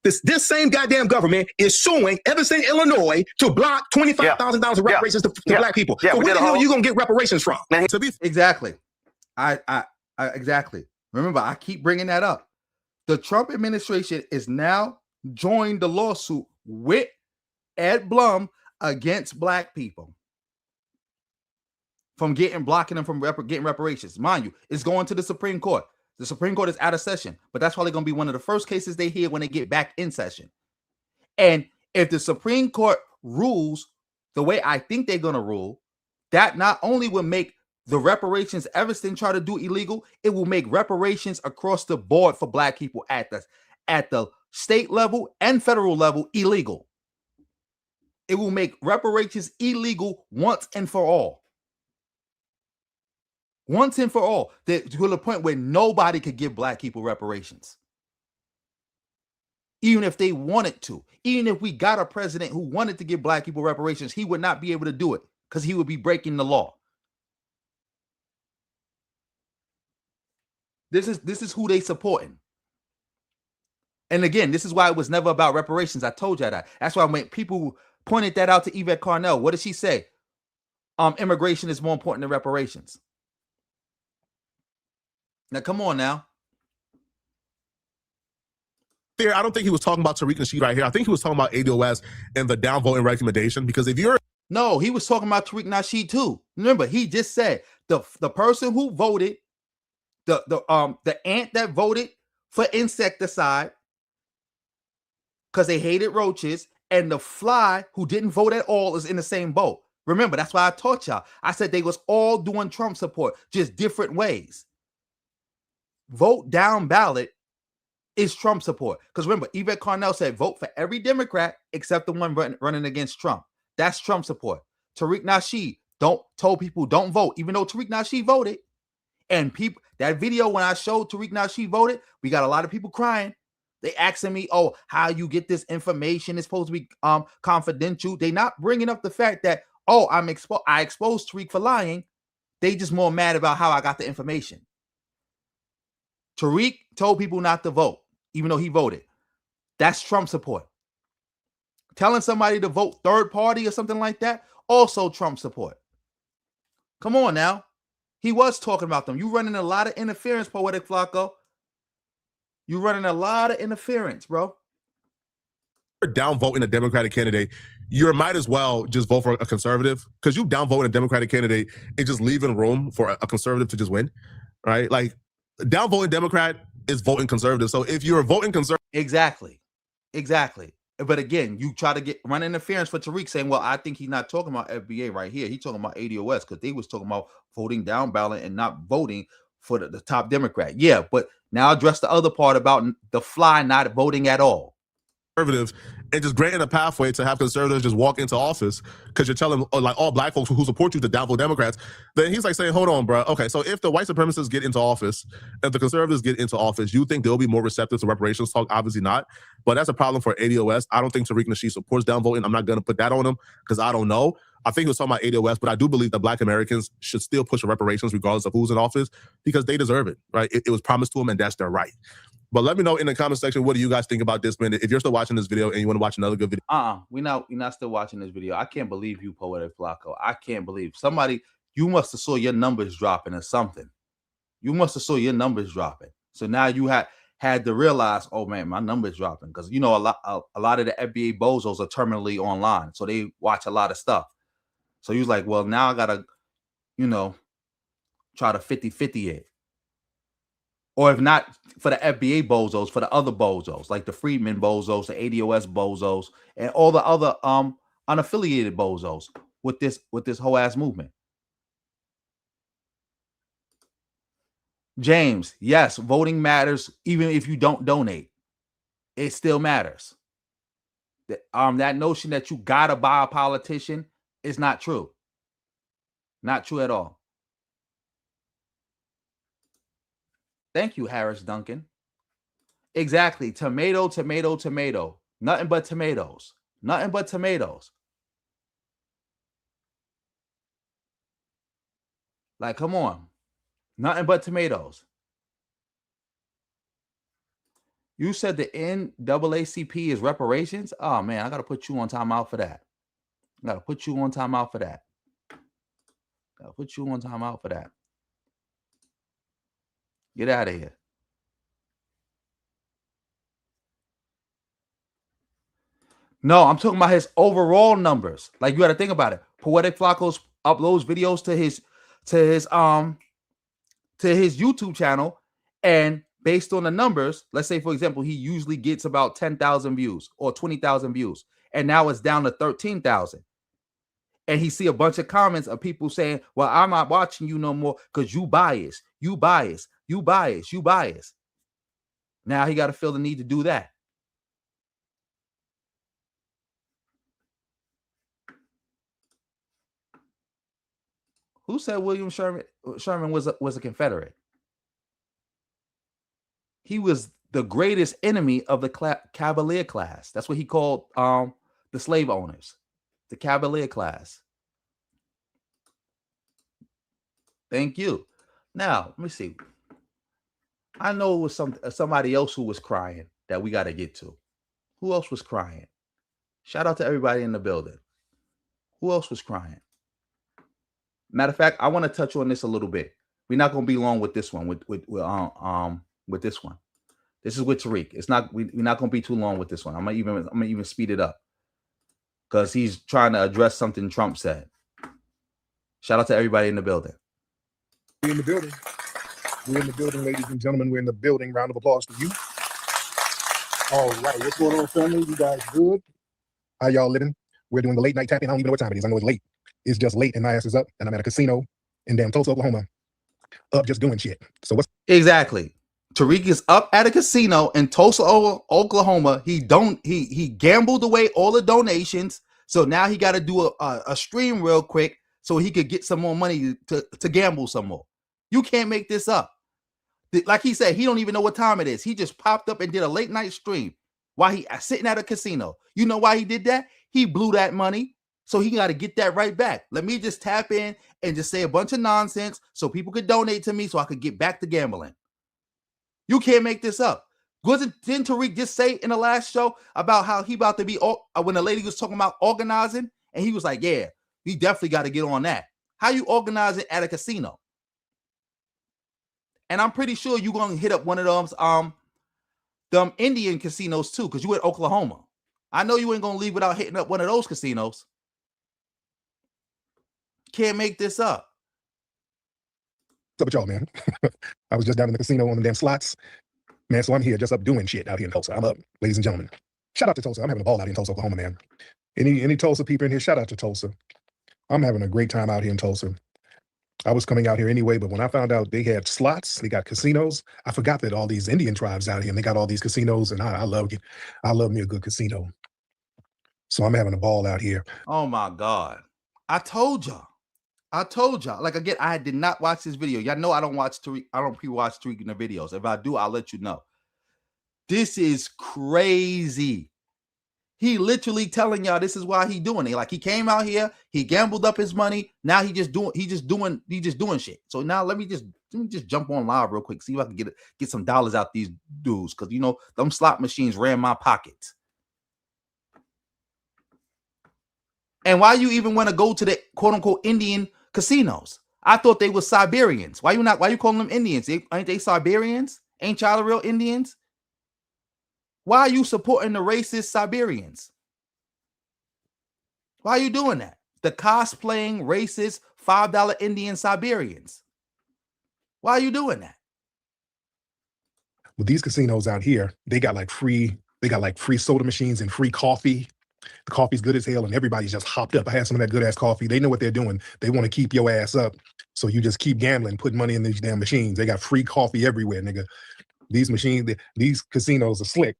this same goddamn government is suing Evanston, Illinois to block $25,000 of reparations to black people. So where the hell are you going to get reparations from? Exactly. I exactly. Remember, I keep bringing that up. The Trump administration is now joined the lawsuit with Ed Blum against black people from blocking them from getting reparations. Mind you, it's going to the Supreme Court. The Supreme Court is out of session, but that's probably going to be one of the first cases they hear when they get back in session. And if the Supreme Court rules the way I think they're going to rule, that not only will make the reparations Evanston try to do illegal, it will make reparations across the board for black people at the state level and federal level illegal. It will make reparations illegal once and for all. Once and for all, to the point where nobody could give black people reparations. Even if they wanted to. Even if we got a president who wanted to give black people reparations, he would not be able to do it because he would be breaking the law. This is who they supporting. And again, this is why it was never about reparations. I told you that. That's why when people pointed that out to Yvette Carnell, what did she say? Immigration is more important than reparations. Now, come on now. I don't think he was talking about Tariq Nasheed right here. I think he was talking about ADOS and the downvoting recommendation, because if you're... No, he was talking about Tariq Nasheed too. Remember, he just said the person who voted, the ant that voted for insecticide because they hated roaches, and the fly who didn't vote at all is in the same boat. Remember, that's why I taught y'all. I said they was all doing Trump support, just different ways. Vote down ballot is Trump support. Because remember, Yvette Carnell said vote for every Democrat except the one running against Trump. That's Trump support. Tariq Nasheed told people don't vote, even though Tariq Nasheed voted. And people, that video when I showed Tariq Nasheed voted, we got a lot of people crying. They asking me, oh, how you get this information? It's supposed to be confidential. They not bringing up the fact that, oh, I exposed Tariq for lying. They just more mad about how I got the information. Tariq told people not to vote, even though he voted. That's Trump support. Telling somebody to vote third party or something like that, also Trump support. Come on now. He was talking about them. You running a lot of interference, Poetic Flacco. You running a lot of interference, bro. Downvoting a Democratic candidate, you might as well just vote for a conservative, because you downvoting a Democratic candidate and just leaving room for a conservative to just win, right? Like, downvoting Democrat is voting conservative. So if you're voting conservative... Exactly. But again, you try to run interference for Tariq saying, well, I think he's not talking about FBA right here. He's talking about ADOS because they was talking about voting down ballot and not voting for the top Democrat. Yeah, but now address the other part about the fly not voting at all. Conservative, and just granting a pathway to have conservatives just walk into office because you're telling like all black folks who support you to downvote Democrats. Then he's like saying, hold on, bro. Okay, so if the white supremacists get into office, if the conservatives get into office, you think they'll be more receptive to reparations talk? Obviously not. But that's a problem for ADOS. I don't think Tariq Nasheed supports downvoting. I'm not going to put that on him because I don't know. I think he was talking about ADOS, but I do believe that black Americans should still push for reparations regardless of who's in office because they deserve it, right? It was promised to them and that's their right. But let me know in the comment section, what do you guys think about this, man? If you're still watching this video and you want to watch another good video. We're not still watching this video. I can't believe you, Poetic Flacco. I can't believe somebody, you must have saw your numbers dropping or something. You must have saw your numbers dropping. So now you had to realize, oh man, my numbers dropping. Because you know, a lot of the FBA bozos are terminally online. So they watch a lot of stuff. So he was like, well, now I gotta, try to 50-50 it. Or if not for the FBA bozos, for the other bozos, like the Freedmen bozos, the ADOS bozos, and all the other unaffiliated bozos with this whole ass movement. James, yes, voting matters even if you don't donate. It still matters. That notion that you gotta buy a politician is not true. Not true at all. Thank you, Harris Duncan. Exactly. Tomato, tomato, tomato. Nothing but tomatoes. Nothing but tomatoes. Like, come on. Nothing but tomatoes. You said the NAACP is reparations? Oh, man, I got to put you on timeout for that. I got to put you on timeout for that. Got to put you on timeout for that. Get out of here. No, I'm talking about his overall numbers. Like, you got to think about it. Poetic Flacos uploads videos to his YouTube channel, and based on the numbers, let's say, for example, he usually gets about 10,000 views or 20,000 views, and now it's down to 13,000. And he see a bunch of comments of people saying, well, I'm not watching you no more because you bias, you bias, you bias, you bias. Now he got to feel the need to do that. Who said William Sherman was a Confederate? He was the greatest enemy of the Cavalier class. That's what he called the slave owners, the Cavalier class. Thank you. Now, let me see. I know it was somebody else who was crying that we got to get to. Who else was crying? Shout out to everybody in the building. Who else was crying? Matter of fact, I want to touch on this a little bit. We're not going to be long with this one. With this one. This is with Tariq. It's not. We're not going to be too long with this one. I'm gonna even speed it up because he's trying to address something Trump said. Shout out to everybody in the building. We're in the building. We're in the building, ladies and gentlemen. We're in the building. Round of applause to you. All right. What's going on, family? You guys good? How y'all living? We're doing the late night tapping. I don't even know what time it is. I know it's late. It's just late and my ass is up and I'm at a casino in damn Tulsa, Oklahoma. Up just doing shit. So what's exactly? Tariq is up at a casino in Tulsa, Oklahoma. He gambled away all the donations. So now he got to do a stream real quick so he could get some more money to gamble some more. You can't make this up. Like he said, he don't even know what time it is. He just popped up and did a late night stream while he sitting at a casino. You know why he did that? He blew that money. So he got to get that right back. Let me just tap in and just say a bunch of nonsense so people could donate to me so I could get back to gambling. You can't make this up. Didn't Tariq just say in the last show about how he about to be, when the lady was talking about organizing, and he was like, yeah, we definitely got to get on that. How you organizing at a casino? And I'm pretty sure you're going to hit up one of those them Indian casinos too, because you in Oklahoma. I know you ain't going to leave without hitting up one of those casinos. Can't make this up. What's up with y'all, man? I was just down in the casino on the damn slots. Man, so I'm here just up doing shit out here in Tulsa. I'm up, ladies and gentlemen. Shout out to Tulsa. I'm having a ball out here in Tulsa, Oklahoma, man. Any Tulsa people in here, shout out to Tulsa. I'm having a great time out here in Tulsa. I was coming out here anyway, but when I found out they had slots, they got casinos, I forgot that all these Indian tribes out here, and they got all these casinos, and I love it. I love me a good casino. So I'm having a ball out here. Oh my God. I told y'all. Like, again, I did not watch this video. Y'all know I don't watch Tariq. I don't pre-watch Tariq in the videos. If I do, I'll let you know. This is crazy. He literally telling y'all this is why he doing it. Like, he came out here, he gambled up his money. Now he just doing shit. So now let me just jump on live real quick, see if I can get some dollars out these dudes, because you know them slot machines ran my pockets. And why you even want to go to the quote unquote Indian casinos? I thought they were Siberians. Why you calling them Indians? Ain't they Siberians? Ain't y'all the real Indians? Why are you supporting the racist Siberians? Why are you doing that? The cosplaying racist $5 Indian Siberians. Why are you doing that? With these casinos out here, they got like free soda machines and free coffee. The coffee's good as hell, and everybody's just hopped up. I had some of that good ass coffee. They know what they're doing. They want to keep your ass up, so you just keep gambling, putting money in these damn machines. They got free coffee everywhere, nigga. These machines, these casinos are slick.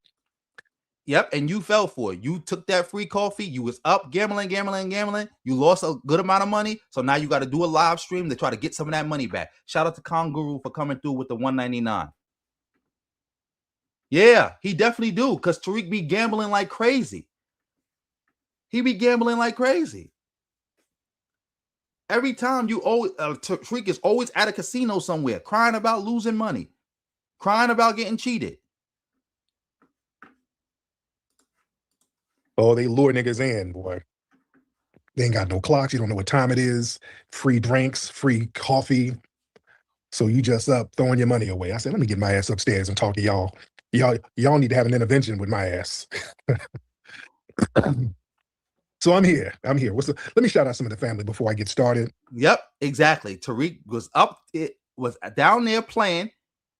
Yep, and you fell for it. You took that free coffee. You was up gambling. You lost a good amount of money, so now you got to do a live stream to try to get some of that money back. Shout out to Konguru for coming through with the $199. Yeah, he definitely do, because Tariq be gambling like crazy. He be gambling like crazy. Every time Tariq is always at a casino somewhere, crying about losing money, crying about getting cheated. Oh, they lure niggas in, boy. They ain't got no clocks. You don't know what time it is. Free drinks, free coffee. So you just up throwing your money away. I said, let me get my ass upstairs and talk to y'all. Y'all need to have an intervention with my ass. So I'm here. Let me shout out some of the family before I get started. Yep, exactly. Tariq was was down there playing,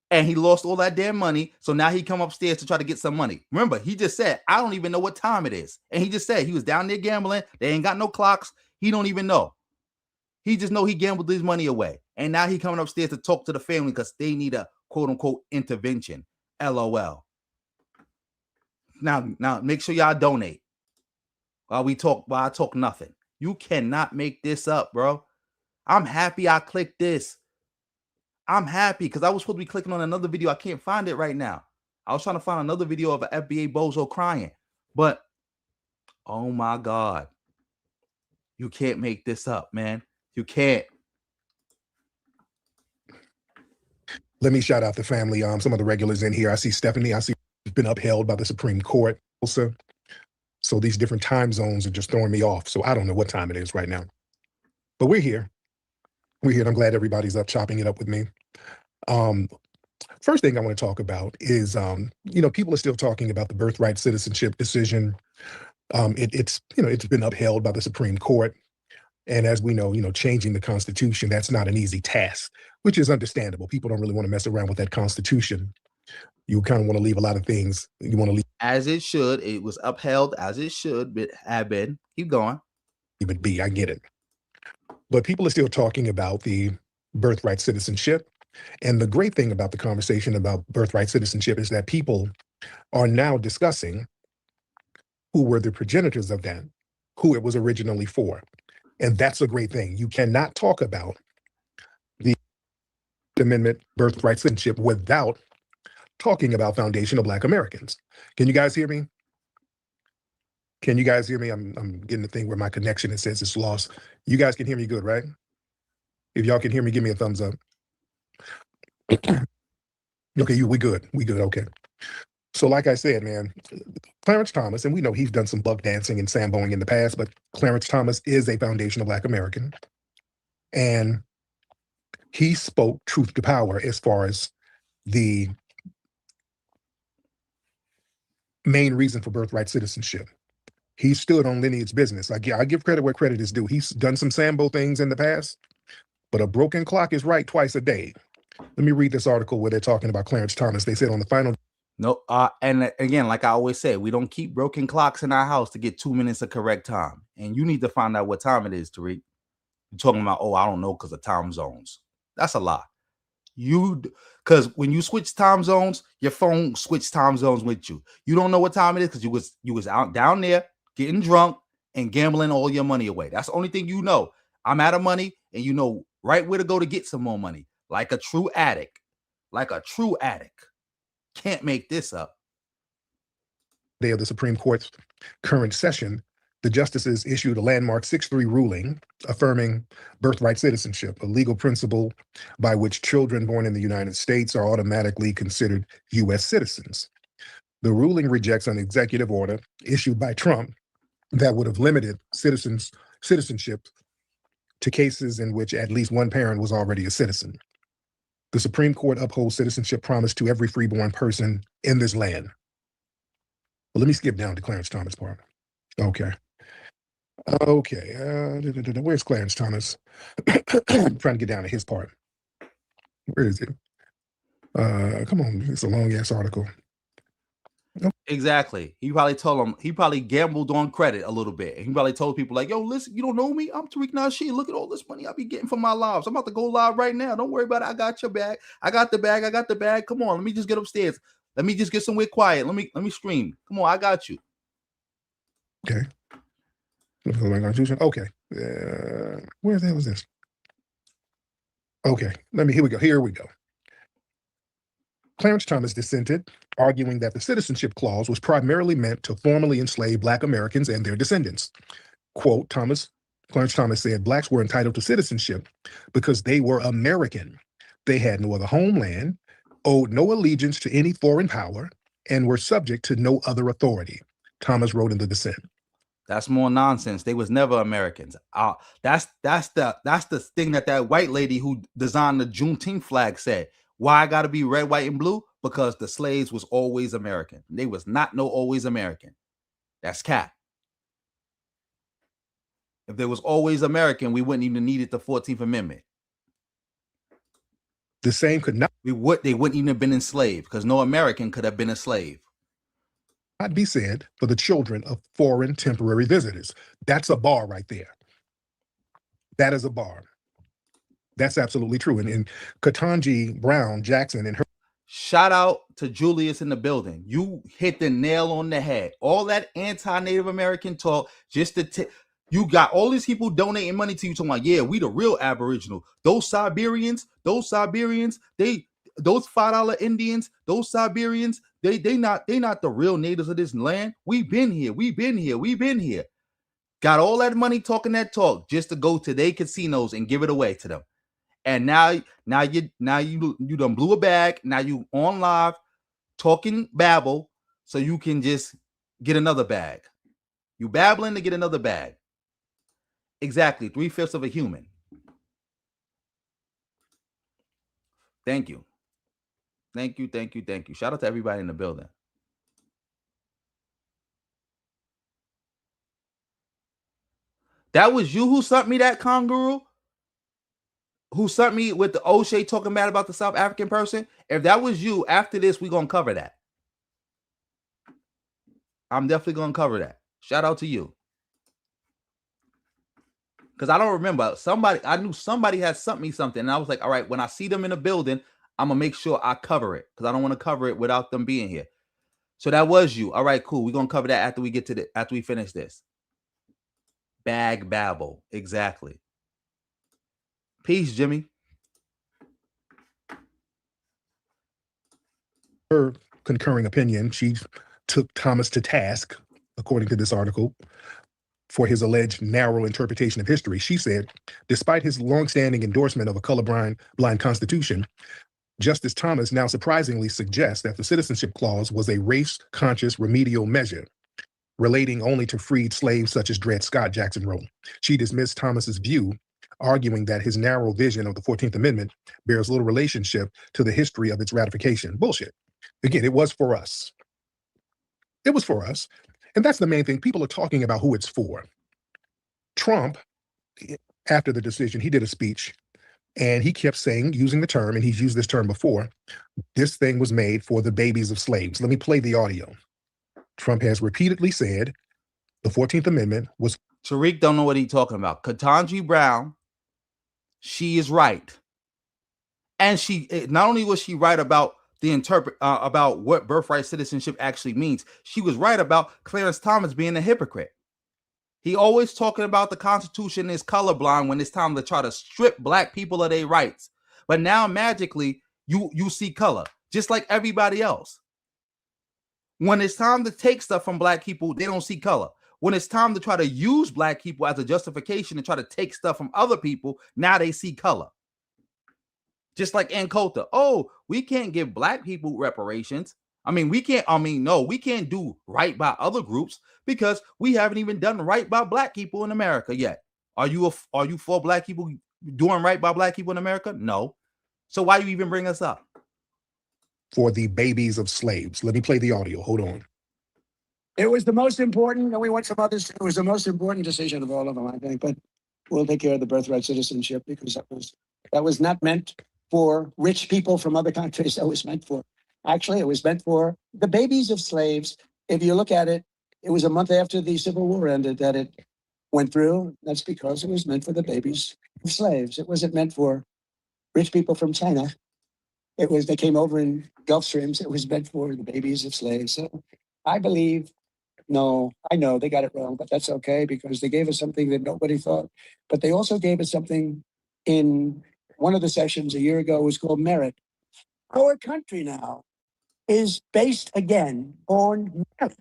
and he lost all that damn money. So now he come upstairs to try to get some money. Remember, he just said, I don't even know what time it is. And he just said he was down there gambling. They ain't got no clocks. He don't even know. He just know he gambled his money away. And now he coming upstairs to talk to the family because they need a quote unquote intervention. LOL. Now make sure y'all donate. While I talk nothing. You cannot make this up, bro. I'm happy I clicked this. I'm happy because I was supposed to be clicking on another video. I can't find it right now. I was trying to find another video of an FBA bozo crying. But, oh my God. You can't make this up, man. You can't. Let me shout out the family. Some of the regulars in here. I see Stephanie. I see she's been upheld by the Supreme Court also. So these different time zones are just throwing me off. So I don't know what time it is right now. But we're here. We're here. And I'm glad everybody's up chopping it up with me. First thing I want to talk about is, people are still talking about the birthright citizenship decision. It's been upheld by the Supreme Court. And as we know, changing the Constitution, that's not an easy task, which is understandable. People don't really want to mess around with that Constitution. You kind of want to leave a lot of things. You want to leave. As it should. It was upheld as it should have been. Keep going. Leave it be. I get it. But people are still talking about the birthright citizenship. And the great thing about the conversation about birthright citizenship is that people are now discussing who were the progenitors of that, who it was originally for. And that's a great thing. You cannot talk about the Amendment birthright citizenship without talking about foundational Black Americans. Can you guys hear me? Can you guys hear me? I'm getting the thing where my connection, it says it's lost. You guys can hear me good, right? If y'all can hear me, give me a thumbs up. Okay, we good. We good, okay. So like I said, man, Clarence Thomas, and we know he's done some buck dancing and samboing in the past, but Clarence Thomas is a foundational Black American. And he spoke truth to power as far as the main reason for birthright citizenship. He stood on lineage business. I give credit where credit is due. He's done some Sambo things in the past, but a broken clock is right twice a day. Let me read this article where they're talking about Clarence Thomas. They said on the final. No, and again, like I always say, we don't keep broken clocks in our house to get 2 minutes of correct time. And you need to find out what time it is, Tariq. You're talking about, I don't know because of time zones. That's a lie. Because when you switch time zones, your phone switched time zones with you. You don't know what time it is because you was out down there getting drunk and gambling all your money away. That's the only thing you know. I'm out of money, and you know right where to go to get some more money. Like a true addict. Can't make this up. Day of the Supreme Court's current session, the justices issued a landmark 6-3 ruling affirming birthright citizenship, a legal principle by which children born in the United States are automatically considered U.S. citizens. The ruling rejects an executive order issued by Trump that would have limited citizenship to cases in which at least one parent was already a citizen. The Supreme Court upholds citizenship promised to every freeborn person in this land. Well, let me skip down to Clarence Thomas part. Okay. Where's Clarence Thomas? I'm trying to get down to his part. Where is it? Come on, it's a long ass article. Exactly. He probably told him, he probably gambled on credit a little bit. And he probably told people like, yo, listen, you don't know me? I'm Tariq Nasheed. Look at all this money I be getting from my lives. I'm about to go live right now. Don't worry about it. I got your bag. I got the bag. I got the bag. Come on. Let me just get upstairs. Let me just get somewhere quiet. Let me stream. Come on. I got you. Okay. Okay. Where the hell is this? Okay. Here we go. Clarence Thomas dissented, arguing that the citizenship clause was primarily meant to formally enslave Black Americans and their descendants. Quote, Clarence Thomas said Blacks were entitled to citizenship because they were American. They had no other homeland, owed no allegiance to any foreign power, and were subject to no other authority. Thomas wrote in the dissent. That's more nonsense. They was never Americans. That's the thing that white lady who designed the Juneteenth flag said. Why I gotta be red, white, and blue? Because the slaves was always American. They was not always American. That's cap. If they was always American, we wouldn't even needed the 14th Amendment. The same could not. They wouldn't even have been enslaved because no American could have been a slave. Not be said for the children of foreign temporary visitors. That's a bar right there. That is a bar. That's absolutely true. And Ketanji Brown Jackson and her. Shout out to Julius in the building. You hit the nail on the head. All that anti-Native American talk, just to you got all these people donating money to you talking about, yeah, we the real Aboriginal. Those Siberians, those $5 Indians, those Siberians, they not the real natives of this land. We've been here. Got all that money talking that talk just to go to their casinos and give it away to them. And now you done blew a bag. Now you on live talking babble so you can just get another bag. You babbling to get another bag. Exactly. 3/5 of a human. Thank you. Shout out to everybody in the building. That was you who sent me that, Kangaroo? Who sent me with the O'Shea talking bad about the South African person? If that was you, after this, we're going to cover that. I'm definitely going to cover that. Shout out to you. Because I don't remember. I knew somebody had sent me something. And I was like, all right, when I see them in the building, I'm going to make sure I cover it. Because I don't want to cover it without them being here. So that was you. All right, cool. We're going to cover that after we finish this. Bag babble. Exactly. Peace, Jimmy. Her concurring opinion, she took Thomas to task, according to this article, for his alleged narrow interpretation of history. She said, despite his longstanding endorsement of a colorblind constitution, Justice Thomas now surprisingly suggests that the citizenship clause was a race-conscious remedial measure relating only to freed slaves such as Dred Scott, Jackson wrote. She dismissed Thomas's view, arguing that his narrow vision of the 14th Amendment bears little relationship to the history of its ratification. Bullshit. Again, it was for us. It was for us. And that's the main thing. People are talking about who it's for. Trump, after the decision, he did a speech and he kept saying, using the term, and he's used this term before, this thing was made for the babies of slaves. Let me play the audio. Trump has repeatedly said the 14th Amendment was. Tariq don't know what he's talking about. Ketanji Brown, she is right. And she, not only was she right about about what birthright citizenship actually means, she was right about Clarence Thomas being a hypocrite. He always talking about the Constitution is colorblind when it's time to try to strip Black people of their rights. But now magically you see color, just like everybody else. When it's time to take stuff from Black people, they don't see color. When it's time to try to use Black people as a justification to try to take stuff from other people, now they see color. Just like Ankota. Oh, we can't give Black people reparations. We can't do right by other groups because we haven't even done right by Black people in America yet. Are you for Black people doing right by Black people in America? No. So why do you even bring us up? For the babies of slaves. Let me play the audio. Hold on. It was the most important, and we want some others. It was the most important decision of all of them, I think. But we'll take care of the birthright citizenship because that was not meant for rich people from other countries. It was meant for. Actually, it was meant for the babies of slaves. If you look at it, it was a month after the Civil War ended that it went through. That's because it was meant for the babies of slaves. It wasn't meant for rich people from China. It was, they came over in Gulf Streams. It was meant for the babies of slaves. So I believe, no, I know they got it wrong, but that's okay because they gave us something that nobody thought. But they also gave us something in one of the sessions a year ago was called merit. Our country now is based again on merit.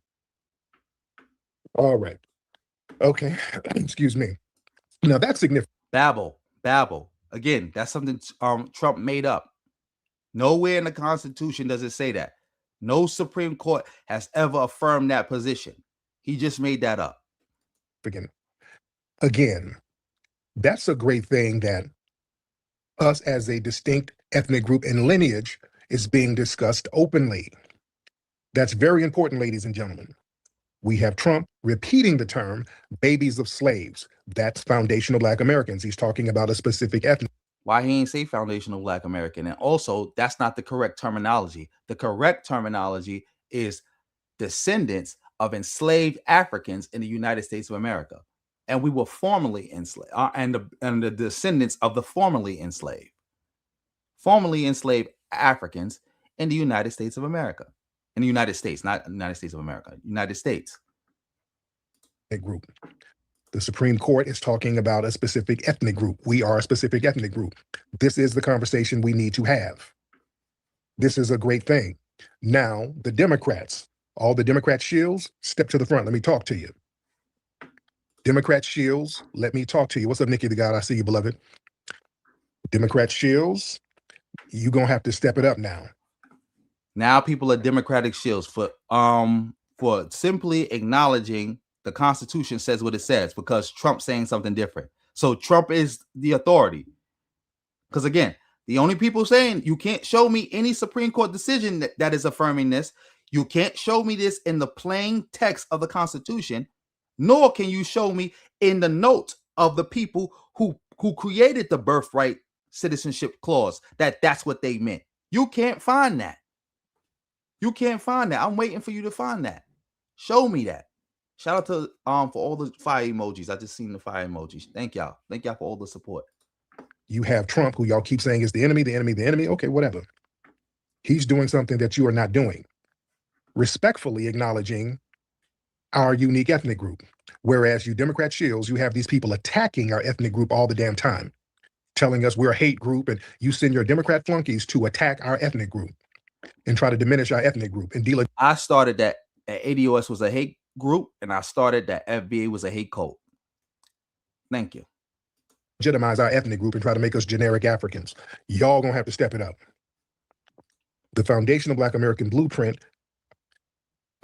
All right. Okay. Excuse me. Now that's significant. Babble. Again, that's something Trump made up. Nowhere in the Constitution does it say that. No Supreme Court has ever affirmed that position. He just made that up. Again, that's a great thing that us as a distinct ethnic group and lineage is being discussed openly. That's very important, ladies and gentlemen. We have Trump repeating the term babies of slaves. That's foundational Black Americans. He's talking about a specific ethnic. Why he ain't say foundational Black American? And also, that's not the correct terminology. The correct terminology is descendants of enslaved Africans in the United States of America. And we were formerly enslaved, and the descendants of the formerly enslaved Africans in the United States of America. In the United States, not United States of America, United States. Group. The Supreme Court is talking about a specific ethnic group. We are a specific ethnic group. This is the conversation we need to have. This is a great thing. Now, the Democrats, all the Democrat shills, step to the front. Let me talk to you. Democrat shills, let me talk to you. What's up, Nikki the God? I see you, beloved. Democrat shills, you're going to have to step it up now. Now people are Democratic shills for simply acknowledging the Constitution says what it says because Trump's saying something different. So Trump is the authority. Because again, the only people saying you can't show me any Supreme Court decision that is affirming this. You can't show me this in the plain text of the Constitution, nor can you show me in the notes of the people who created the birthright citizenship clause that's what they meant. You can't find that. You can't find that. I'm waiting for you to find that. Show me that. Shout out to for all the fire emojis. I just seen the fire emojis. Thank y'all. Thank y'all for all the support. You have Trump, who y'all keep saying is the enemy, the enemy, the enemy. Okay, whatever. He's doing something that you are not doing. Respectfully acknowledging our unique ethnic group. Whereas you Democrat shills, you have these people attacking our ethnic group all the damn time, telling us we're a hate group, and you send your Democrat flunkies to attack our ethnic group and try to diminish our ethnic group and deal. I started that ADOS was a hate group, and I started that FBA was a hate cult. Thank you. Legitimize our ethnic group and try to make us generic Africans. Y'all gonna have to step it up. The foundational Black American blueprint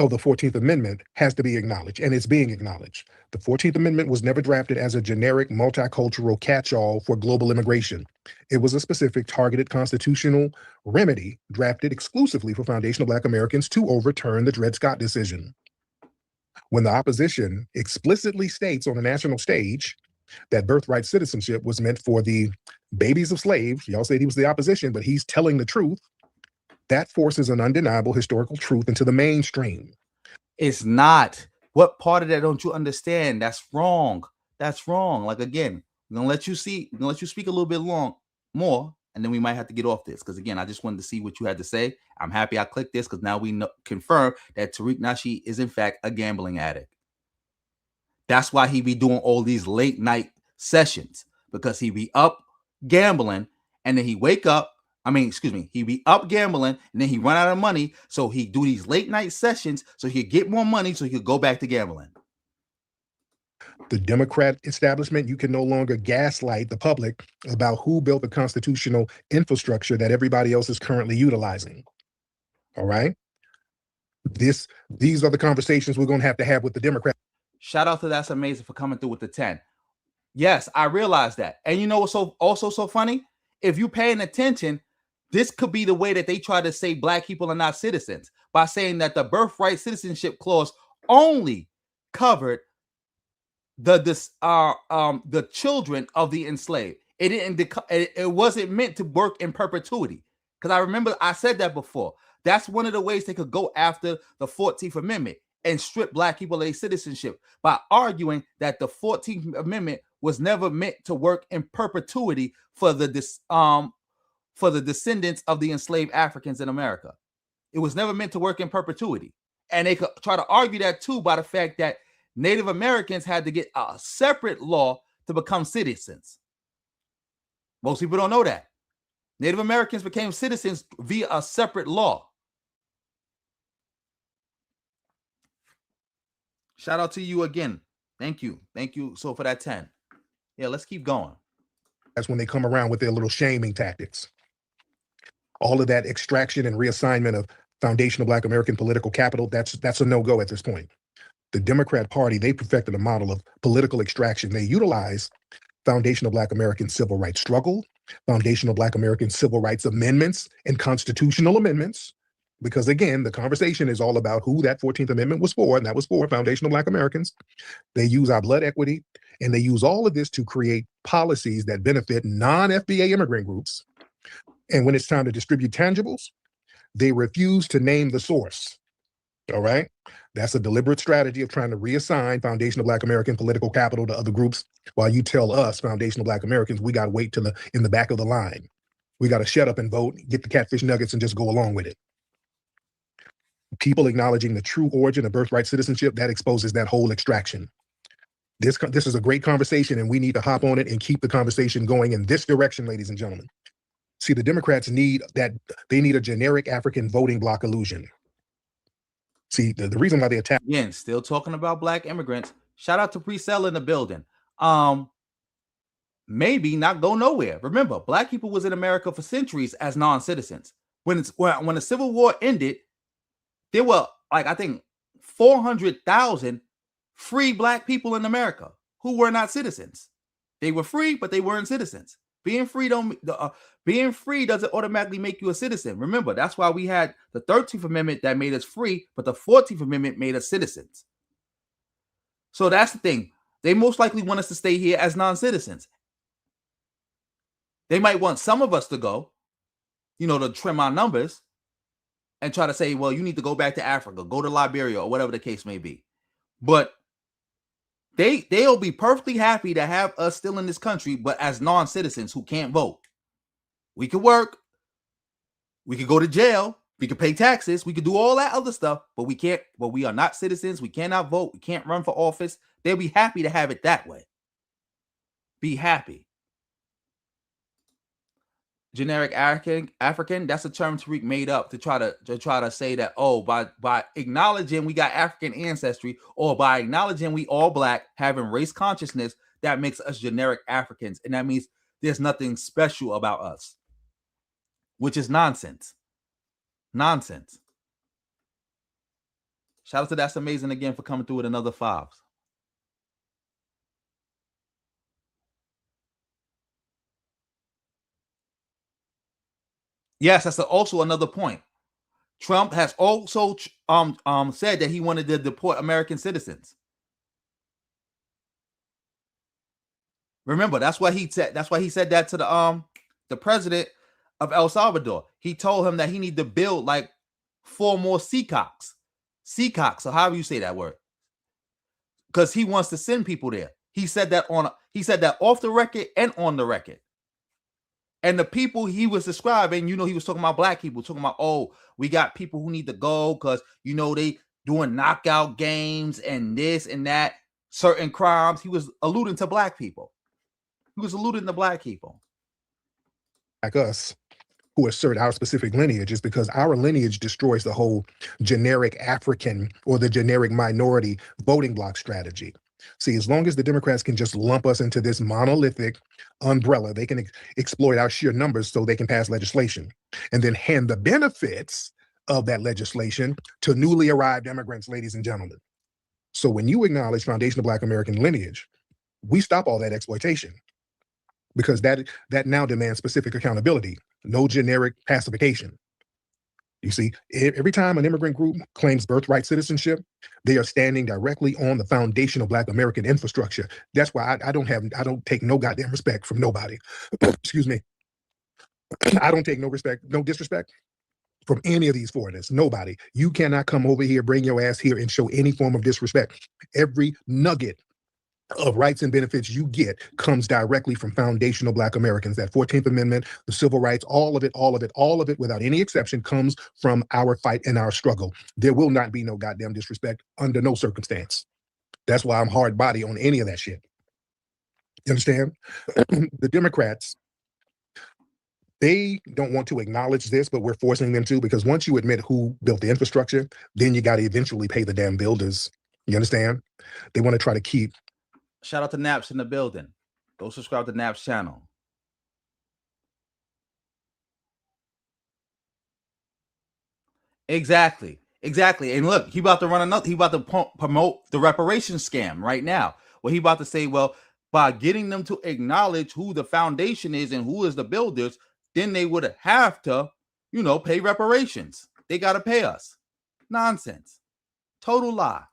of the 14th Amendment has to be acknowledged, and it's being acknowledged. The 14th Amendment was never drafted as a generic multicultural catch-all for global immigration. It was a specific targeted constitutional remedy drafted exclusively for foundational Black Americans to overturn the Dred Scott decision. When the opposition explicitly states on the national stage that birthright citizenship was meant for the babies of slaves, y'all said he was the opposition, but he's telling the truth. That forces an undeniable historical truth into the mainstream. It's not. What part of that don't you understand? That's wrong. That's wrong. Like again, we're gonna let you speak a little bit more, and then we might have to get off this. Because again, I just wanted to see what you had to say. I'm happy I clicked this because now we confirm that Tariq Nasheed is in fact a gambling addict. That's why he be doing all these late night sessions, because he be up gambling and then he wake up. He be up gambling and then he run out of money. So he do these late night sessions so he could get more money so he could go back to gambling. The Democrat establishment, you can no longer gaslight the public about who built the constitutional infrastructure that everybody else is currently utilizing. All right? These are the conversations we're going to have with the Democrats. Shout out to That's Amazing for coming through with the 10. Yes, I realize that. And you know what's also so funny? If you're paying attention, this could be the way that they try to say Black people are not citizens, by saying that the birthright citizenship clause only covered the children of the enslaved. It wasn't meant to work in perpetuity. Because I remember I said that before. That's one of the ways they could go after the 14th Amendment and strip Black people of their citizenship by arguing that the 14th Amendment was never meant to work in perpetuity for the descendants of the enslaved Africans in America. It was never meant to work in perpetuity. And they could try to argue that too by the fact that Native Americans had to get a separate law to become citizens. Most people don't know that. Native Americans became citizens via a separate law. Shout out to you again. Thank you. Thank you so for that 10. Yeah, let's keep going. That's when they come around with their little shaming tactics. All of that extraction and reassignment of foundational Black American political capital, that's a no-go at this point. The Democrat Party, they perfected a model of political extraction. They utilize foundational Black American civil rights struggle, foundational Black American civil rights amendments and constitutional amendments, because again, the conversation is all about who that 14th Amendment was for, and that was for foundational Black Americans. They use our blood equity, and they use all of this to create policies that benefit non-FBA immigrant groups. And when it's time to distribute tangibles, they refuse to name the source. All right? That's a deliberate strategy of trying to reassign foundational Black American political capital to other groups, while you tell us, foundational Black Americans, we got to wait till in the back of the line. We got to shut up and vote, get the catfish nuggets, and just go along with it. People acknowledging the true origin of birthright citizenship, that exposes that whole extraction. This is a great conversation, and we need to hop on it and keep the conversation going in this direction, ladies and gentlemen. See, the Democrats need that. They need a generic African voting bloc illusion. See, the reason why they attack. Again, still talking about Black immigrants. Shout out to Pre-Sell in the building. Maybe not go nowhere. Remember, Black people was in America for centuries as non-citizens. When the Civil War ended, there were, like, I think 400,000 free Black people in America who were not citizens. They were free, but they weren't citizens. Being free doesn't automatically make you a citizen. Remember, that's why we had the 13th Amendment that made us free, but the 14th Amendment made us citizens. So that's the thing. They most likely want us to stay here as non-citizens. They might want some of us to go, to trim our numbers and try to say, well, you need to go back to Africa, go to Liberia, or whatever the case may be. But they'll be perfectly happy to have us still in this country, but as non-citizens who can't vote. We could work, we could go to jail, we could pay taxes, we could do all that other stuff, but we can't. But we are not citizens, we cannot vote, we can't run for office. They'll be happy to have it that way. Be happy. Generic African, that's a term Tariq made up to try to say that, oh, by acknowledging we got African ancestry, or by acknowledging we all Black, having race consciousness, that makes us generic Africans, and that means there's nothing special about us, which is nonsense. Nonsense. Shout out to That's Amazing again for coming through with another 5. Yes, that's also another point. Trump has also said that he wanted to deport American citizens. Remember, that's why he said that to the president of El Salvador. He told him that he needed to build like 4 more Seacocks, or however you say that word, because he wants to send people there. He said that off the record and on the record. And the people he was describing, he was talking about Black people, talking about, oh, we got people who need to go because, they doing knockout games and this and that, certain crimes. He was alluding to Black people. Like us, who assert our specific lineage, is because our lineage destroys the whole generic African or the generic minority voting bloc strategy. See, as long as the Democrats can just lump us into this monolithic umbrella, they can exploit our sheer numbers so they can pass legislation and then hand the benefits of that legislation to newly arrived immigrants, ladies and gentlemen. So when you acknowledge foundational Black American lineage, we stop all that exploitation, because that now demands specific accountability, no generic pacification. You see, every time an immigrant group claims birthright citizenship, they are standing directly on the foundation of Black American infrastructure. That's why I don't take no goddamn respect from nobody. Excuse me. I don't take no respect, no disrespect from any of these foreigners. Nobody. You cannot come over here, bring your ass here, and show any form of disrespect. Every nugget of rights and benefits you get comes directly from foundational Black Americans. That 14th Amendment, the civil rights, all of it, without any exception, comes from our fight and our struggle. There will not be no goddamn disrespect under no circumstance. That's why I'm hard body on any of that shit. You understand? The Democrats, they don't want to acknowledge this, but we're forcing them to, because once you admit who built the infrastructure, then you got to eventually pay the damn builders. You understand? They want to try to keep. Shout out to Naps in the building. Go subscribe to Naps channel. Exactly. And look, he about to run another. He about to promote the reparations scam right now. Well, he about to say, well, by getting them to acknowledge who the foundation is and who is the builders, then they would have to, pay reparations. They got to pay us. Nonsense. Total lie.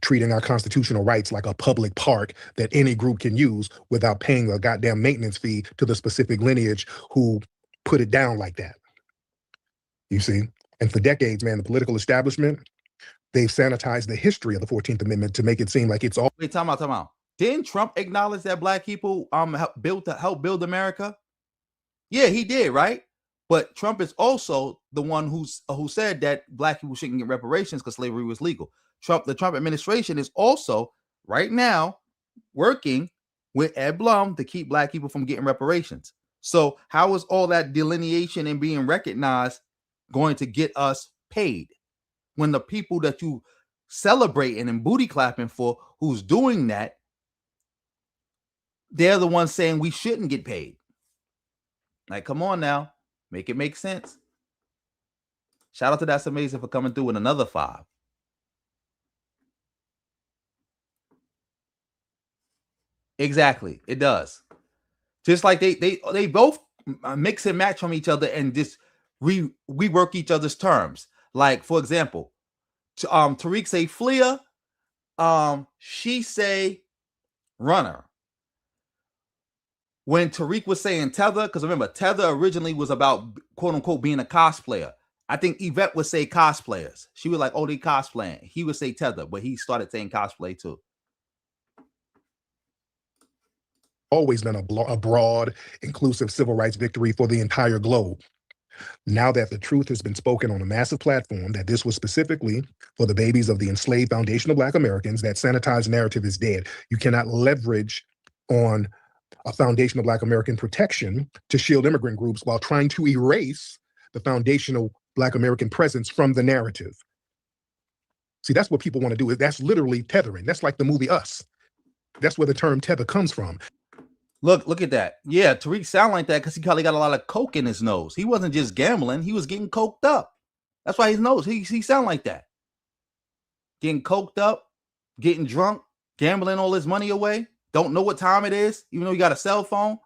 Treating our constitutional rights like a public park that any group can use without paying a goddamn maintenance fee to the specific lineage who put it down like that. You see? And for decades, man, the political establishment, they've sanitized the history of the 14th Amendment to make it seem like it's all. Wait, time out. Didn't Trump acknowledge that Black people help build America? Yeah, he did, right? But Trump is also the one who said that Black people shouldn't get reparations because slavery was legal. The Trump administration is also right now working with Ed Blum to keep Black people from getting reparations. So how is all that delineation and being recognized going to get us paid when the people that you celebrating and booty clapping for, who's doing that, they're the ones saying we shouldn't get paid? Like, come on now, make it make sense. Shout out to That's Amazing for coming through with another 5. Exactly, it does. Just like they both mix and match from each other and just rework each other's terms. Like, for example, Tariq say fleer, she say runner. When Tariq was saying tether, because remember, tether originally was about quote unquote being a cosplayer. I think Yvette would say cosplayers. She was like, oh, they cosplaying. He would say tether, but he started saying cosplay too. Always been a broad, inclusive civil rights victory for the entire globe. Now that the truth has been spoken on a massive platform that this was specifically for the babies of the enslaved foundational Black Americans, that sanitized narrative is dead. You cannot leverage on a foundational Black American protection to shield immigrant groups while trying to erase the foundational Black American presence from the narrative. See, that's what people want to do. That's literally tethering. That's like the movie Us. That's where the term tether comes from. Look at that. Yeah, Tariq sound like that because he probably got a lot of coke in his nose. He wasn't just gambling. He was getting coked up. That's why his nose, he sound like that. Getting coked up, getting drunk, gambling all his money away. Don't know what time it is, even though he got a cell phone.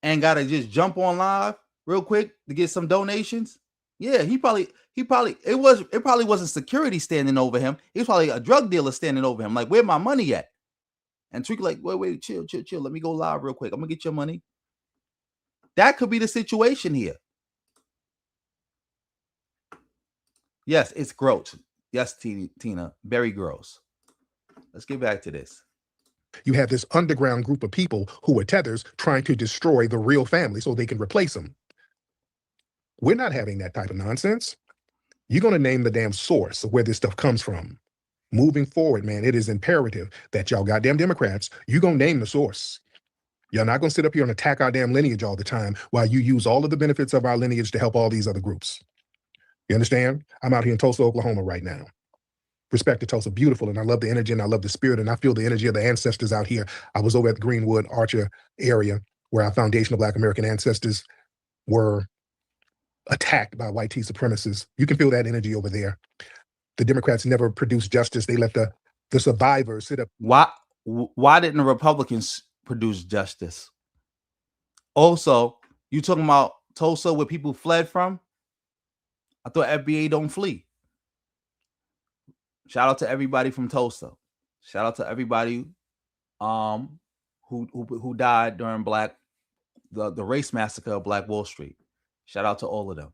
And got to just jump on live real quick to get some donations. Yeah, it probably wasn't security standing over him. It was probably a drug dealer standing over him. Like, where my money at? And Tariq like, wait, chill. Let me go live real quick. I'm going to get your money. That could be the situation here. Yes, it's gross. Yes, Tina, very gross. Let's get back to this. You have this underground group of people who are tethers trying to destroy the real family so they can replace them. We're not having that type of nonsense. You're going to name the damn source of where this stuff comes from. Moving forward, man, it is imperative that y'all goddamn Democrats, you're going to name the source. You're not going to sit up here and attack our damn lineage all the time while you use all of the benefits of our lineage to help all these other groups. You understand? I'm out here in Tulsa, Oklahoma right now. Respect to Tulsa, beautiful, and I love the energy and I love the spirit and I feel the energy of the ancestors out here. I was over at the Greenwood Archer area where our foundational Black American ancestors were attacked by white tea supremacists. You can feel that energy over there. The Democrats never produced justice. They let the survivors sit up. Why didn't the Republicans produce justice? Also, you talking about Tulsa where people fled from. I thought FBA don't flee. Shout out to everybody from Tulsa. Shout out to everybody who died during the race massacre of Black Wall Street. Shout out to all of them.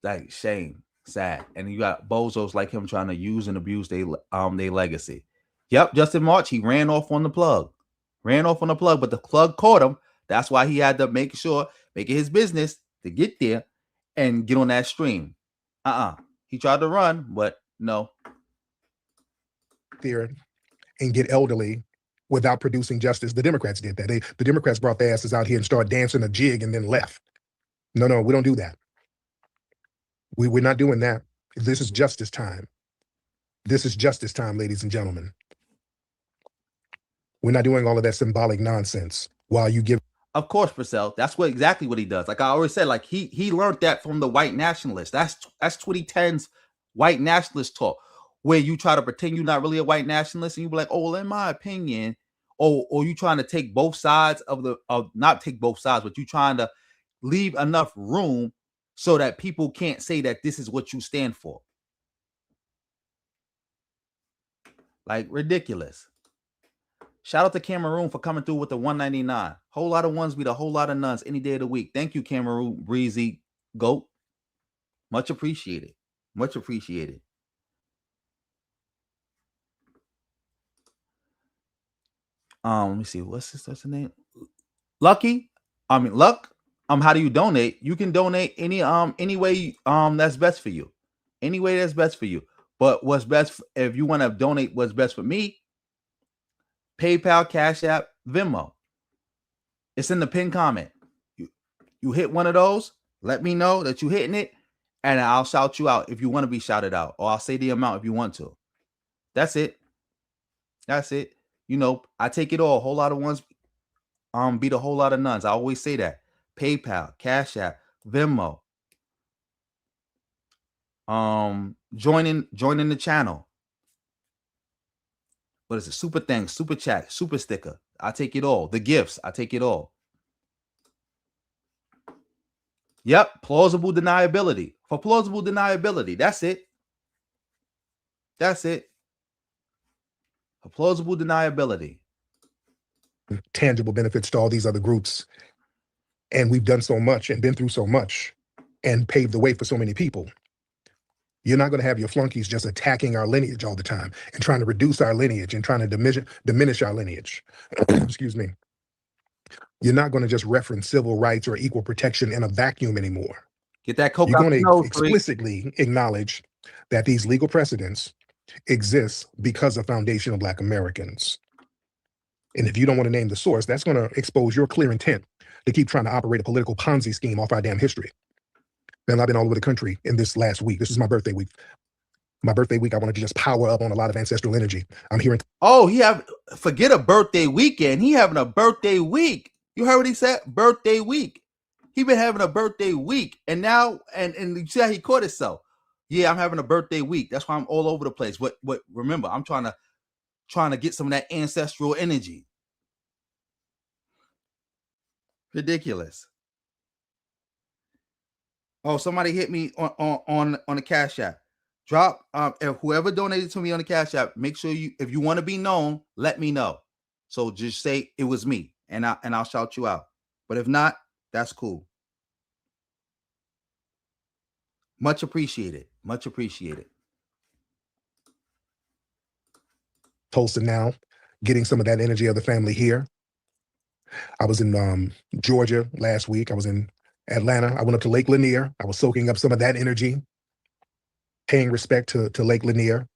Like, shame, sad. And you got bozos like him trying to use and abuse their legacy. Yep, Justin March, he ran off on the plug. But the plug caught him. That's why he had to make it his business to get there and get on that stream. He tried to run, but no. There and get elderly without producing justice. The Democrats did that. The Democrats brought their asses out here and started dancing a jig and then left. No, we don't do that. We're not doing that. This is justice time. This is justice time, ladies and gentlemen. We're not doing all of that symbolic nonsense while you give. Of course, Purcell. That's exactly what he does. Like I always said, like he learned that from the white nationalists. That's 2010's white nationalist talk, where you try to pretend you're not really a white nationalist, and you be like, "Oh, well, in my opinion," or you trying to take both sides not take both sides, but you trying to leave enough room so that people can't say that this is what you stand for. Like, ridiculous. Shout out to Cameroon for coming through with the 199. Whole lot of ones beat a whole lot of nuns any day of the week. Thank you, Cameroon Breezy Goat. Much appreciated. Much appreciated. Let me see. What's the name? Luck. How do you donate? You can donate any way that's best for you. Any way that's best for you. But what's best if you want to donate what's best for me? PayPal, Cash App, Venmo. It's in the pinned comment. You hit one of those, let me know that you're hitting it, and I'll shout you out if you want to be shouted out, or I'll say the amount if you want to. That's it. You know, I take it all. A whole lot of ones beat a whole lot of nuns. I always say that. PayPal, Cash App, Venmo. Joining the channel. What is it? Super thanks, super chat, super sticker. I take it all. The gifts, I take it all. Yep, plausible deniability. For plausible deniability, that's it. For plausible deniability. Tangible benefits to all these other groups. And we've done so much and been through so much and paved the way for so many people. You're not going to have your flunkies just attacking our lineage all the time and trying to reduce our lineage and trying to diminish our lineage. Excuse me. You're not going to just reference civil rights or equal protection in a vacuum anymore. Get that coke. You're going to explicitly acknowledge that these legal precedents exist because of foundational Black Americans. And if you don't want to name the source, that's going to expose your clear intent to keep trying to operate a political Ponzi scheme off our damn history. Man, I've been all over the country in this last week. This is my birthday week. I wanted to just power up on a lot of ancestral energy. I'm hearing. Forget a birthday weekend. He having a birthday week. You heard what he said? Birthday week. He been having a birthday week. And now, and you see how he caught himself. Yeah, I'm having a birthday week. That's why I'm all over the place. But remember, I'm trying to get some of that ancestral energy. Ridiculous. Oh, somebody hit me on the Cash App. Drop if whoever donated to me on the Cash App, make sure if you want to be known, let me know. So just say it was me, and I'll shout you out. But if not, that's cool. Much appreciated. Much appreciated. Tulsa now, getting some of that energy of the family here. I was in Georgia last week. I was in Atlanta. I went up to Lake Lanier. I was soaking up some of that energy, paying respect to Lake Lanier.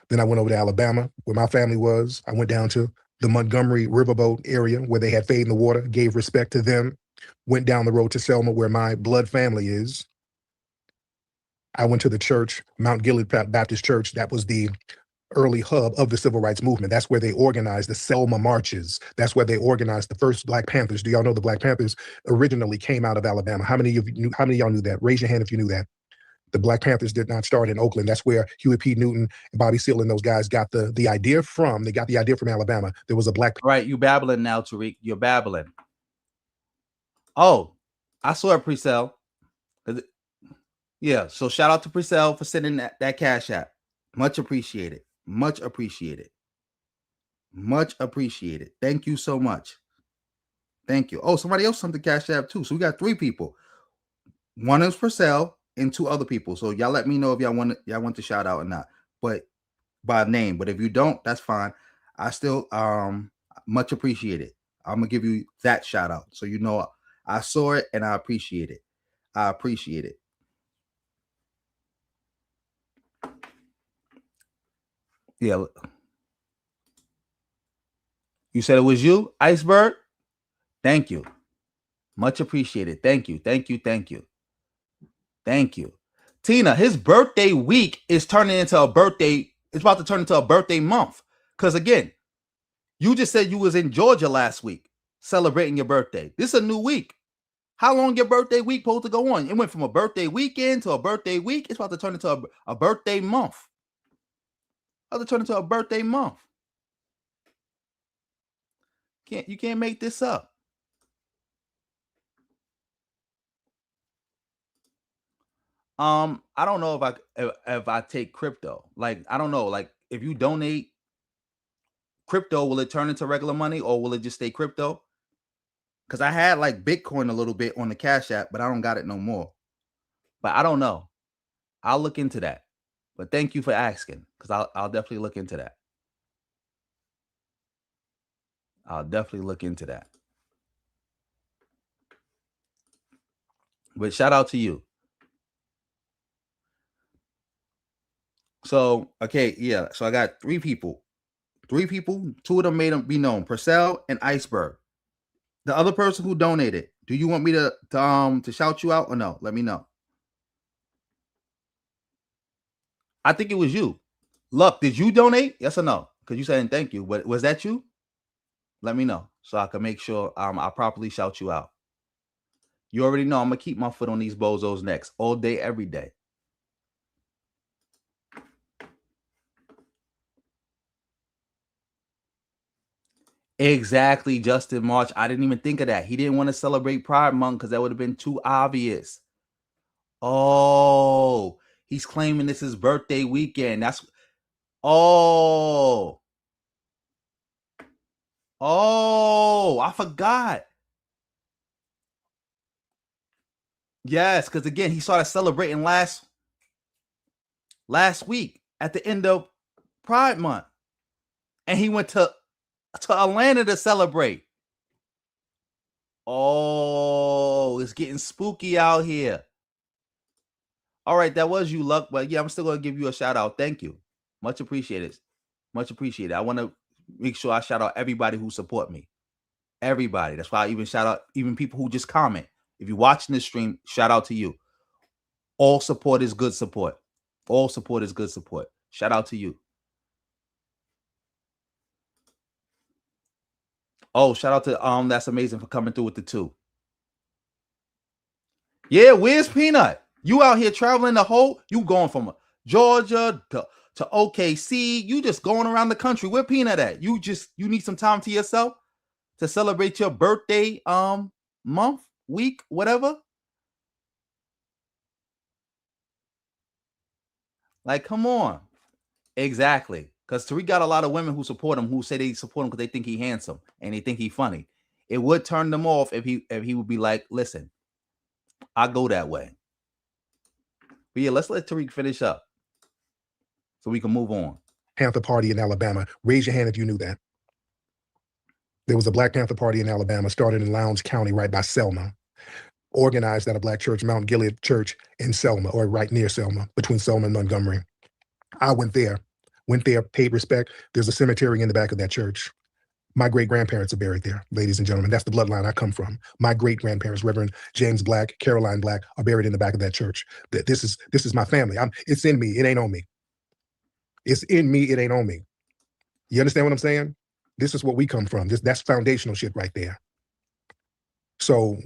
Then I went over to Alabama, where my family was. I went down to the Montgomery Riverboat area where they had Fade in the Water, gave respect to them. Went down the road to Selma, where my blood family is. I went to the church, Mount Gilead Baptist Church. That was the early hub of the civil rights movement. That's where they organized the Selma marches. That's where they organized the first Black Panthers. Do y'all know the Black Panthers originally came out of Alabama? How many of y'all knew that? Raise your hand if you knew that. The Black Panthers did not start in Oakland. That's where Huey P. Newton and Bobby Seale and those guys got the idea from. They got the idea from Alabama. There was a Black. Right, you babbling now, Tariq. You're babbling. Oh, I saw it, Presell. Yeah, so shout out to Presell for sending that cash app. Much appreciated. Much appreciated. Much appreciated. Thank you so much. Thank you. Oh, somebody else sent the cash app too. So we got 3 people. One is Presell and 2 other people. So y'all let me know if y'all want to shout out or not. But by name. But if you don't, that's fine. I still much appreciated. I'm gonna give you that shout out. So you know I saw it and I appreciate it. I appreciate it. Yeah. You said it was you, Iceberg? Thank you. Much appreciated. Thank you. Thank you. Thank you. Thank you. Tina, his birthday week is turning into a birthday. It's about to turn into a birthday month. Because again, you just said you was in Georgia last week celebrating your birthday. This is a new week. How long your birthday week supposed to go on? It went from a birthday weekend to a birthday week. It's about to turn into a birthday month. About to turn into a birthday month. You can't make this up. I don't know if I take crypto. Like, I don't know. Like, if you donate crypto, will it turn into regular money or will it just stay crypto? Because I had like Bitcoin a little bit on the Cash App, but I don't got it no more. But I don't know. I'll look into that. But thank you for asking, because I'll definitely look into that. I'll definitely look into that. But shout out to you. So, okay, yeah. So I got 3 people. 3 people. 2 of them made them be known. Purcell and Iceberg. The other person who donated, do you want me to shout you out or no? Let me know. I think it was you. Luck, did you donate? Yes or no? Because you said thank you. But was that you? Let me know so I can make sure I properly shout you out. You already know I'm going to keep my foot on these bozos' necks all day, every day. Exactly, Justin March. I didn't even think of that. He didn't want to celebrate Pride Month because that would have been too obvious. Oh, he's claiming this is birthday weekend. Oh, I forgot. Yes, because again, he started celebrating last week at the end of Pride Month. And he went to Atlanta to celebrate. Oh, it's getting spooky out here. All right, that was you, Luck. But yeah, I'm still going to give you a shout out. Thank you. Much appreciated. Much appreciated. I want to make sure I shout out everybody who support me. Everybody. That's why I even shout out even people who just comment. If you're watching this stream, shout out to you. All support is good support. All support is good support. Shout out to you. Oh, shout out to That's Amazing for coming through with the 2. Yeah, where's Peanut? You out here traveling you going from Georgia to OKC. You just going around the country. Where Peanut at? You need some time to yourself to celebrate your birthday month, week, whatever. Like, come on. Exactly. Because Tariq got a lot of women who support him, who say they support him because they think he handsome and they think he funny. It would turn them off if he would be like, listen, I go that way. But yeah, let's let Tariq finish up so we can move on. Panther Party in Alabama. Raise your hand if you knew that. There was a Black Panther Party in Alabama, started in Lowndes County, right by Selma, organized at a Black church, Mount Gilead Church in Selma, or right near Selma, between Selma and Montgomery. I went there, paid respect. There's a cemetery in the back of that church. My great-grandparents are buried there, ladies and gentlemen. That's the bloodline I come from. My great-grandparents, Reverend James Black, Caroline Black, are buried in the back of that church. This is my family. It's in me. It ain't on me. It's in me. It ain't on me. You understand what I'm saying? This is what we come from. That's foundational shit right there. So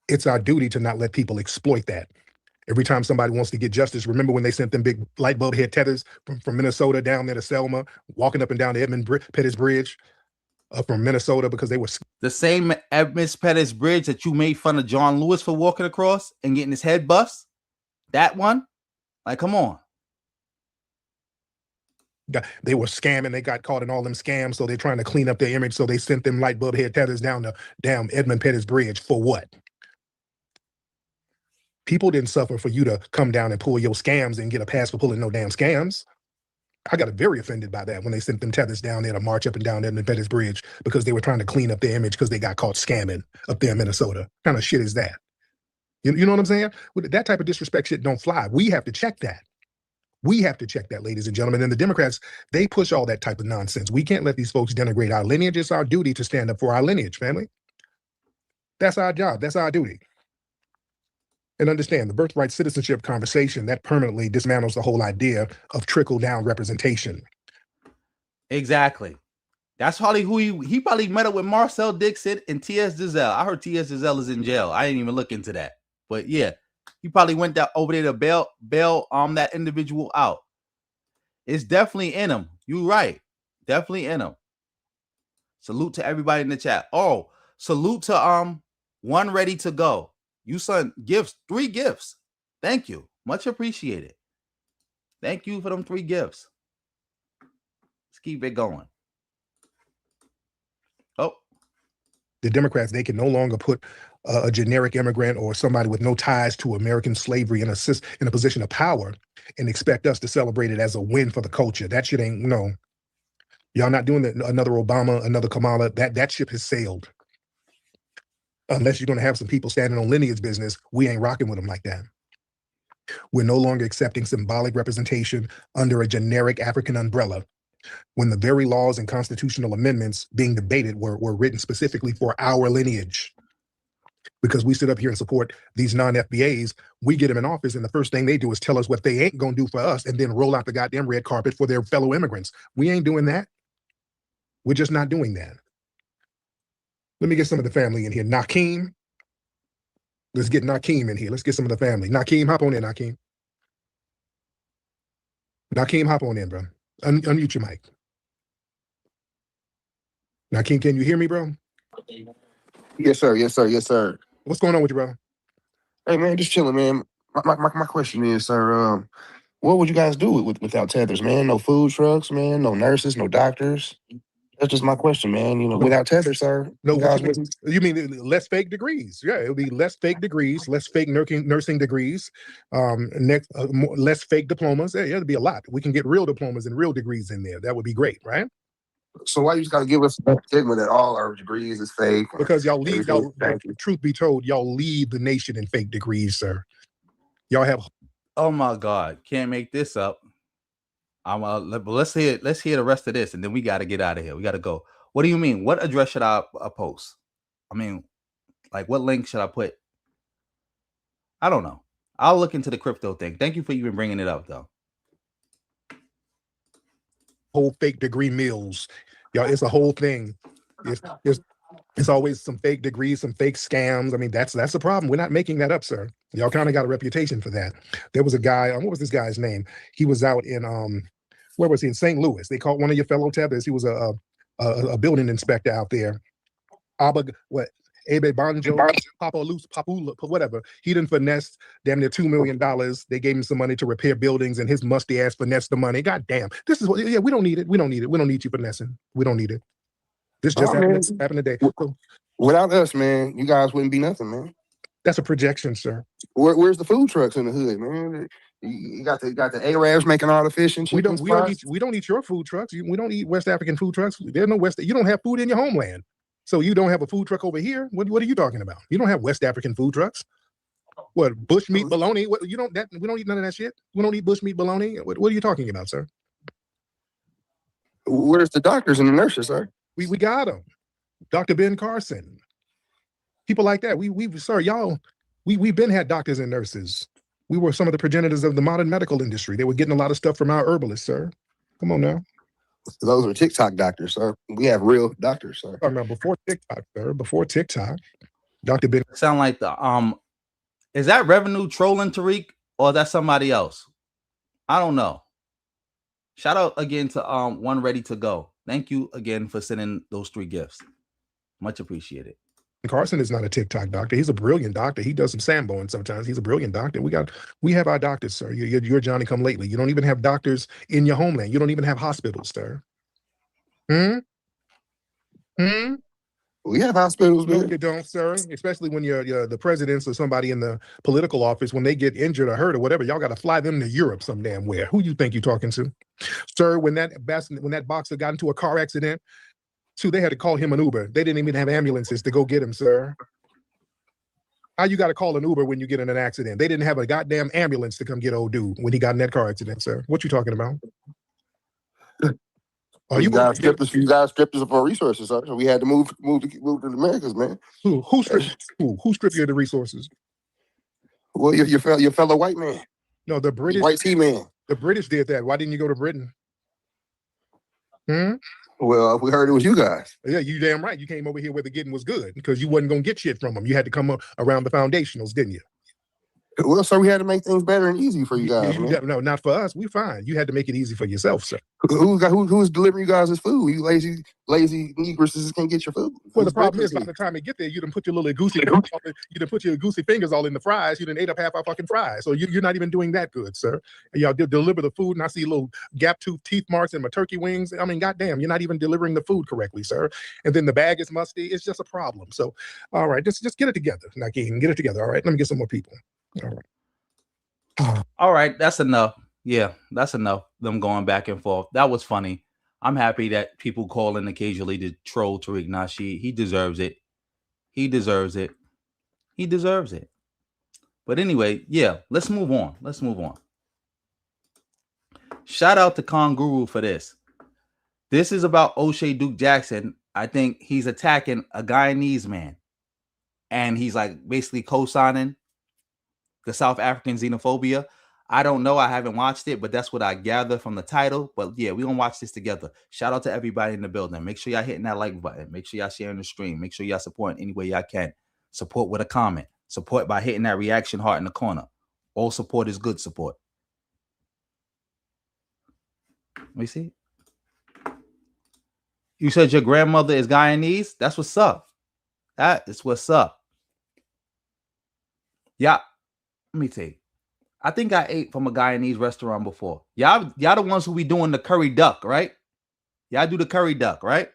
it's our duty to not let people exploit that. Every time somebody wants to get justice, remember when they sent them big light bulb head tethers from Minnesota down there to Selma, walking up and down the Edmund Pettus Bridge? from Minnesota because they were the same Miss Pettis Bridge that you made fun of John Lewis for walking across and getting his head bust. That one, like, come on. They were scamming. They got caught in all them scams, so they're trying to clean up their image. So they sent them light bulb head tethers down the damn Edmund Pettis Bridge for what? People didn't suffer for you to come down and pull your scams and get a pass for pulling no damn scams. I got very offended by that when they sent them tethers down there to march up and down Edmund Pettis Bridge because they were trying to clean up their image because they got caught scamming up there in Minnesota. What kind of shit is that? You know what I'm saying? That type of disrespect shit don't fly. We have to check that. We have to check that, ladies and gentlemen. And the Democrats, they push all that type of nonsense. We can't let these folks denigrate our lineage. It's our duty to stand up for our lineage, family. That's our job. That's our duty. And understand the birthright citizenship conversation that permanently dismantles the whole idea of trickle-down representation. Exactly. That's probably who he probably met up with Marcel Dixon and T.S. Giselle. I heard T.S. Giselle is in jail. I didn't even look into that. But yeah, he probably went down over there to bail that individual out. It's definitely in him. You're right. Definitely in him. Salute to everybody in the chat. Oh, salute to One Ready to Go. You son gifts, 3 gifts. Thank you. Much appreciated. Thank you for them 3 gifts. Let's keep it going. Oh. The Democrats, they can no longer put a generic immigrant or somebody with no ties to American slavery in a position of power and expect us to celebrate it as a win for the culture. That shit ain't, no. Y'all not doing another Obama, another Kamala. That ship has sailed. Unless you're going to have some people standing on lineage business, we ain't rocking with them like that. We're no longer accepting symbolic representation under a generic African umbrella when the very laws and constitutional amendments being debated were written specifically for our lineage. Because we sit up here and support these non-FBAs, we get them in office, and the first thing they do is tell us what they ain't going to do for us and then roll out the goddamn red carpet for their fellow immigrants. We ain't doing that. We're just not doing that. Let me get some of the family in here. Nakeem. Let's get Nakeem in here. Let's get some of the family. Nakeem, hop on in, Nakeem. Nakeem, hop on in, bro. Unmute your mic. Nakeem, can you hear me, bro? Yes, sir. Yes, sir. Yes, sir. What's going on with you, bro? Hey, man, just chilling, man. My question is, sir, what would you guys do without tethers, man? No food trucks, man. No nurses, no doctors. That's just my question, man. You know, without tethers, sir. No, you guys wouldn't. You mean less fake degrees? Yeah, it'll be less fake degrees, less fake nursing degrees, less fake diplomas. Yeah, it'll be a lot. We can get real diplomas and real degrees in there. That would be great, right? So why you just got to give us that stigma that all our degrees is fake? Because y'all lead. Truth be told, y'all lead the nation in fake degrees, sir. Y'all have. Oh my God! Can't make this up. Let's hear the rest of this, and then we got to get out of here. We got to go. What do you mean? What address should I post? I mean, like, what link should I put? I don't know. I'll look into the crypto thing. Thank you for even bringing it up, though. Whole fake degree mills, y'all. It's a whole thing. It's always some fake degrees, some fake scams. I mean, that's the problem. We're not making that up, sir. Y'all kind of got a reputation for that. There was a guy. What was this guy's name? He was out in where was he? In St. Louis. They caught one of your fellow tethers. He was a building inspector out there. Abe Banjo, Papula, whatever. He done finessed damn near $2 million. They gave him some money to repair buildings, and his musty ass finessed the money. God damn. This is what, yeah, we don't need it. We don't need it. We don't need you finessing. We don't need it. This just happened today. Without us, man, you guys wouldn't be nothing, man. That's a projection, sir. Where's the food trucks in the hood, man? You got the Arabs making all the fish and chicken. We don't eat your food trucks. We don't eat West African food trucks. There's no West. You don't have food in your homeland, so you don't have a food truck over here. What are you talking about? You don't have West African food trucks. What, bush meat bologna? What, you don't? We don't eat none of that shit. We don't eat bush meat bologna. What are you talking about, sir? Where's the doctors and the nurses, sir? We got them. Dr. Ben Carson. People like that. We've been had doctors and nurses. We were some of the progenitors of the modern medical industry. They were getting a lot of stuff from our herbalists, sir. Come on now. Those are TikTok doctors, sir. We have real doctors, sir. Oh, no, before TikTok, sir. Before TikTok. Dr. Ben. Sound like the is that revenue trolling Tariq, or is that somebody else? I don't know. Shout out again to One Ready to Go. Thank you again for sending those 3 gifts. Much appreciated. Carson is not a TikTok doctor. He's a brilliant doctor. He does some Samboing sometimes. He's a brilliant doctor. We have our doctors, sir. You're Johnny come lately. You don't even have doctors in your homeland. You don't even have hospitals, sir. We have hospitals, No, man. you don't, sir. Especially when you're the presidents or somebody in the political office, when they get injured or hurt or whatever, y'all got to fly them to Europe some damn where. Who you think you're talking to, sir? When that boxer got into a car accident, too, they had to call him an Uber. They didn't even have ambulances to go get him, sir. How you got to call an Uber when you get in an accident? They didn't have a goddamn ambulance to come get old dude when he got in that car accident, sir. What you talking about? You guys stripped us of our resources, sir. So we had to move to the Americas, man. Who stripped you of the resources? Well, your fellow white man. No, the British white tea man. The British did that. Why didn't you go to Britain? Well, we heard it was you guys. Yeah, you damn right. You came over here where the getting was good because you wasn't gonna get shit from them. You had to come around the foundationals, didn't you? Well, sir, we had to make things better and easy for you guys. No, not for us. We fine. You had to make it easy for yourself, sir. Who's delivering you guys this food? You lazy Negroes can't get your food. Well, the problem is by the time it get there, you done put your little goosey fingers all in the fries. You done ate up half our fucking fries. So you're not even doing that good, sir. And y'all deliver the food, and I see little gap tooth teeth marks in my turkey wings. I mean, goddamn, you're not even delivering the food correctly, sir. And then the bag is musty. It's just a problem. So, all right, just get it together, Nasheed. Get it together. All right, let me get some more people. All right, that's enough. Yeah, that's enough. Them going back and forth. That was funny. I'm happy that people call in occasionally to troll Tariq Nasheed. He deserves it. He deserves it. He deserves it. But anyway, yeah, let's move on. Let's move on. Shout out to Konguru for this. This is about O'Shea Duke Jackson. I think he's attacking a Guyanese man. And he's like basically co-signing the South African xenophobia. I don't know. I haven't watched it, but that's what I gather from the title. But yeah, we're going to watch this together. Shout out to everybody in the building. Make sure y'all hitting that like button. Make sure y'all sharing the stream. Make sure y'all supporting any way y'all can. Support with a comment. Support by hitting that reaction heart in the corner. All support is good support. Let me see. You said your grandmother is Guyanese? That's what's up. That is what's up. Yeah. Let me tell you. I think I ate from a Guyanese restaurant before. Y'all the ones who be doing the curry duck, right? Y'all do the curry duck, right?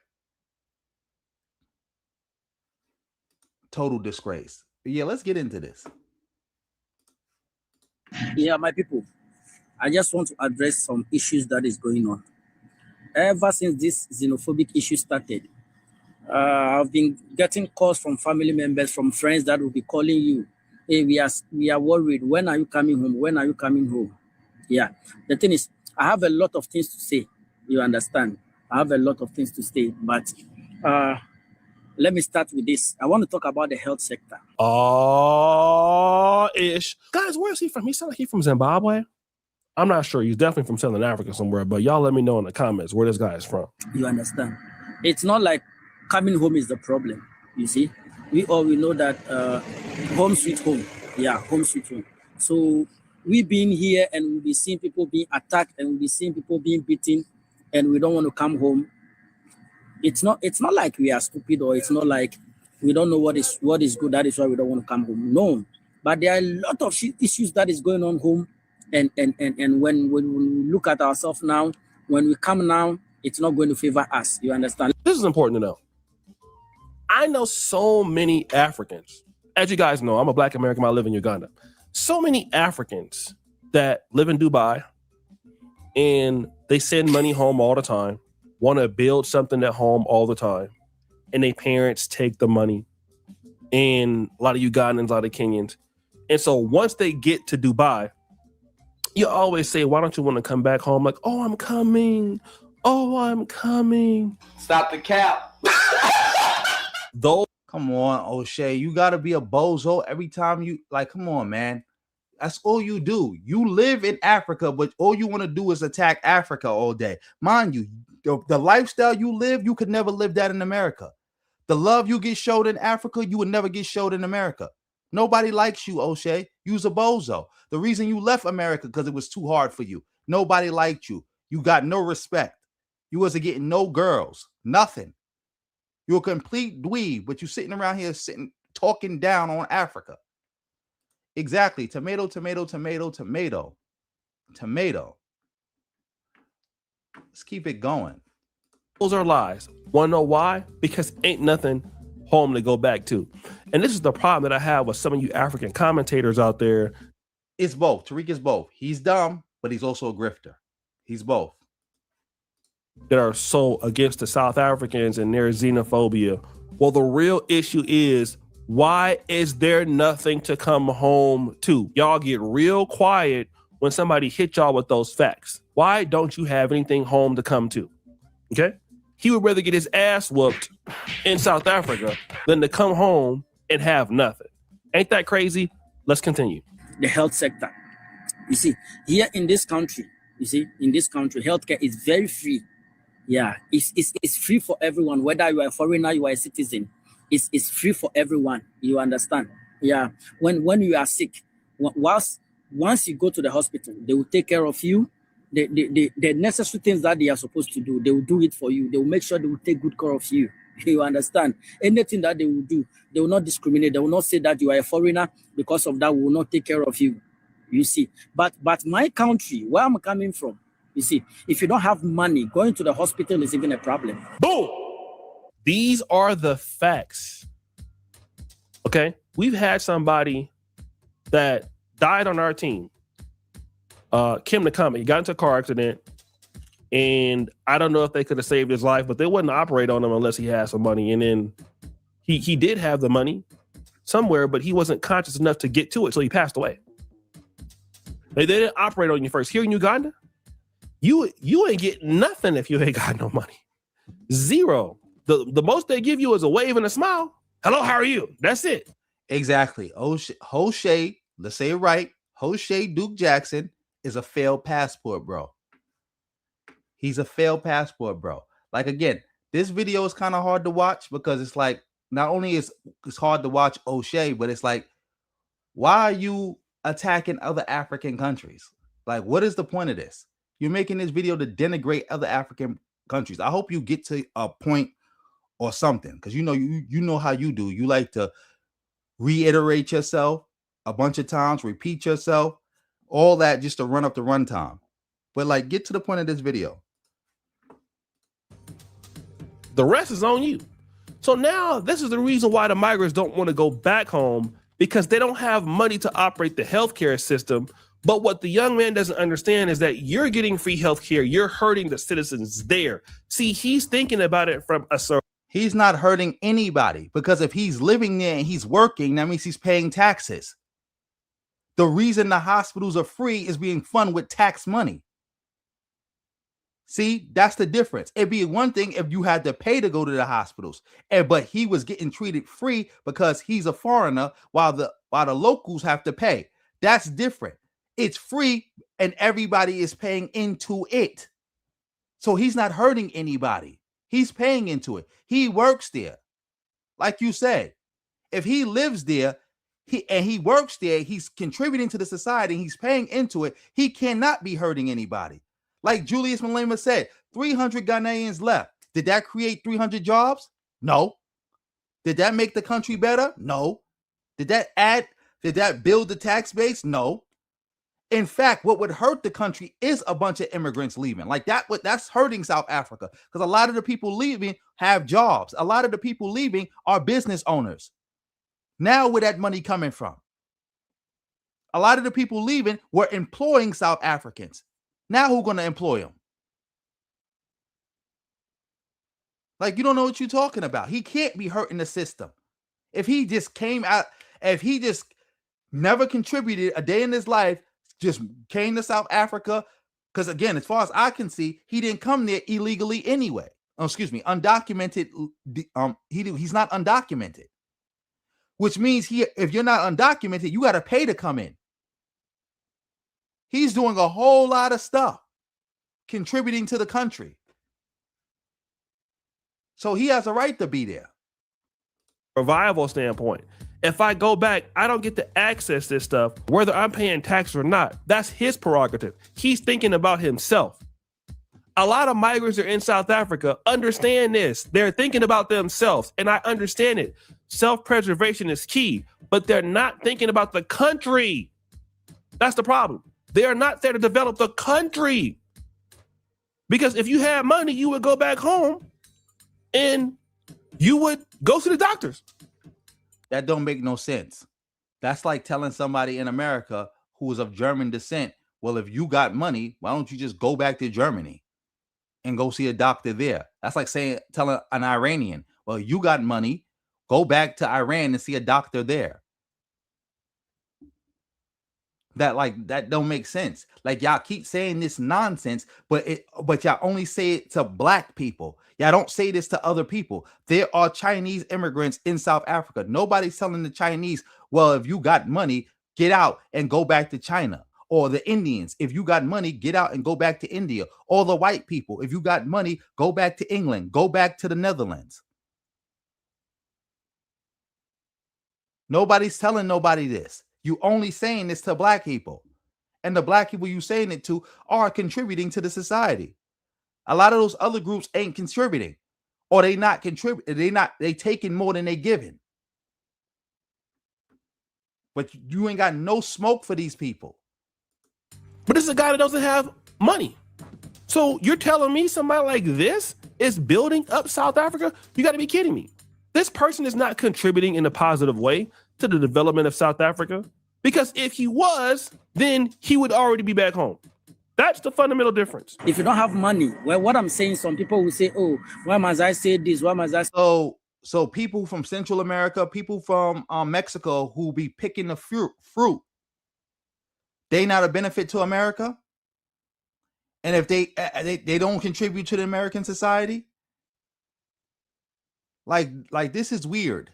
Total disgrace. But yeah, let's get into this. Yeah, my people, I just want to address some issues that is going on. Ever since this xenophobic issue started, I've been getting calls from family members, from friends that will be calling you. Hey, we are worried. When are you coming home? When are you coming home? Yeah. The thing is, I have a lot of things to say. You understand? I have a lot of things to say, but let me start with this. I want to talk about the health sector. Ish. Guys, where is he from? He sounds like he's from Zimbabwe. I'm not sure. He's definitely from Southern Africa somewhere, but y'all let me know in the comments where this guy is from. You understand? It's not like coming home is the problem, you see? We know that home sweet home. Yeah, home sweet home. So we've been here and we'll be seeing people being attacked and we'll be seeing people being beaten and we don't want to come home. It's not like we are stupid or it's not like we don't know what is good. That is why we don't want to come home. No. But there are a lot of issues that is going on home. And when we look at ourselves now, when we come now, it's not going to favor us. You understand? This is important to know. I know so many Africans. As you guys know, I'm a Black American. I live in Uganda. So many Africans that live in Dubai and they send money home all the time, want to build something at home all the time, and their parents take the money. And a lot of Ugandans, a lot of Kenyans. And so once they get to Dubai, you always say, why don't you want to come back home? Like, oh, I'm coming. Oh, I'm coming. Stop the cap. Come on, O'Shea. You got to be a bozo every time you, like, come on, man. That's all you do. You live in Africa, but all you want to do is attack Africa all day. Mind you, the lifestyle you live, you could never live that in America. The love you get showed in Africa, you would never get showed in America. Nobody likes you, O'Shea. You's a bozo. The reason you left America because it was too hard for you. Nobody liked you. You got no respect. You wasn't getting no girls, nothing. You're a complete dweeb, but you sitting around here talking down on Africa. Exactly. Tomato, tomato, tomato, tomato, tomato. Let's keep it going. Those are lies. Want to know why? Because ain't nothing home to go back to. And this is the problem that I have with some of you African commentators out there. It's both. Tariq is both. He's dumb, but he's also a grifter. He's both. That are so against the South Africans and their xenophobia. Well, the real issue is, why is there nothing to come home to? Y'all get real quiet when somebody hit y'all with those facts. Why don't you have anything home to come to? Okay? He would rather get his ass whooped in South Africa than to come home and have nothing. Ain't that crazy? Let's continue. The health sector. You see, here in this country, healthcare is very free. Yeah, it's free for everyone, whether you are a foreigner, you are a citizen. It's free for everyone. You understand? Yeah. When you are sick, once you go to the hospital, they will take care of you. The necessary things that they are supposed to do, they will do it for you. They will make sure they will take good care of you. You understand? Anything that they will do, they will not discriminate. They will not say that you are a foreigner, because of that we will not take care of you. You see, but my country, where I'm coming from, you see, if you don't have money, going to the hospital is even a problem. Boom! These are the facts. Okay? We've had somebody that died on our team. Kim Nakama, he got into a car accident, and I don't know if they could have saved his life, but they wouldn't operate on him unless he had some money. And then he did have the money somewhere, but he wasn't conscious enough to get to it, so he passed away. They didn't operate on you first. Here in Uganda, you ain't getting nothing if you ain't got no money. Zero. The most they give you is a wave and a smile. Hello, how are you? That's it. Exactly. O'Shea, let's say it right. O'Shea Duke Jackson is a failed passport, bro. He's a failed passport, bro. Like, again, this video is kind of hard to watch because it's like, not only is it's hard to watch O'Shea, but it's like, why are you attacking other African countries? Like, what is the point of this? You're making this video to denigrate other African countries. I hope you get to a point or something, because you know how you do. You like to reiterate yourself a bunch of times, repeat yourself, all that just to run up the runtime. But like, get to the point of this video. The rest is on you. So now this is the reason why the migrants don't want to go back home, because they don't have money to operate the healthcare system. But what the young man doesn't understand is that you're getting free healthcare. You're hurting the citizens there. See, he's thinking about it from a certain. He's not hurting anybody, because if he's living there and he's working, that means he's paying taxes. The reason the hospitals are free is being funded with tax money. See, that's the difference. It'd be one thing if you had to pay to go to the hospitals, but he was getting treated free because he's a foreigner, while the locals have to pay. That's different. It's free and everybody is paying into it. So he's not hurting anybody. He's paying into it. He works there. Like you said, if he lives there, he works there, he's contributing to the society, he's paying into it, he cannot be hurting anybody. Like Julius Malema said, 300 Ghanaians left. Did that create 300 jobs? No. Did that make the country better? No. Did that build the tax base? No. In fact, what would hurt the country is a bunch of immigrants leaving. Like that's hurting South Africa, because a lot of the people leaving have jobs. A lot of the people leaving are business owners. Now, where that money coming from? A lot of the people leaving were employing South Africans. Now who's going to employ them? Like, you don't know what you're talking about. He can't be hurting the system. If he just came out, if he just never contributed a day in his life, just came to South Africa, because again, as far as I can see, he didn't come there illegally anyway. Oh, excuse me, undocumented. He's not undocumented, which means if you're not undocumented, you got to pay to come in. He's doing a whole lot of stuff, contributing to the country. So he has a right to be there. Survival standpoint. If I go back, I don't get to access this stuff, whether I'm paying taxes or not. That's his prerogative. He's thinking about himself. A lot of migrants are in South Africa. Understand this. They're thinking about themselves, and I understand it. Self-preservation is key, but they're not thinking about the country. That's the problem. They are not there to develop the country. Because if you had money, you would go back home and you would go to the doctors. That don't make no sense. That's like telling somebody in America who is of German descent, well, if you got money, why don't you just go back to Germany and go see a doctor there? That's like telling an Iranian, well, you got money, go back to Iran and see a doctor there. That don't make sense. Like, y'all keep saying this nonsense, but y'all only say it to black people. Y'all don't say this to other people. There are Chinese immigrants in South Africa. Nobody's telling the Chinese, well, if you got money, get out and go back to China. Or the Indians, if you got money, get out and go back to India. Or the white people, if you got money, go back to England, go back to the Netherlands. Nobody's telling nobody this. You only saying this to black people. And the black people you saying it to are contributing to the society. A lot of those other groups ain't contributing. Or they not contributing. They taking more than they giving. But you ain't got no smoke for these people. But this is a guy that doesn't have money. So you're telling me somebody like this is building up South Africa? You got to be kidding me. This person is not contributing in a positive way to the development of South Africa, because if he was, then he would already be back home. That's the fundamental difference. If you don't have money, well, what I'm saying, some people will say, oh, why must I say this? Why must I? So people from Central America, people from Mexico who be picking the fruit, they not a benefit to America? And if they don't contribute to the American society? Like this is weird.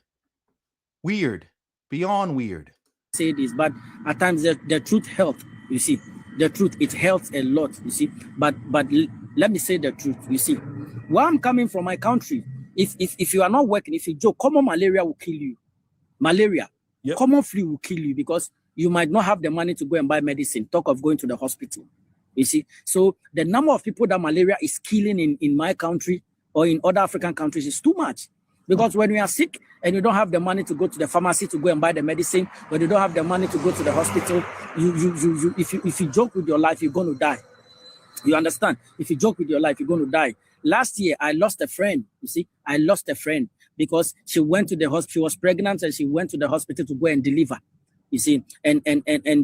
Weird. Beyond weird. Say this, but at times the truth helps, you see. The truth, it helps a lot, you see. But let me say the truth, you see. Where I'm coming from, my country, if you are not working, if you joke, common malaria will kill you. Malaria, yep. Common flu will kill you because you might not have the money to go and buy medicine. Talk of going to the hospital, you see. So the number of people that malaria is killing in my country or in other African countries is too much. Because when you are sick and you don't have the money to go to the pharmacy to go and buy the medicine, when you don't have the money to go to the hospital, if you joke with your life, you're going to die. You understand? If you joke with your life, you're going to die. Last year, I lost a friend. You see, I lost a friend because she went to the hospital. She was pregnant and she went to the hospital to go and deliver. You see, and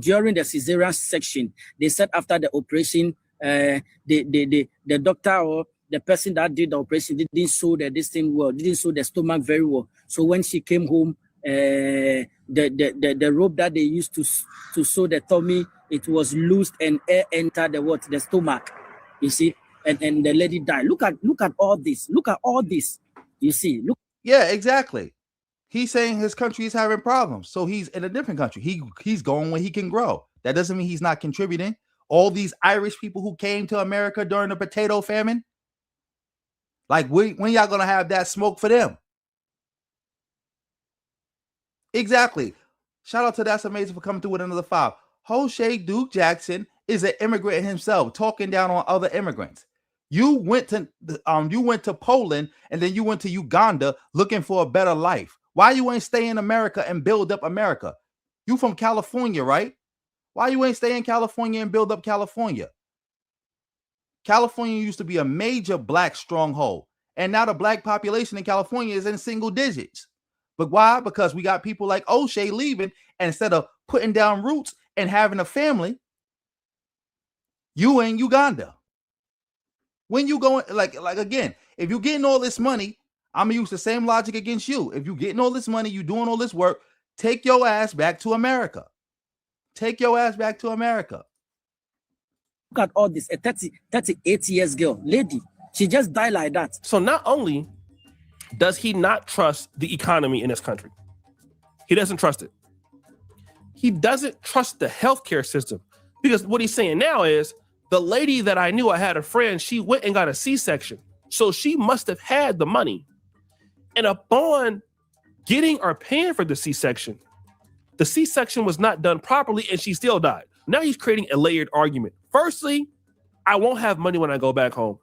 during the cesarean section, they said after the operation, the doctor or the person that did the operation didn't sew this thing well, didn't sew the stomach very well. So when she came home, the rope that they used to sew the tummy, it was loosed and air entered the stomach. You see, and the lady died. Look at all this. Look at all this. You see, look. Yeah, exactly. He's saying his country is having problems, so he's in a different country. He's going where he can grow. That doesn't mean he's not contributing. All these Irish people who came to America during the potato famine, like when y'all gonna have that smoke for them? Exactly. Shout out to That's Amazing for coming through with another 5. Jose Duke Jackson is an immigrant himself, talking down on other immigrants. You went to Poland and then you went to Uganda looking for a better life. Why you ain't stay in America and build up America? You from California, right? Why you ain't stay in California and build up California? California used to be a major black stronghold, and now the black population in California is in single digits. But why? Because we got people like O'Shea leaving, and instead of putting down roots and having a family, you in Uganda. When you going, like again, if you're getting all this money, I'm gonna use the same logic against you. If you're getting all this money, you doing all this work, take your ass back to America. Take your ass back to America. Look at all this. A 38 years girl, lady, she just died like that. So not only does he not trust the economy in this country, he doesn't trust it. He doesn't trust the healthcare system, because what he's saying now is, the lady that I knew, I had a friend, she went and got a C-section. So she must have had the money. And upon getting or paying for the C-section was not done properly and she still died. Now he's creating a layered argument. Firstly, I won't have money when I go back home.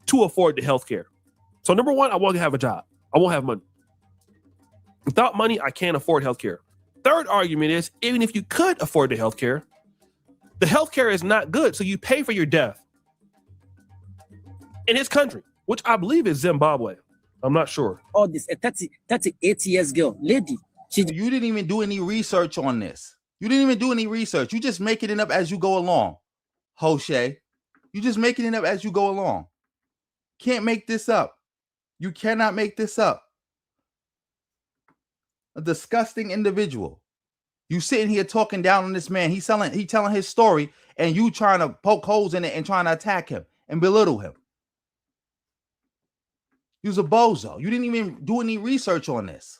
to afford the healthcare. So number one, I won't have a job. I won't have money. Without money, I can't afford healthcare. Third argument is, even if you could afford the healthcare is not good. So you pay for your death in his country, which I believe is Zimbabwe. I'm not sure. All this, a 38 years girl, lady. You didn't even do any research on this. You didn't even do any research. You just making it up as you go along, Jose. You just making it up as you go along. Can't make this up. You cannot make this up. A disgusting individual. You sitting here talking down on this man. He telling his story, and you trying to poke holes in it and trying to attack him and belittle him. You was a bozo. You didn't even do any research on this.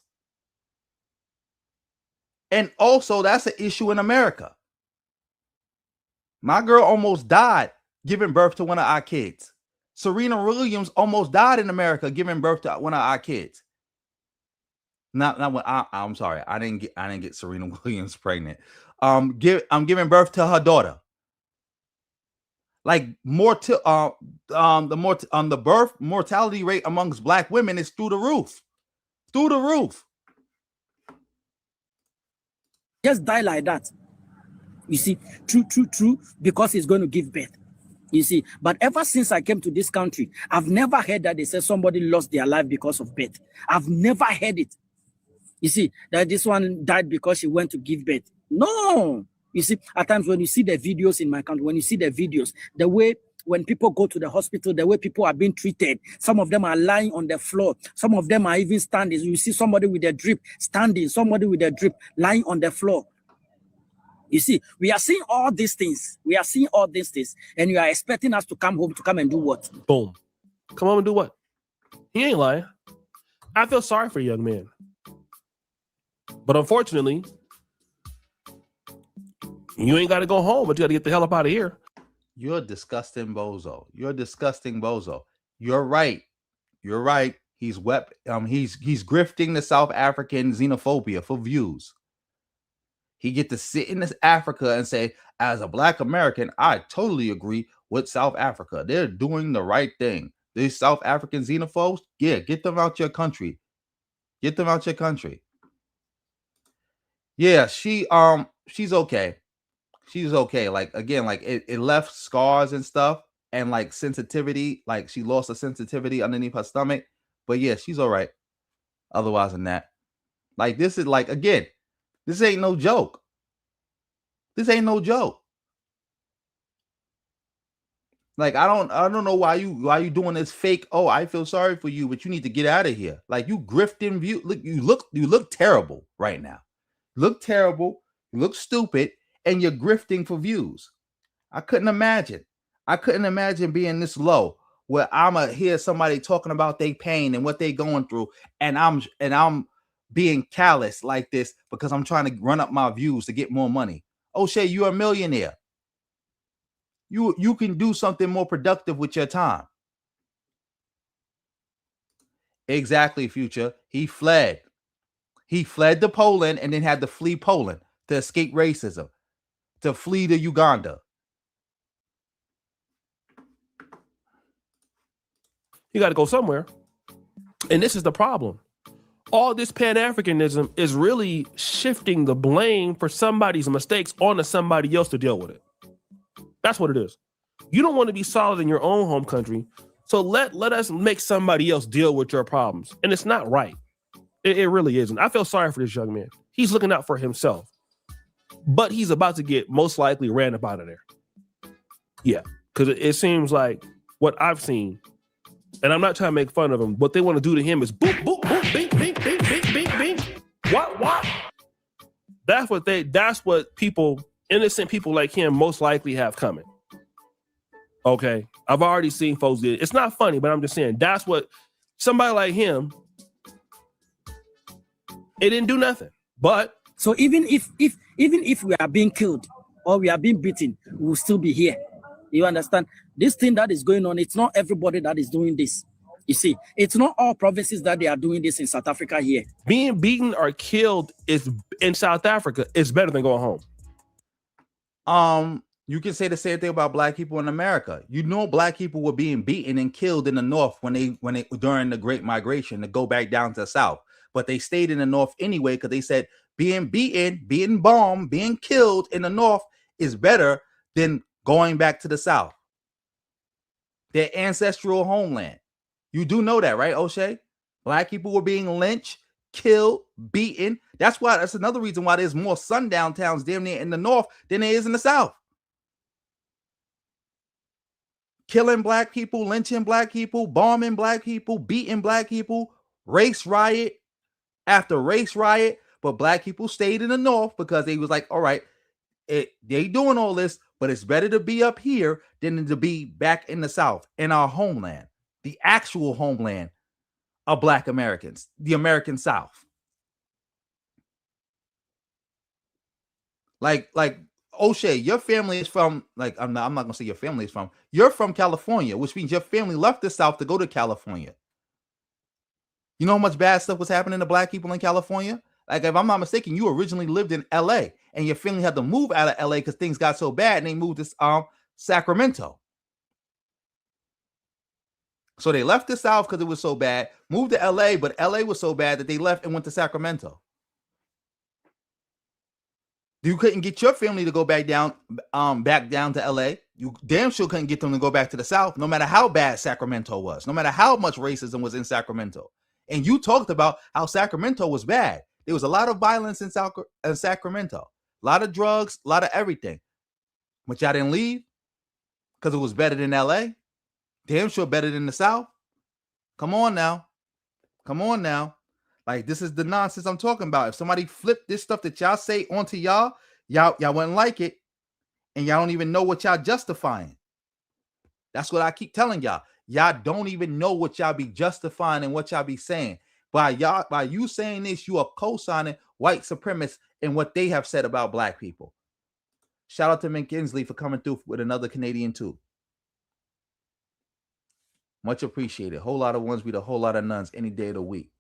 And also, that's an issue in America. My girl almost died giving birth to one of our kids. Serena Williams almost died in America giving birth to one of our kids. Not when I'm sorry, I didn't get Serena Williams pregnant. I'm giving birth to her daughter. Like the birth mortality rate amongst Black women is through the roof. Through the roof. Just die like that. You see, true, because he's going to give birth. You see, but ever since I came to this country, I've never heard that they say somebody lost their life because of birth. I've never heard it. You see, that this one died because she went to give birth. No. You see, at times when you see the videos in my country, when you see the videos, the way when people go to the hospital, the way people are being treated, some of them are lying on the floor. Some of them are even standing. You see somebody with a drip standing, somebody with a drip lying on the floor. You see, we are seeing all these things. We are seeing all these things. And you are expecting us to come home to come and do what? Boom. Come home and do what? He ain't lying. I feel sorry for a young man. But unfortunately, you ain't got to go home, but you got to get the hell up out of here. You're a disgusting bozo. You're a disgusting bozo. You're right. You're right. He's he's grifting the South African xenophobia for views. He get to sit in this Africa and say, as a Black American, I totally agree with South Africa. They're doing the right thing. These South African xenophobes, yeah, get them out your country. Get them out your country. Yeah, she's okay. She's okay. Like, again, like it left scars and stuff and like sensitivity. Like she lost a sensitivity underneath her stomach. But yeah, she's all right. Otherwise than that, like this is like, again, this ain't no joke. This ain't no joke. Like, I don't know why you doing this fake, oh, I feel sorry for you, but you need to get out of here. Like, you grifting view. Look, you look terrible right now. Look terrible, you look stupid, and you're grifting for views. I couldn't imagine being this low where I'ma hear somebody talking about their pain and what they going through, and I'm being callous like this because I'm trying to run up my views to get more money. O'Shea, you're a millionaire. You can do something more productive with your time. Exactly, Future. He fled. He fled to Poland and then had to flee Poland to escape racism, to flee to Uganda. You got to go somewhere. And this is the problem. All this Pan-Africanism is really shifting the blame for somebody's mistakes onto somebody else to deal with it. That's what it is. You don't want to be solid in your own home country, so let us make somebody else deal with your problems. And it's not right. It really isn't. I feel sorry for this young man. He's looking out for himself. But he's about to get most likely ran up out of there. Yeah, because it seems like what I've seen, and I'm not trying to make fun of him, what they want to do to him is boop, boop, boop, bing, bing, bing, bing, bing, bing. What? That's what people, innocent people like him, most likely have coming. Okay, I've already seen folks do it. It's not funny, but I'm just saying that's what somebody like him. It didn't do nothing. But so even if we are being killed or we are being beaten, we will still be here. You understand? This thing that is going on, it's not everybody that is doing this. You see, it's not all provinces that they are doing this in South Africa here. Being beaten or killed is in South Africa is better than going home. You can say the same thing about black people in America. You know, black people were being beaten and killed in the North when they during the Great Migration to go back down to the South, but they stayed in the North anyway because they said being beaten, being bombed, being killed in the North is better than going back to the South, their ancestral homeland. You do know that, right, O'Shea? Black people were being lynched, killed, beaten. That's another reason why there's more sundown towns damn near in the North than there is in the South. Killing black people, lynching black people, bombing black people, beating black people, race riot after race riot. But black people stayed in the North because they was like, all right, they doing all this, but it's better to be up here than to be back in the South, in our homeland, the actual homeland of black Americans, the American South. Like O'Shea, your family is from, like, I'm not gonna say your family is from. You're from California, which means your family left the South to go to California. You know how much bad stuff was happening to black people in California? Like, if I'm not mistaken, you originally lived in LA and your family had to move out of LA because things got so bad and they moved to Sacramento. So they left the South because it was so bad, moved to LA, but LA was so bad that they left and went to Sacramento. You couldn't get your family to go back down to LA. You damn sure couldn't get them to go back to the South, no matter how bad Sacramento was, no matter how much racism was in Sacramento. And you talked about how Sacramento was bad. There was a lot of violence in Sacramento, a lot of drugs, a lot of everything. But y'all didn't leave because it was better than LA. Damn sure better than the South. Come on now. Like, this is the nonsense I'm talking about. If somebody flipped this stuff that y'all say onto y'all wouldn't like it. And y'all don't even know what y'all justifying. That's what I keep telling y'all. Y'all don't even know what y'all be justifying and what y'all be saying. By you saying this, you are co-signing white supremacists and what they have said about black people. Shout out to Mint Kinsley for coming through with another Canadian too. Much appreciated. Whole lot of ones with a whole lot of nuns any day of the week.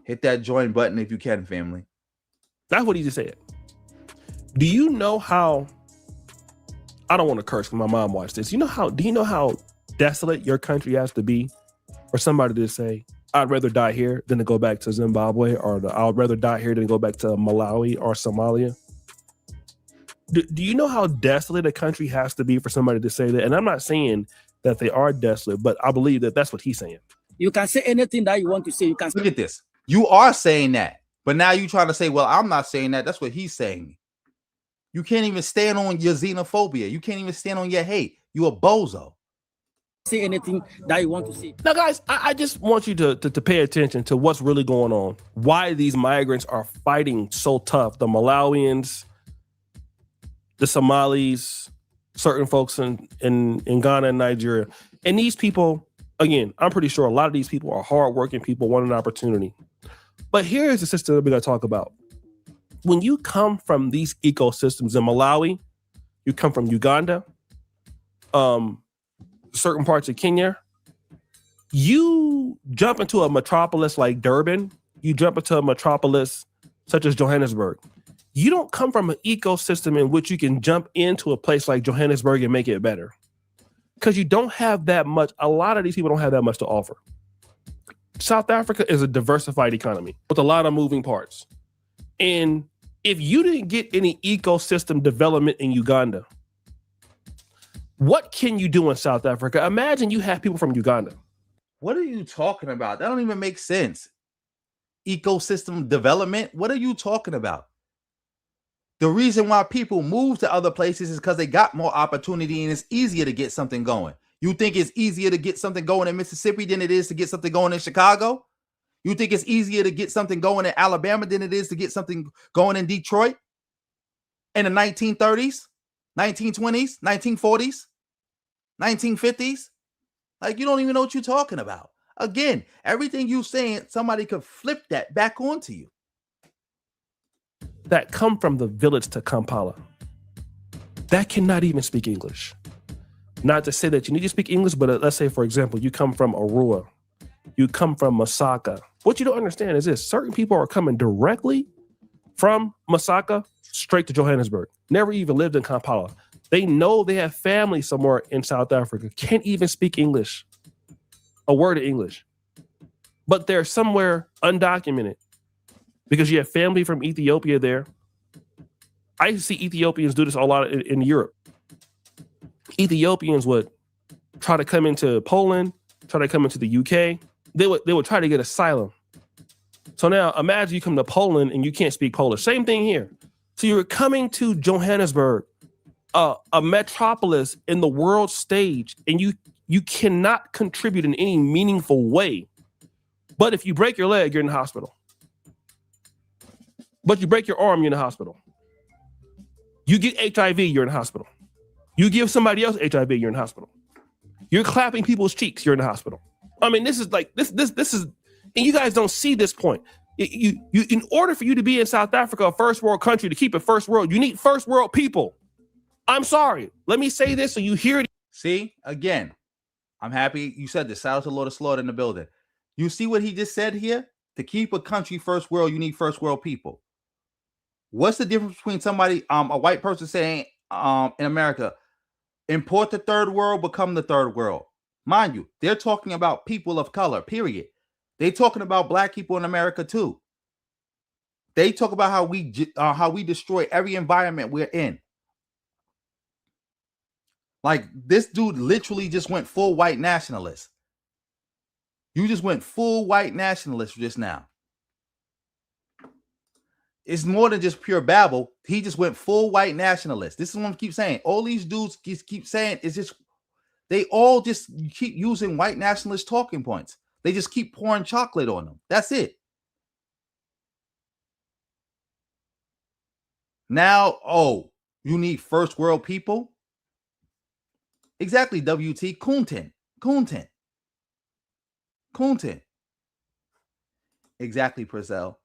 Hit that join button if you can, family. That's what he just said. Do you know how, I don't want to curse because my mom watched this. Do you know how desolate your country has to be for somebody to say, I'd rather die here than to go back to Zimbabwe, or I'd rather die here than go back to Malawi or Somalia? Do you know how desolate a country has to be for somebody to say that? And I'm not saying that they are desolate, but I believe that that's what he's saying. You can say anything that you want to say. You can Look at this. You are saying that, but now you trying to say, well, I'm not saying that. That's what he's saying. You can't even stand on your xenophobia. You can't even stand on your hate. You a bozo. say anything that you want to say. Now, guys, I just want you to pay attention to what's really going on. Why these migrants are fighting so tough. The Malawians, the Somalis, certain folks in Ghana and Nigeria. And these people, again, I'm pretty sure a lot of these people are hardworking people, want an opportunity. But here's the system that we're going to talk about. When you come from these ecosystems in Malawi, you come from Uganda, certain parts of Kenya, you jump into a metropolis like Durban, you jump into a metropolis such as Johannesburg. You don't come from an ecosystem in which you can jump into a place like Johannesburg and make it better. Because you don't have that much, a lot of these people don't have that much to offer. South Africa is a diversified economy with a lot of moving parts. And if you didn't get any ecosystem development in Uganda, what can you do in South Africa? Imagine you have people from Uganda. What are you talking about? That don't even make sense. Ecosystem development? What are you talking about? The reason why people move to other places is because they got more opportunity and it's easier to get something going. You think it's easier to get something going in Mississippi than it is to get something going in Chicago? You think it's easier to get something going in Alabama than it is to get something going in Detroit in the 1930s, 1920s, 1940s, 1950s? Like, you don't even know what you're talking about. Again, everything you're saying, somebody could flip that back onto you. That come from the village to Kampala, that cannot even speak English. Not to say that you need to speak English, but let's say, for example, you come from Arua, you come from Masaka. What you don't understand is this: certain people are coming directly from Masaka straight to Johannesburg. Never even lived in Kampala. They know they have family somewhere in South Africa. Can't even speak English, a word of English. But they're somewhere undocumented because you have family from Ethiopia there. I used to see Ethiopians do this a lot in Europe. Ethiopians would try to come into Poland, try to come into the UK. They would try to get asylum. So now imagine you come to Poland and you can't speak Polish. Same thing here. So you're coming to Johannesburg, a metropolis in the world stage, and you cannot contribute in any meaningful way. But if you break your leg, you're in the hospital. But you break your arm, you're in the hospital. You get HIV, you're in the hospital. You give somebody else HIV, you're in the hospital. You're clapping people's cheeks, you're in the hospital. I mean, this is like this is, and you guys don't see this point. You in order for you to be in South Africa, a first world country, to keep it first world, you need first world people. I'm sorry. Let me say this so you hear it. See, again, I'm happy you said this. Shout out to Lord of Slaughter in the building. You see what he just said here? To keep a country first world, you need first world people. What's the difference between somebody, a white person saying in America, import the third world, become the third world? Mind you, they're talking about people of color, period. They're talking about black people in America too. They talk about how we destroy every environment we're in. Like, this dude literally just went full white nationalist. You just went full white nationalist just now. It's more than just pure babble. He just went full white nationalist. This is what I keep saying. All these dudes keep saying is just, they all just keep using white nationalist talking points. They just keep pouring chocolate on them. That's it. Now, oh, you need first world people? Exactly, WT. Kunten. Exactly, Presell.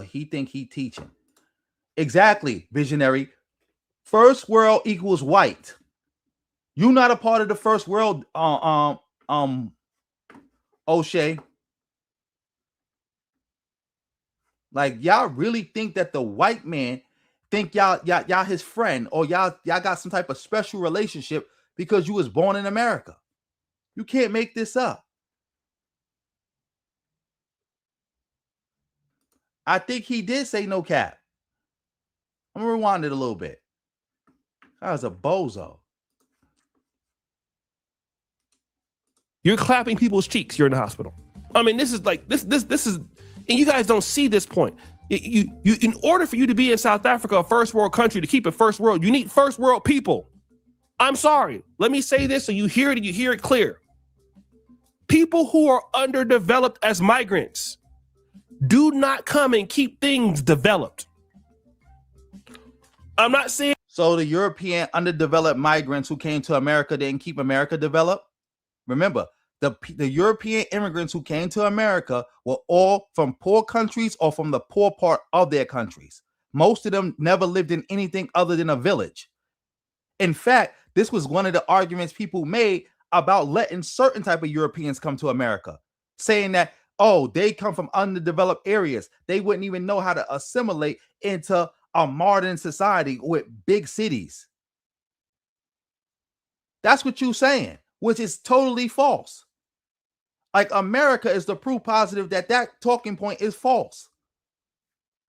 He think he teaching. Exactly, visionary. First world equals white. You not a part of the first world, O'Shea. Like, y'all really think that the white man think y'all his friend, or y'all got some type of special relationship because you was born in America. You can't make this up. I think he did say no cap. I'm gonna rewind it a little bit. That was a bozo. You're clapping people's cheeks, you're in the hospital. I mean, this is like this is, and you guys don't see this point. You in order for you to be in South Africa, a first world country, to keep it first world, you need first world people. I'm sorry. Let me say this so you hear it and you hear it clear. People who are underdeveloped as migrants do not come and keep things developed. I'm not saying. So the European underdeveloped migrants who came to America didn't keep America developed? Remember, the European immigrants who came to America were all from poor countries or from the poor part of their countries. Most of them never lived in anything other than a village. In fact, this was one of the arguments people made about letting certain type of Europeans come to America, saying that, oh, they come from underdeveloped areas. They wouldn't even know how to assimilate into a modern society with big cities. That's what you're saying, which is totally false. Like, America is the proof positive that talking point is false.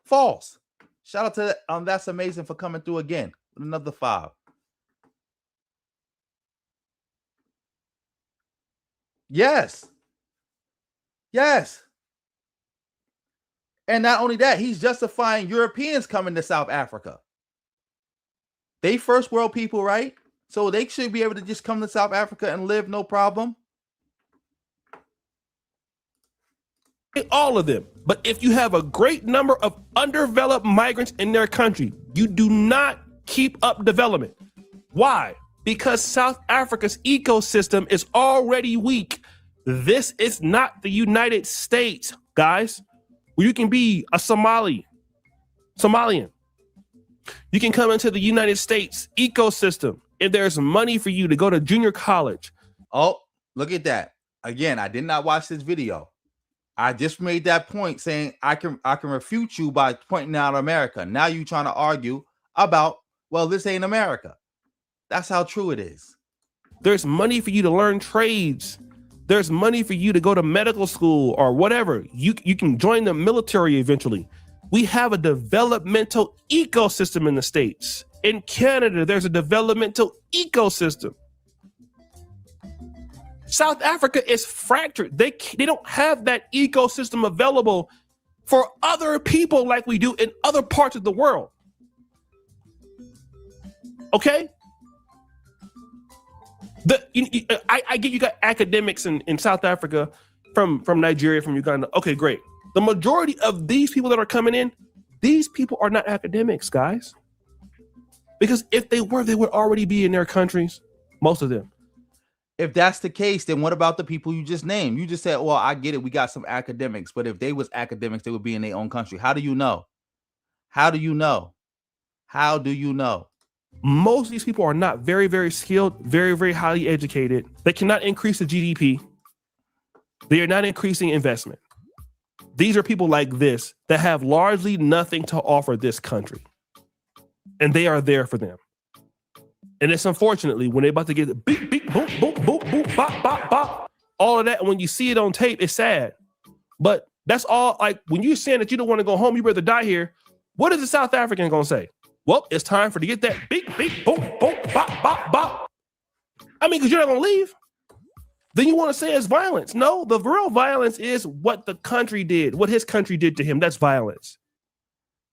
False. Shout out to That's Amazing for coming through again with another 5. Yes. And not only that, he's justifying Europeans coming to South Africa. They first world people, right? So they should be able to just come to South Africa and live no problem. All of them. But if you have a great number of underdeveloped migrants in their country, you do not keep up development. Why? Because South Africa's ecosystem is already weak. This is not the United States, guys, where you can be a Somalian. You can come into the United States ecosystem if there's money for you to go to junior college. Oh, look at that. Again, I did not watch this video. I just made that point saying I can refute you by pointing out America. Now you trying to argue about, well, this ain't America. That's how true it is. There's money for you to learn trades. There's money for you to go to medical school or whatever. You can join the military eventually. We have a developmental ecosystem in the States. In Canada, there's a developmental ecosystem. South Africa is fractured. They don't have that ecosystem available for other people like we do in other parts of the world. Okay? I get you got academics in South Africa, from Nigeria, from Uganda. Okay, great. The majority of these people that are coming in, these people are not academics, guys. Because if they were, they would already be in their countries, most of them. If that's the case, then what about the people you just named? You just said, well, I get it. We got some academics, but if they was academics, they would be in their own country. How do you know? How do you know? How do you know? Most of these people are not very, very skilled, very, very highly educated. They cannot increase the GDP. They are not increasing investment. These are people like this that have largely nothing to offer this country. And they are there for them. And it's unfortunately when they're about to get beep, beep, boop, boop, boop, boop, bop, bop, bop, all of that. And when you see it on tape, it's sad. But that's all. Like when you're saying that you don't want to go home, you rather die here. What is the South African going to say? Well, it's time for to get that beep, beep, boop, boop, bop, bop, bop. I mean, because you're not going to leave. Then you want to say it's violence. No, the real violence is what the country did, what his country did to him. That's violence.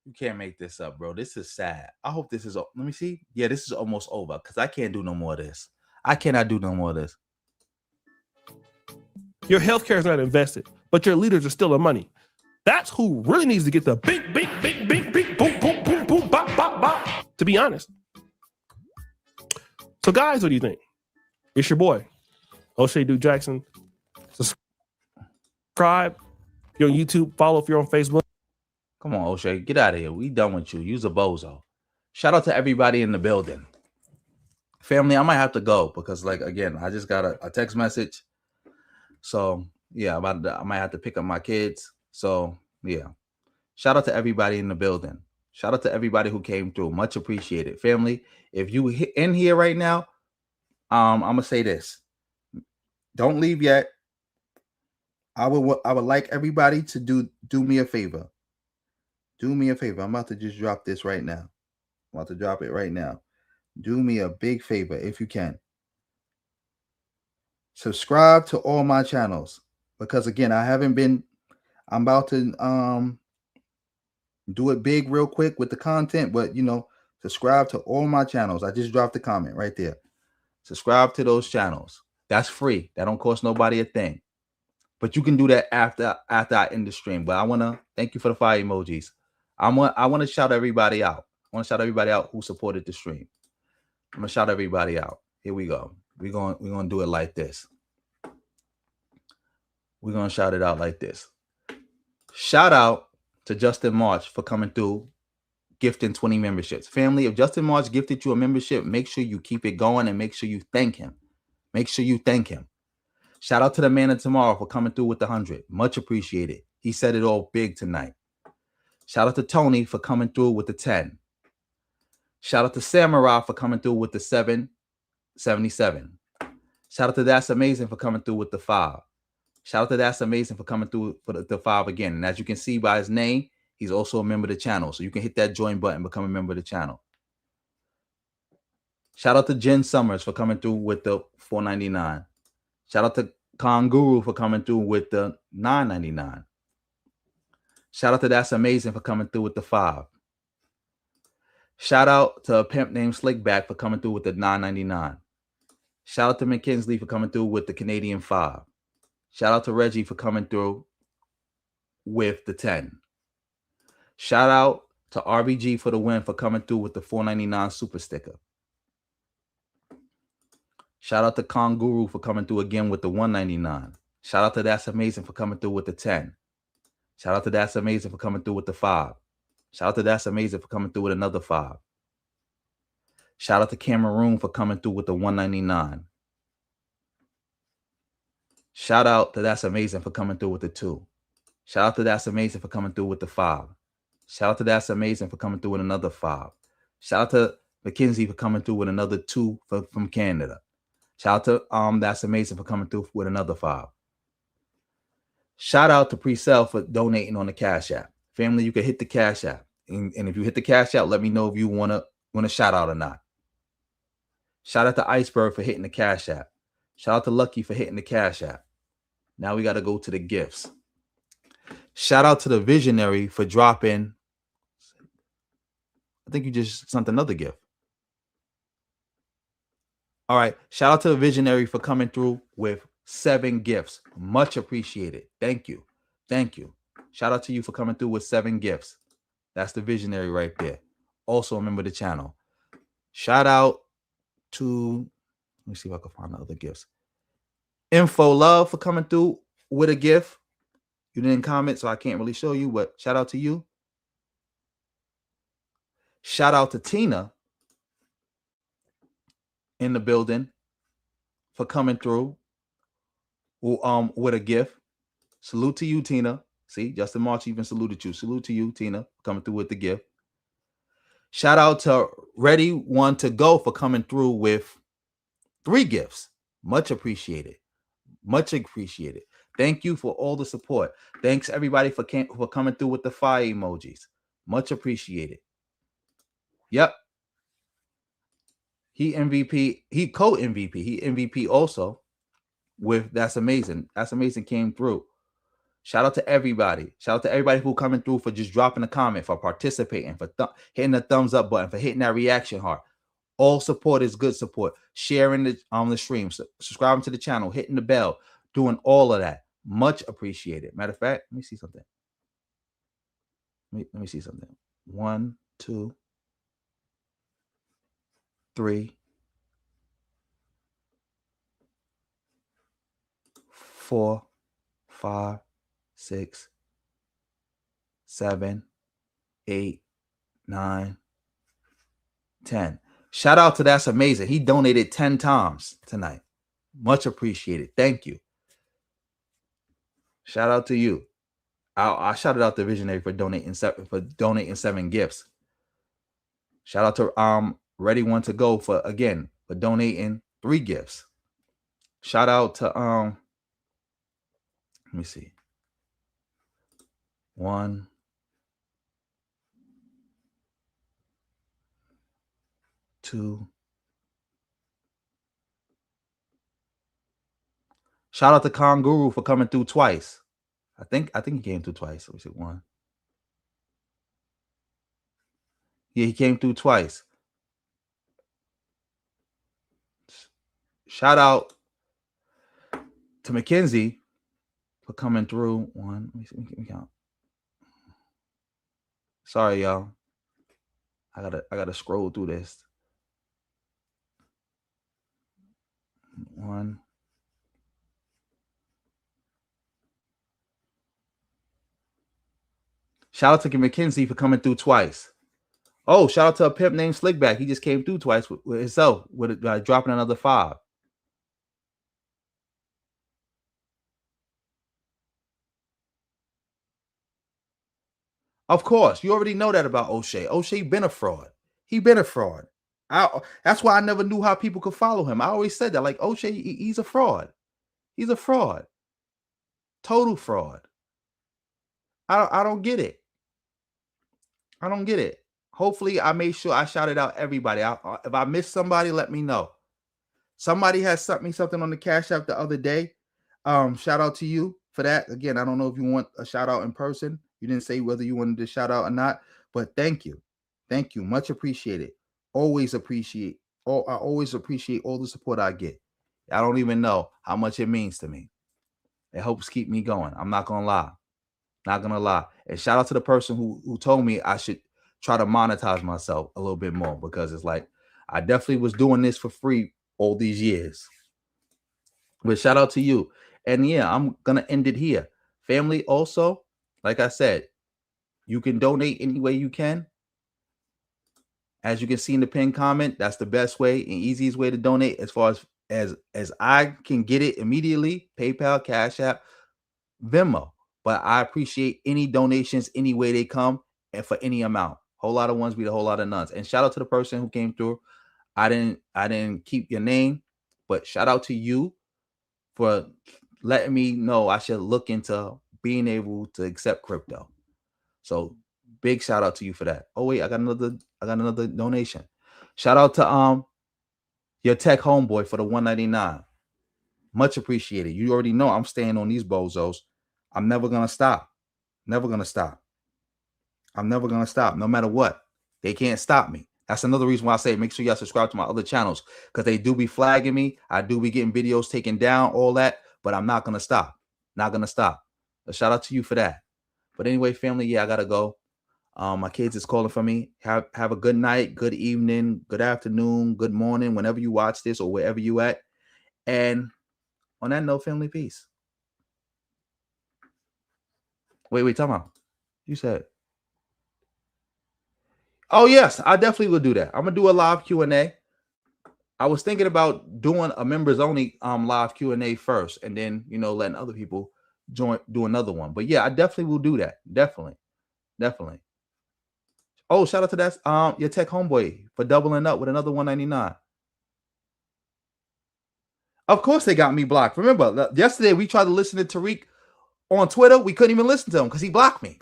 You can't make this up, bro. This is sad. I hope this is, let me see. Yeah, this is almost over because I can't do no more of this. I cannot do no more of this. Your healthcare is not invested, but your leaders are stealing money. That's who really needs to get the big, big, big, big, big, boom, boom, boom, boom, bop, bop, bop, to be honest. So guys, what do you think? It's your boy, O'Shea Duke Jackson. Subscribe. If you're on YouTube, follow if you're on Facebook. Come on, O'Shea, get out of here. We done with you. Use a bozo. Shout out to everybody in the building. Family, I might have to go because, like, again, I just got a text message. So, yeah, I might have to pick up my kids. So, yeah. Shout out to everybody in the building. Shout out to everybody who came through. Much appreciated. Family, if you in here right now, I'm going to say this. Don't leave yet. I would like everybody to do me a favor. Do me a favor. I'm about to just drop this right now. I'm about to drop it right now. Do me a big favor if you can. Subscribe to all my channels because again, I'm about to do it big real quick with the content, but subscribe to all my channels. I just dropped the comment right there. Subscribe to those channels. That's free. That don't cost nobody a thing. But you can do that after I end the stream. But I want to thank you for the fire emojis. I want to shout everybody out. I want to shout everybody out who supported the stream. I'm gonna shout everybody out. Here we go. We're gonna do it like this. We're gonna shout it out like this. Shout out to Justin March for coming through, gifting 20 memberships. Family, if Justin March gifted you a membership, make sure you keep it going and make sure you thank him. Make sure you thank him. Shout out to the man of tomorrow for coming through with the 100. Much appreciated. He said it all big tonight. Shout out to Tony for coming through with the 10. Shout out to Samurai for coming through with the 777. Shout out to That's Amazing for coming through with the 5. Shout out to That's Amazing for coming through for the 5 again. And as you can see by his name, he's also a member of the channel. So you can hit that join button, become a member of the channel. Shout out to Jen Summers for coming through with the $4.99. Shout out to Kanguru for coming through with the $9.99. Shout out to That's Amazing for coming through with the 5. Shout out to a pimp named Slickback for coming through with the $9.99. Shout out to McKinsley for coming through with the Canadian 5. Shout out to Reggie for coming through with the 10. Shout out to RBG for the win for coming through with the $4.99 super sticker. Shout out to Kanguru for coming through again with the $1.99. Shout out to That's Amazing for coming through with the 10. Shout out to That's Amazing for coming through with the 5. Shout out to That's Amazing for coming through with another 5. Shout out to Cameroon for coming through with the $1.99. Shout out to That's Amazing for coming through with the 2. Shout out to That's Amazing for coming through with the 5. Shout out to That's Amazing for coming through with another 5. Shout out to Mackenzie for coming through with another 2 from Canada. Shout out to That's Amazing for coming through with another 5. Shout out to Pre-Sell for donating on the Cash App. Family, you can hit the Cash App. And if you hit the Cash App, let me know if you want to shout out or not. Shout out to Iceberg for hitting the Cash App. Shout out to Lucky for hitting the Cash App. Now we got to go to the gifts. Shout out to the Visionary for dropping. I think you just sent another gift. All right. Shout out to the Visionary for coming through with 7 gifts. Much appreciated. Thank you. Thank you. Shout out to you for coming through with 7 gifts. That's the Visionary right there. Also a member of the channel. Shout out to, let me see if I can find the other gifts. Info Love for coming through with a gift. You didn't comment, so I can't really show you, but shout out to you. Shout out to Tina in the building for coming through with a gift. Salute to you, Tina. See, Justin March even saluted you. Salute to you, Tina, coming through with the gift. Shout out to Ready One to Go for coming through with 3 gifts. Much appreciated. Much appreciated. Thank you for all the support. Thanks everybody for coming through with the fire emojis. Much appreciated. Yep. He MVP. He co-MVP. He MVP also with That's Amazing. That's Amazing came through. Shout out to everybody. Shout out to everybody who coming through for just dropping a comment, for participating, for hitting the thumbs up button, for hitting that reaction heart. All support is good support. Sharing the stream, subscribing to the channel, hitting the bell, doing all of that. Much appreciated. Matter of fact, let me see something. Let me see something. 1, 2, 3, 4, 5, 6, 7, 8, 9, 10. Shout out to That's Amazing. He donated 10 times tonight. Much appreciated. Thank you. Shout out to you. I shouted out the Visionary for donating 7 gifts. Shout out to Ready One to Go for donating 3 gifts. Shout out to let me see. 1, 2. Shout out to Kanguru for coming through twice. I think he came through twice. Let me see. 1. Yeah, he came through twice. Shout out to Mackenzie for coming through. 1. Let me count. Sorry, y'all. I gotta scroll through this. 1. Shout out to Mackenzie for coming through twice. Oh, shout out to a pimp named Slickback. He just came through twice with himself, with dropping another 5. Of course, you already know that about O'Shea. O'Shea been a fraud. He been a fraud. That's why I never knew how people could follow him. I always said that, like, O'Shea, he's a fraud. He's a fraud. Total fraud. I don't get it. I don't get it. Hopefully, I made sure I shouted out everybody. If I missed somebody, let me know. Somebody has sent me something on the Cash App the other day. Shout out to you for that. Again, I don't know if you want a shout out in person. You didn't say whether you wanted to shout out or not, but thank you. Thank you. Much appreciated. Always appreciate. I always appreciate all the support I get. I don't even know how much it means to me. It helps keep me going. I'm not gonna lie. Not gonna lie. And shout out to the person who told me I should try to monetize myself a little bit more, because it's like I definitely was doing this for free all these years. But shout out to you. And yeah, I'm gonna end it here. Family, also, like I said, you can donate any way you can. As you can see in the pinned comment, that's the best way and easiest way to donate as far as I can get it immediately. PayPal, Cash App, Venmo. but I appreciate any donations, any way they come, and for any amount. Whole lot of ones beat a whole lot of nuns. And shout out to the person who came through. I didn't keep your name, but shout out to you for letting me know I should look into being able to accept crypto. So big shout out to you for that. Oh wait, I got another donation. Shout out to your tech homeboy for the $1.99. Much appreciated. You already know I'm staying on these bozos. I'm never gonna stop. Never gonna stop. I'm never gonna stop, no matter what. They can't stop me. That's another reason why I say make sure y'all subscribe to my other channels, because they do be flagging me. I do be getting videos taken down, all that, but I'm not gonna stop. Not gonna stop. So shout out to you for that. But anyway, family, yeah, I gotta go. My kids is calling for me. Have a good night, good evening, good afternoon, good morning, whenever you watch this or wherever you at. And on that note, family, peace. Wait, time out. You said, oh yes, I definitely will do that. I'm gonna do a live Q&A. I was thinking about doing a members only live Q&A first, and then letting other people do another one. But yeah, I definitely will do that. Definitely. Oh, shout out to that your tech homeboy for doubling up with another $1.99. Of course they got me blocked. Remember, yesterday we tried to listen to Tariq on Twitter. We couldn't even listen to him because he blocked me.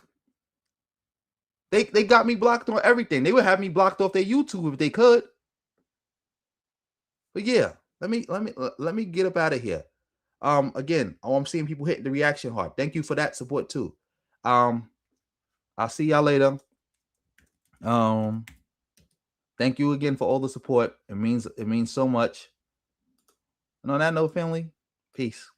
They got me blocked on everything. They would have me blocked off their YouTube if they could. But yeah, let me get up out of here. Again, I'm seeing people hitting the reaction heart. Thank you for that support too. I'll see y'all later. Thank you again for all the support. It means so much. And on that note, family, peace.